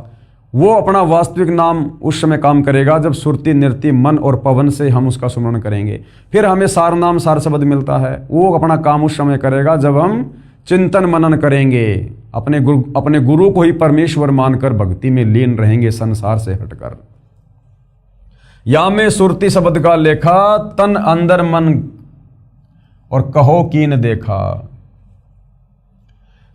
वो अपना वास्तविक नाम उस समय काम करेगा जब सुरती, नृति, मन और पवन से हम उसका सुमरण करेंगे। फिर हमें सार नाम, सार शब्द मिलता है, वो अपना काम उस समय करेगा जब हम चिंतन मनन करेंगे, अपने गुरु को ही परमेश्वर मानकर भक्ति में लीन रहेंगे संसार से हटकर। या में सुरती शब्द का लेखा, तन अंदर मन और कहो कीन देखा।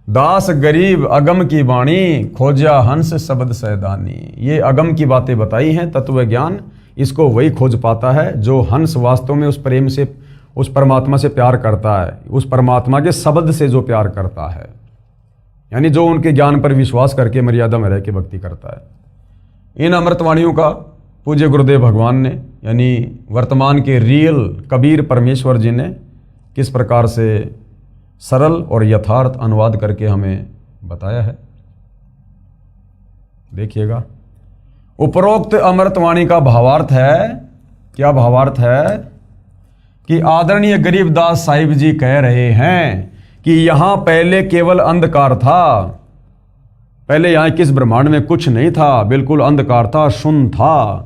दास गरीब अगम की वाणी, खोजा हंस शब्द सैदानी। ये अगम की बातें बताई हैं, तत्व ज्ञान इसको वही खोज पाता है जो हंस वास्तव में उस प्रेम से, उस परमात्मा से प्यार करता है, उस परमात्मा के शब्द से जो प्यार करता है, यानी जो उनके ज्ञान पर विश्वास करके मर्यादा में रह के भक्ति करता है। इन अमृतवाणियों का पूज्य गुरुदेव भगवान ने, यानी वर्तमान के रियल कबीर परमेश्वर जी ने किस प्रकार से सरल और यथार्थ अनुवाद करके हमें बताया है, देखिएगा। उपरोक्त अमृतवाणी का भावार्थ है, क्या भावार्थ है कि आदरणीय गरीबदास साहिब जी कह रहे हैं कि यहां पहले केवल अंधकार था, पहले यहां किस ब्रह्मांड में कुछ नहीं था, बिल्कुल अंधकार था, शून्य था,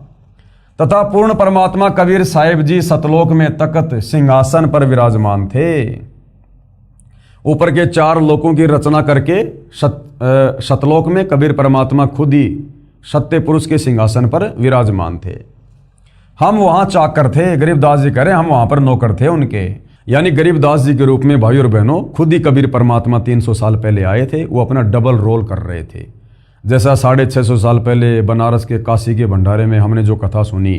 तथा पूर्ण परमात्मा कबीर साहिब जी सतलोक में तख्त सिंहासन पर विराजमान थे। ऊपर के 4 लोकों की रचना करके सतलोक में कबीर परमात्मा खुद ही सत्य पुरुष के सिंहासन पर विराजमान थे। हम वहां चाकर थे, गरीबदास जी कह रहे हैं हम वहां पर नौकर थे उनके, यानी गरीबदास जी के रूप में भाई और बहनों खुद ही कबीर परमात्मा 300 साल पहले आए थे। वो अपना डबल रोल कर रहे थे। जैसा 650 साल पहले बनारस के काशी के भंडारे में हमने जो कथा सुनी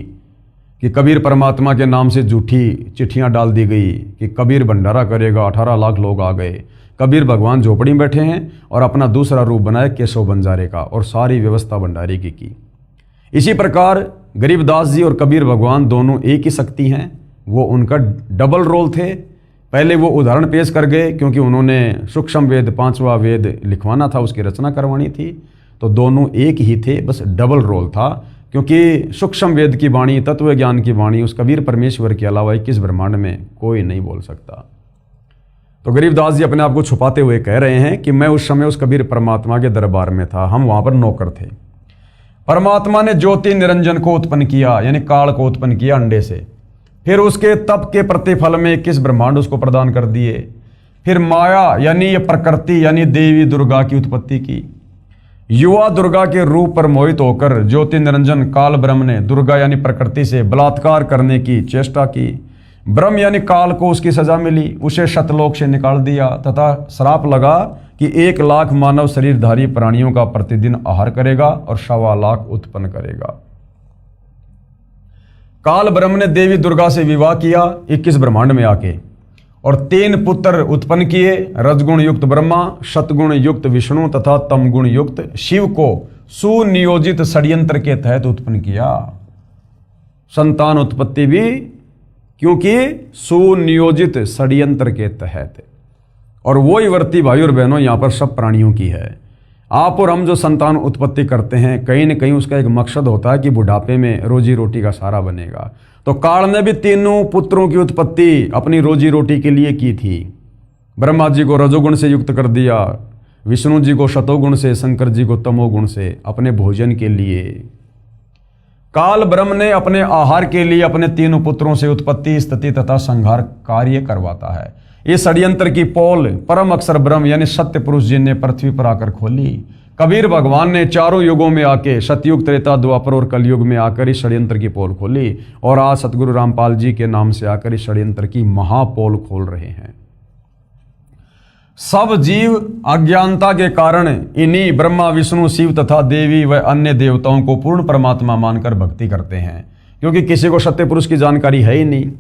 कि कबीर परमात्मा के नाम से झूठी चिट्ठियां डाल दी गई कि कबीर भंडारा करेगा, 18 लाख लोग आ गए। कबीर भगवान झोपड़ी में बैठे हैं और अपना दूसरा रूप बनाया केशव बंजारे का, और सारी व्यवस्था भंडारे की। इसी प्रकार गरीबदास जी और कबीर भगवान दोनों एक ही शक्ति हैं, वो उनका डबल रोल थे। पहले वो उदाहरण पेश कर गए क्योंकि उन्होंने सूक्ष्म वेद 5वां वेद लिखवाना था, उसकी रचना करवानी थी, तो दोनों एक ही थे, बस डबल रोल था। क्योंकि सूक्ष्म वेद की वाणी, तत्व ज्ञान की वाणी उस कबीर परमेश्वर के अलावा 21 ब्रह्मांड में कोई नहीं बोल सकता। तो गरीबदास जी अपने आप को छुपाते हुए कह रहे हैं कि मैं उस समय उस कबीर परमात्मा के दरबार में था, हम वहां पर नौकर थे। परमात्मा ने ज्योति निरंजन को उत्पन्न किया, यानी काल को उत्पन्न किया अंडे से। फिर उसके तप के प्रतिफल में 21 ब्रह्मांड उसको प्रदान कर दिए। फिर माया यानी ये प्रकृति यानी देवी दुर्गा की उत्पत्ति की। युवा दुर्गा के रूप पर मोहित होकर ज्योति निरंजन काल ब्रह्म ने दुर्गा यानी प्रकृति से बलात्कार करने की चेष्टा की। ब्रह्म यानी काल को उसकी सजा मिली, उसे शतलोक से निकाल दिया तथा श्राप लगा कि 1 लाख मानव शरीरधारी प्राणियों का प्रतिदिन आहार करेगा और 1.25 लाख उत्पन्न करेगा। काल ब्रह्म ने देवी दुर्गा से विवाह किया 21 ब्रह्मांड में आके, और 3 पुत्र उत्पन्न किए, रजगुण युक्त ब्रह्मा, सतगुण युक्त विष्णु तथा तमगुण युक्त शिव को सुनियोजित षड्यंत्र के तहत उत्पन्न किया। संतान उत्पत्ति भी क्योंकि सुनियोजित षड्यंत्र के तहत, और वो ही वर्ती भाई और बहनों यहां पर सब प्राणियों की है। आप और हम जो संतान उत्पत्ति करते हैं, कहीं न कहीं उसका एक मकसद होता है कि बुढ़ापे में रोजी रोटी का सहारा बनेगा। तो काल ने भी 3 पुत्रों की उत्पत्ति अपनी रोजी रोटी के लिए की थी। ब्रह्मा जी को रजोगुण से युक्त कर दिया, विष्णु जी को शतोगुण से, शंकर जी को तमोगुण से, अपने भोजन के लिए। काल ब्रह्म ने अपने आहार के लिए अपने 3 पुत्रों से उत्पत्ति, स्थिति तथा संहार कार्य करवाता है। इस षड्यंत्र की पोल परम अक्षर ब्रह्म यानी सत्य पुरुष जी ने पृथ्वी पर आकर खोली। कबीर भगवान ने चारों युगों में आके, सतयुग, त्रेता, द्वापर और कलयुग में आकर इस षड्यंत्र की पोल खोली, और आज सतगुरु रामपाल जी के नाम से आकर इस षड्यंत्र की महापोल खोल रहे हैं। सब जीव अज्ञानता के कारण इन्हीं ब्रह्मा, विष्णु, शिव तथा देवी व अन्य देवताओं को पूर्ण परमात्मा मानकर भक्ति करते हैं, क्योंकि किसी को सत्य पुरुष की जानकारी है ही नहीं।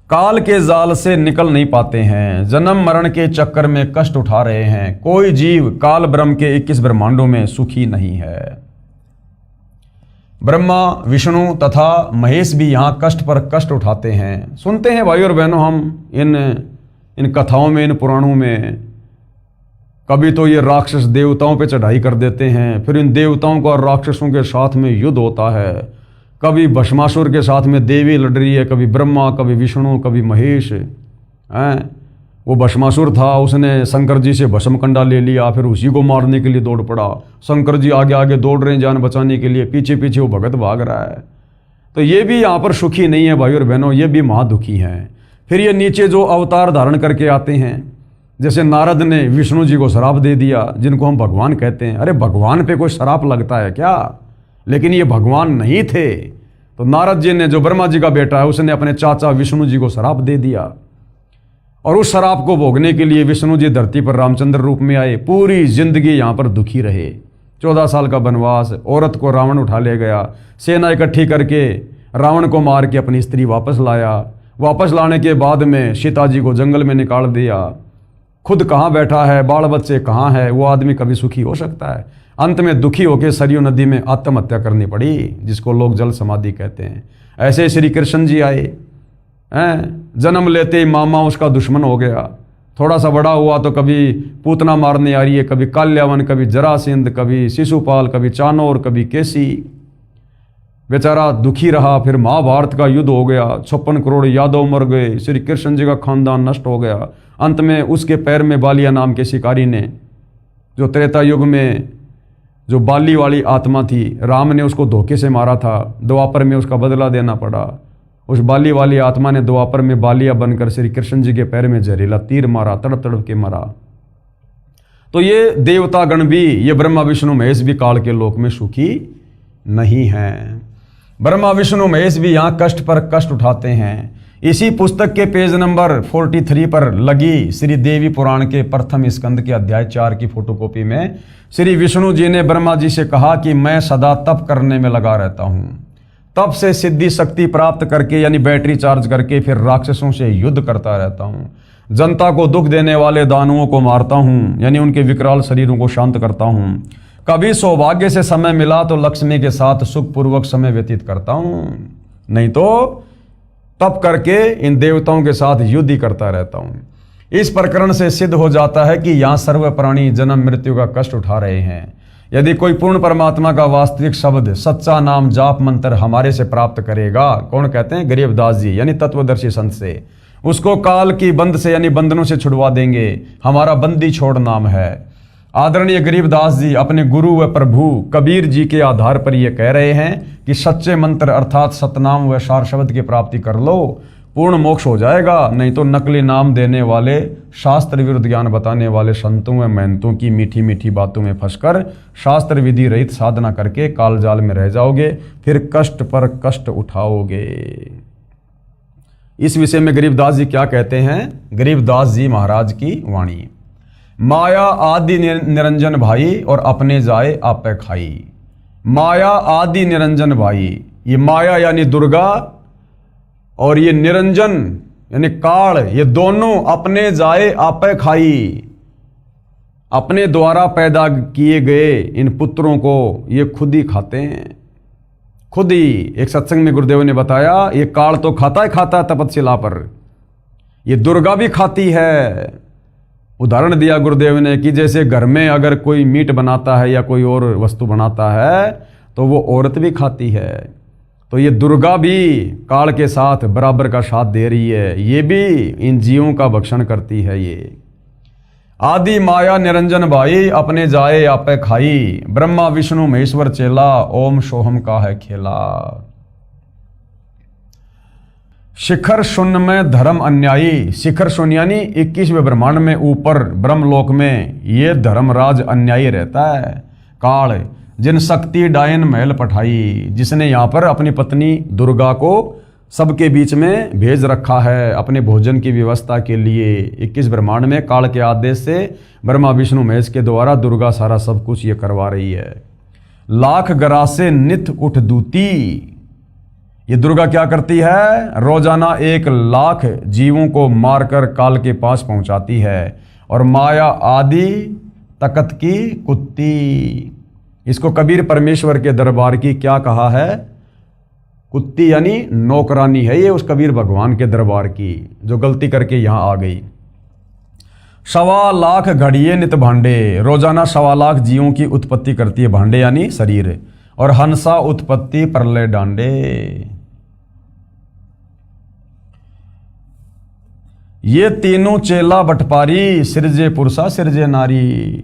काल के जाल से निकल नहीं पाते हैं, जन्म मरण के चक्कर में कष्ट उठा रहे हैं। कोई जीव काल ब्रह्म के 21 ब्रह्मांडों में सुखी नहीं है। ब्रह्मा, विष्णु तथा महेश भी यहां कष्ट पर कष्ट उठाते हैं। सुनते हैं भाई और बहनों हम इन कथाओं में, इन पुराणों में कभी तो ये राक्षस देवताओं पे चढ़ाई कर देते हैं, फिर इन देवताओं का और राक्षसों के साथ में युद्ध होता है। कभी भस्मासुर के साथ में देवी लड़ रही है, कभी ब्रह्मा, कभी विष्णु, कभी महेश हैं। वो भस्मासुर था, उसने शंकर जी से भस्म कंडा ले लिया, फिर उसी को मारने के लिए दौड़ पड़ा। शंकर जी आगे आगे दौड़ रहे हैं जान बचाने के लिए, पीछे पीछे वो भगत भाग रहा है। तो ये भी यहाँ पर सुखी नहीं है भाई और बहनों, ये भी महादुखी हैं। फिर ये नीचे जो अवतार धारण करके आते हैं, जैसे नारद ने विष्णु जी को श्राप दे दिया, जिनको हम भगवान कहते हैं। अरे भगवान पे कोई श्राप लगता है क्या? लेकिन ये भगवान नहीं थे। तो नारद जी ने, जो ब्रह्मा जी का बेटा है, उसने अपने चाचा विष्णु जी को श्राप दे दिया, और उस श्राप को भोगने के लिए विष्णु जी धरती पर रामचंद्र रूप में आए। पूरी जिंदगी यहाँ पर दुखी रहे। 14 साल का वनवास, औरत को रावण उठा ले गया, सेना इकट्ठी करके रावण को मार के अपनी स्त्री वापस लाया। वापस लाने के बाद में सीता जी को जंगल में निकाल दिया। खुद कहाँ बैठा है, बाल बच्चे कहाँ है, वो आदमी कभी सुखी हो सकता है? अंत में दुखी होकर सरयू नदी में आत्महत्या करनी पड़ी, जिसको लोग जल समाधि कहते हैं। ऐसे श्री कृष्ण जी आए हैं, जन्म लेते ही मामा उसका दुश्मन हो गया। थोड़ा सा बड़ा हुआ तो कभी पूतना मारने आ रही है, कभी काल्यावन, कभी जरासिंध, कभी शिशुपाल, कभी चाणोर, कभी केसी। बेचारा दुखी रहा। फिर महाभारत का युद्ध हो गया, 56 करोड़ यादव मर गए, श्री कृष्ण जी का खानदान नष्ट हो गया। अंत में उसके पैर में बालिया नाम के शिकारी ने, जो त्रेता युग में जो बाली वाली आत्मा थी, राम ने उसको धोखे से मारा था, द्वापर में उसका बदला देना पड़ा। उस बाली वाली आत्मा ने द्वापर में बालिया बनकर श्री कृष्ण जी के पैर में जहरीला तीर मारा, तड़प तड़प के मरा। तो ये देवता गण भी, ये ब्रह्मा विष्णु महेश भी काल के लोक में सुखी नहीं हैं। ब्रह्मा विष्णु महेश भी यहाँ कष्ट पर कष्ट उठाते हैं। इसी पुस्तक के पेज नंबर 43 पर लगी श्री देवी पुराण के प्रथम स्कंद के अध्याय 4 की फोटोकॉपी में श्री विष्णु जी ने ब्रह्मा जी से कहा कि मैं सदा तप करने में लगा रहता हूँ। तप से सिद्धि शक्ति प्राप्त करके, यानी बैटरी चार्ज करके, फिर राक्षसों से युद्ध करता रहता हूँ। जनता को दुख देने वाले दानवों को मारता हूँ, यानी उनके विकराल शरीरों को शांत करता हूँ। कभी सौभाग्य से समय मिला तो लक्ष्मी के साथ सुखपूर्वक समय व्यतीत करता हूँ, नहीं तो तप करके इन देवताओं के साथ युद्ध ही करता रहता हूँ। इस प्रकरण से सिद्ध हो जाता है कि यहाँ सर्व प्राणी जन्म मृत्यु का कष्ट उठा रहे हैं। यदि कोई पूर्ण परमात्मा का वास्तविक शब्द, सच्चा नाम, जाप मंत्र हमारे से प्राप्त करेगा, कौन कहते हैं? गरीबदास जी, यानी तत्वदर्शी संत से, उसको काल की बंद से, यानी बंधनों से छुड़वा देंगे। हमारा बंदी छोड़ नाम है। आदरणीय गरीबदास जी अपने गुरु व प्रभु कबीर जी के आधार पर यह कह रहे हैं कि सच्चे मंत्र अर्थात सतनाम व सार शब्द की प्राप्ति कर लो, पूर्ण मोक्ष हो जाएगा। नहीं तो नकली नाम देने वाले, शास्त्र विरुद्ध ज्ञान बताने वाले संतों व महंतों की मीठी मीठी बातों में फंसकर शास्त्र विधि रहित साधना करके काल जाल में रह जाओगे, फिर कष्ट पर कष्ट उठाओगे। इस विषय में गरीबदास जी क्या कहते हैं? गरीबदास जी महाराज की वाणी, माया आदि निरंजन भाई और अपने जाए आपे खाई। माया आदि निरंजन भाई, ये माया यानी दुर्गा और ये निरंजन यानी काल, ये दोनों अपने जाए आपे खाई। अपने द्वारा पैदा किए गए इन पुत्रों को ये खुद ही खाते हैं, खुद ही। एक सत्संग में गुरुदेव ने बताया, ये काल तो खाता है तपस्या पर, ये दुर्गा भी खाती है। उदाहरण दिया गुरुदेव ने कि जैसे घर में अगर कोई मीट बनाता है या कोई और वस्तु बनाता है तो वो औरत भी खाती है। तो ये दुर्गा भी काल के साथ बराबर का साथ दे रही है, ये भी इन जीवों का भक्षण करती है। ये आदि माया निरंजन भाई अपने जाए आपे खाई। ब्रह्मा विष्णु महेश्वर चेला, ओम सोहम का है खेला। शिखर शून्य में धर्म अन्यायी। शिखर शून्य यानी 21वें ब्रह्मांड में ऊपर ब्रह्मलोक में ये धर्मराज अन्यायी रहता है। काल जिन शक्ति डायन महल पठाई, जिसने यहाँ पर अपनी पत्नी दुर्गा को सबके बीच में भेज रखा है अपने भोजन की व्यवस्था के लिए। 21 ब्रह्मांड में काल के आदेश से ब्रह्मा विष्णु महेश के द्वारा दुर्गा सारा सब कुछ ये करवा रही है। लाख गरासे नित उठ दूती। ये दुर्गा क्या करती है? रोजाना 1 लाख जीवों को मारकर काल के पास पहुंचाती है। और माया आदि तकत की कुत्ती, इसको कबीर परमेश्वर के दरबार की क्या कहा है? कुत्ती, यानी नौकरानी है ये उस कबीर भगवान के दरबार की, जो गलती करके यहां आ गई। सवा लाख घड़िए नित भांडे, रोजाना 1.25 जीवों की उत्पत्ति करती है भांडे यानी शरीर। और हंसा उत्पत्ति प्रलय डांडे। ये तीनों चेला बटपारी, सिरजे पुरुषा सिरजे नारी।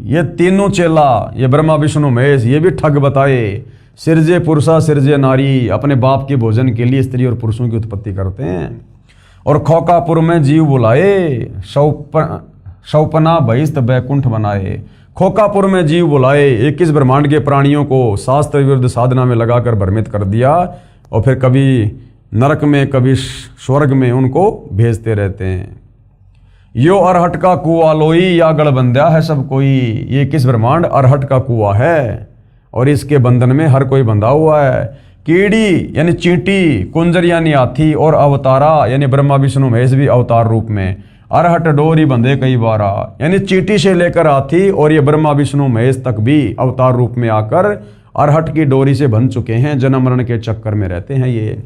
ये तीनों चेला, ये ब्रह्मा विष्णु महेश, ये भी ठग बताए। सिरजे पुरुषा सिरजे नारी, अपने बाप के भोजन के लिए स्त्री और पुरुषों की उत्पत्ति करते हैं। और खोकापुर में जीव बुलाए, शौपना बहिस्त बैकुंठ बनाए। खोकापुर में जीव बुलाए, 21 ब्रह्मांड के प्राणियों को शास्त्र विरुद्ध साधना में लगाकर भ्रमित कर दिया, और फिर कभी नरक में कभी स्वर्ग में उनको भेजते रहते हैं। यो अरहट का कुआ लोई, या गढ़बंध्या है सब कोई। ये 21 ब्रह्मांड अरहट का कुआ है, और इसके बंधन में हर कोई बंधा हुआ है। कीड़ी यानी चींटी, कुंजर यानी हाथी, और अवतारा यानी ब्रह्मा विष्णु महेश भी अवतार रूप में। अरहट डोरी बंधे कई बारा, यानी चींटी से लेकर हाथी और ये ब्रह्मा विष्णु महेश तक भी अवतार रूप में आकर अरहट की डोरी से बंध चुके हैं। जन्म मरण के चक्कर में रहते हैं ये।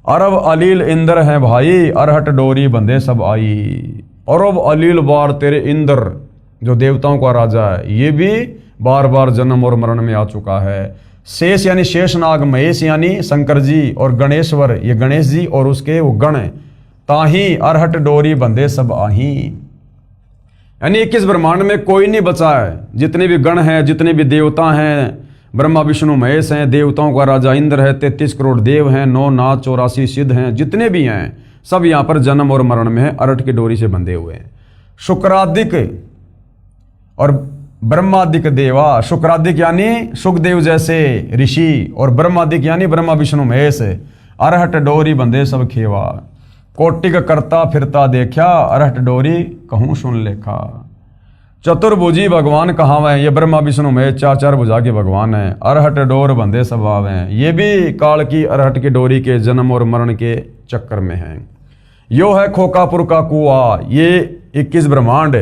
अरब अलील इंद्र हैं भाई, अरहट डोरी बंधे सब आई। अरब अलील बार तेरे इंद्र, जो देवताओं का राजा है, ये भी बार बार जन्म और मरण में आ चुका है। शेष यानी शेषनाग, महेश यानी शंकर जी, और गणेश्वर ये गणेश जी और उसके वो गण। ताही अरहट डोरी बंधे सब आही, यानी 21 ब्रह्मांड में कोई नहीं बचा है। जितने भी गण हैं, जितने भी देवता हैं, ब्रह्मा विष्णु महेश हैं, देवताओं का राजा इंद्र है, 33 करोड़ देव हैं, 9 नाथ 84 सिद्ध हैं, जितने भी हैं सब यहाँ पर जन्म और मरण में है, अरहट की डोरी से बंधे हुए हैं। शुक्रादिक और ब्रह्मादिक देवा, शुक्रादिक यानी सुखदेव जैसे ऋषि, और ब्रह्मादिक यानी ब्रह्मा विष्णु महेश। अरहट डोरी बंधे सब खेवा, कोटिक करता फिरता देखा, अरहट डोरी कहूँ सुन लेखा। चतुर्भुजी भगवान कहावे, ये ब्रह्मा विष्णु महेश 4 भुजा के भगवान हैं। अरहट डोर बंधे सब आवे, ये भी काल की अरहट की डोरी के जन्म और मरण के चक्कर में हैं। यो है खोकापुर का कुआ, ये 21 ब्रह्मांड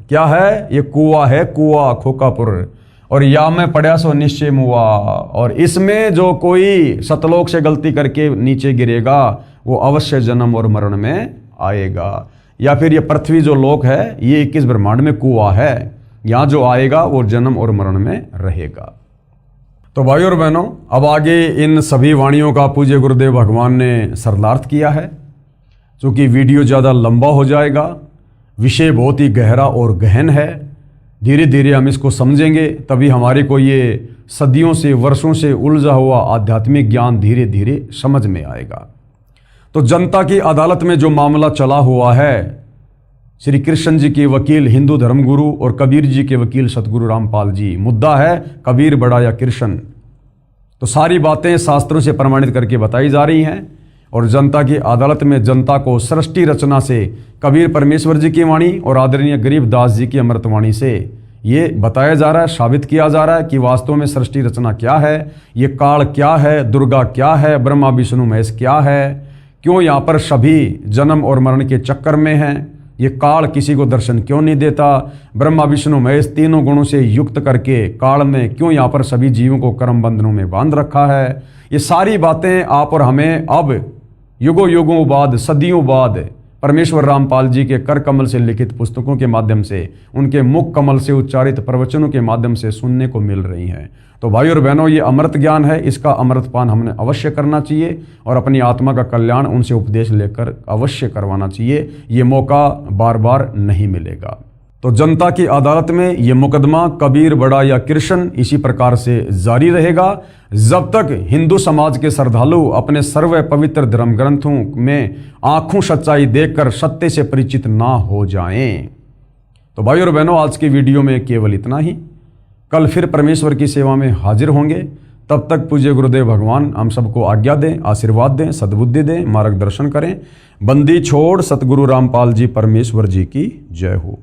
क्या है? ये कुआ है, कुआ खोकापुर। और या में पड़ा सो निश्चय मुआ, और इसमें जो कोई सतलोक से गलती करके नीचे गिरेगा वो अवश्य जन्म और मरण में आएगा। या फिर ये पृथ्वी जो लोक है ये 21 ब्रह्मांड में कुआ है, यहाँ जो आएगा वो जन्म और मरण में रहेगा। तो भाइयों और बहनों, अब आगे इन सभी वाणियों का पूज्य गुरुदेव भगवान ने सरलार्थ किया है। चूँकि वीडियो ज़्यादा लंबा हो जाएगा, विषय बहुत ही गहरा और गहन है, धीरे धीरे हम इसको समझेंगे तभी हमारे को ये सदियों से वर्षों से उलझा हुआ आध्यात्मिक ज्ञान धीरे धीरे समझ में आएगा। तो जनता की अदालत में जो मामला चला हुआ है, श्री कृष्ण जी के वकील हिंदू धर्मगुरु और कबीर जी के वकील सतगुरु रामपाल जी, मुद्दा है कबीर बड़ा या कृष्ण। तो सारी बातें शास्त्रों से प्रमाणित करके बताई जा रही हैं, और जनता की अदालत में जनता को सृष्टि रचना से कबीर परमेश्वर जी की वाणी और आदरणीय गरीबदास जी की अमृतवाणी से ये बताया जा रहा है, साबित किया जा रहा है कि वास्तव में सृष्टि रचना क्या है, ये काल क्या है, दुर्गा क्या है, ब्रह्मा विष्णु महेश क्या है, क्यों यहाँ पर सभी जन्म और मरण के चक्कर में हैं, ये काल किसी को दर्शन क्यों नहीं देता, ब्रह्मा विष्णु महेश तीनों गुणों से युक्त करके काल में क्यों यहाँ पर सभी जीवों को कर्म बंधनों में बांध रखा है। ये सारी बातें आप और हमें अब युगों युगों बाद, सदियों बाद परमेश्वर रामपाल जी के कर कमल से लिखित पुस्तकों के माध्यम से, उनके मुख कमल से उच्चारित प्रवचनों के माध्यम से सुनने को मिल रही हैं। तो भाई और बहनों, ये अमृत ज्ञान है, इसका अमृतपान हमने अवश्य करना चाहिए और अपनी आत्मा का कल्याण उनसे उपदेश लेकर अवश्य करवाना चाहिए। ये मौका बार बार नहीं मिलेगा। तो जनता की अदालत में ये मुकदमा कबीर बड़ा या कृष्ण इसी प्रकार से जारी रहेगा जब तक हिंदू समाज के श्रद्धालु अपने सर्व पवित्र धर्म ग्रंथों में आंखों सच्चाई देखकर सत्य से परिचित ना हो जाएं। तो भाई और बहनों, आज की वीडियो में केवल इतना ही। कल फिर परमेश्वर की सेवा में हाजिर होंगे। तब तक पूज्य गुरुदेव भगवान हम सबको आज्ञा दें, आशीर्वाद दें, सद्बुद्धि दें, मार्गदर्शन करें। बंदी छोड़ सतगुरु रामपाल जी परमेश्वर जी की जय हो।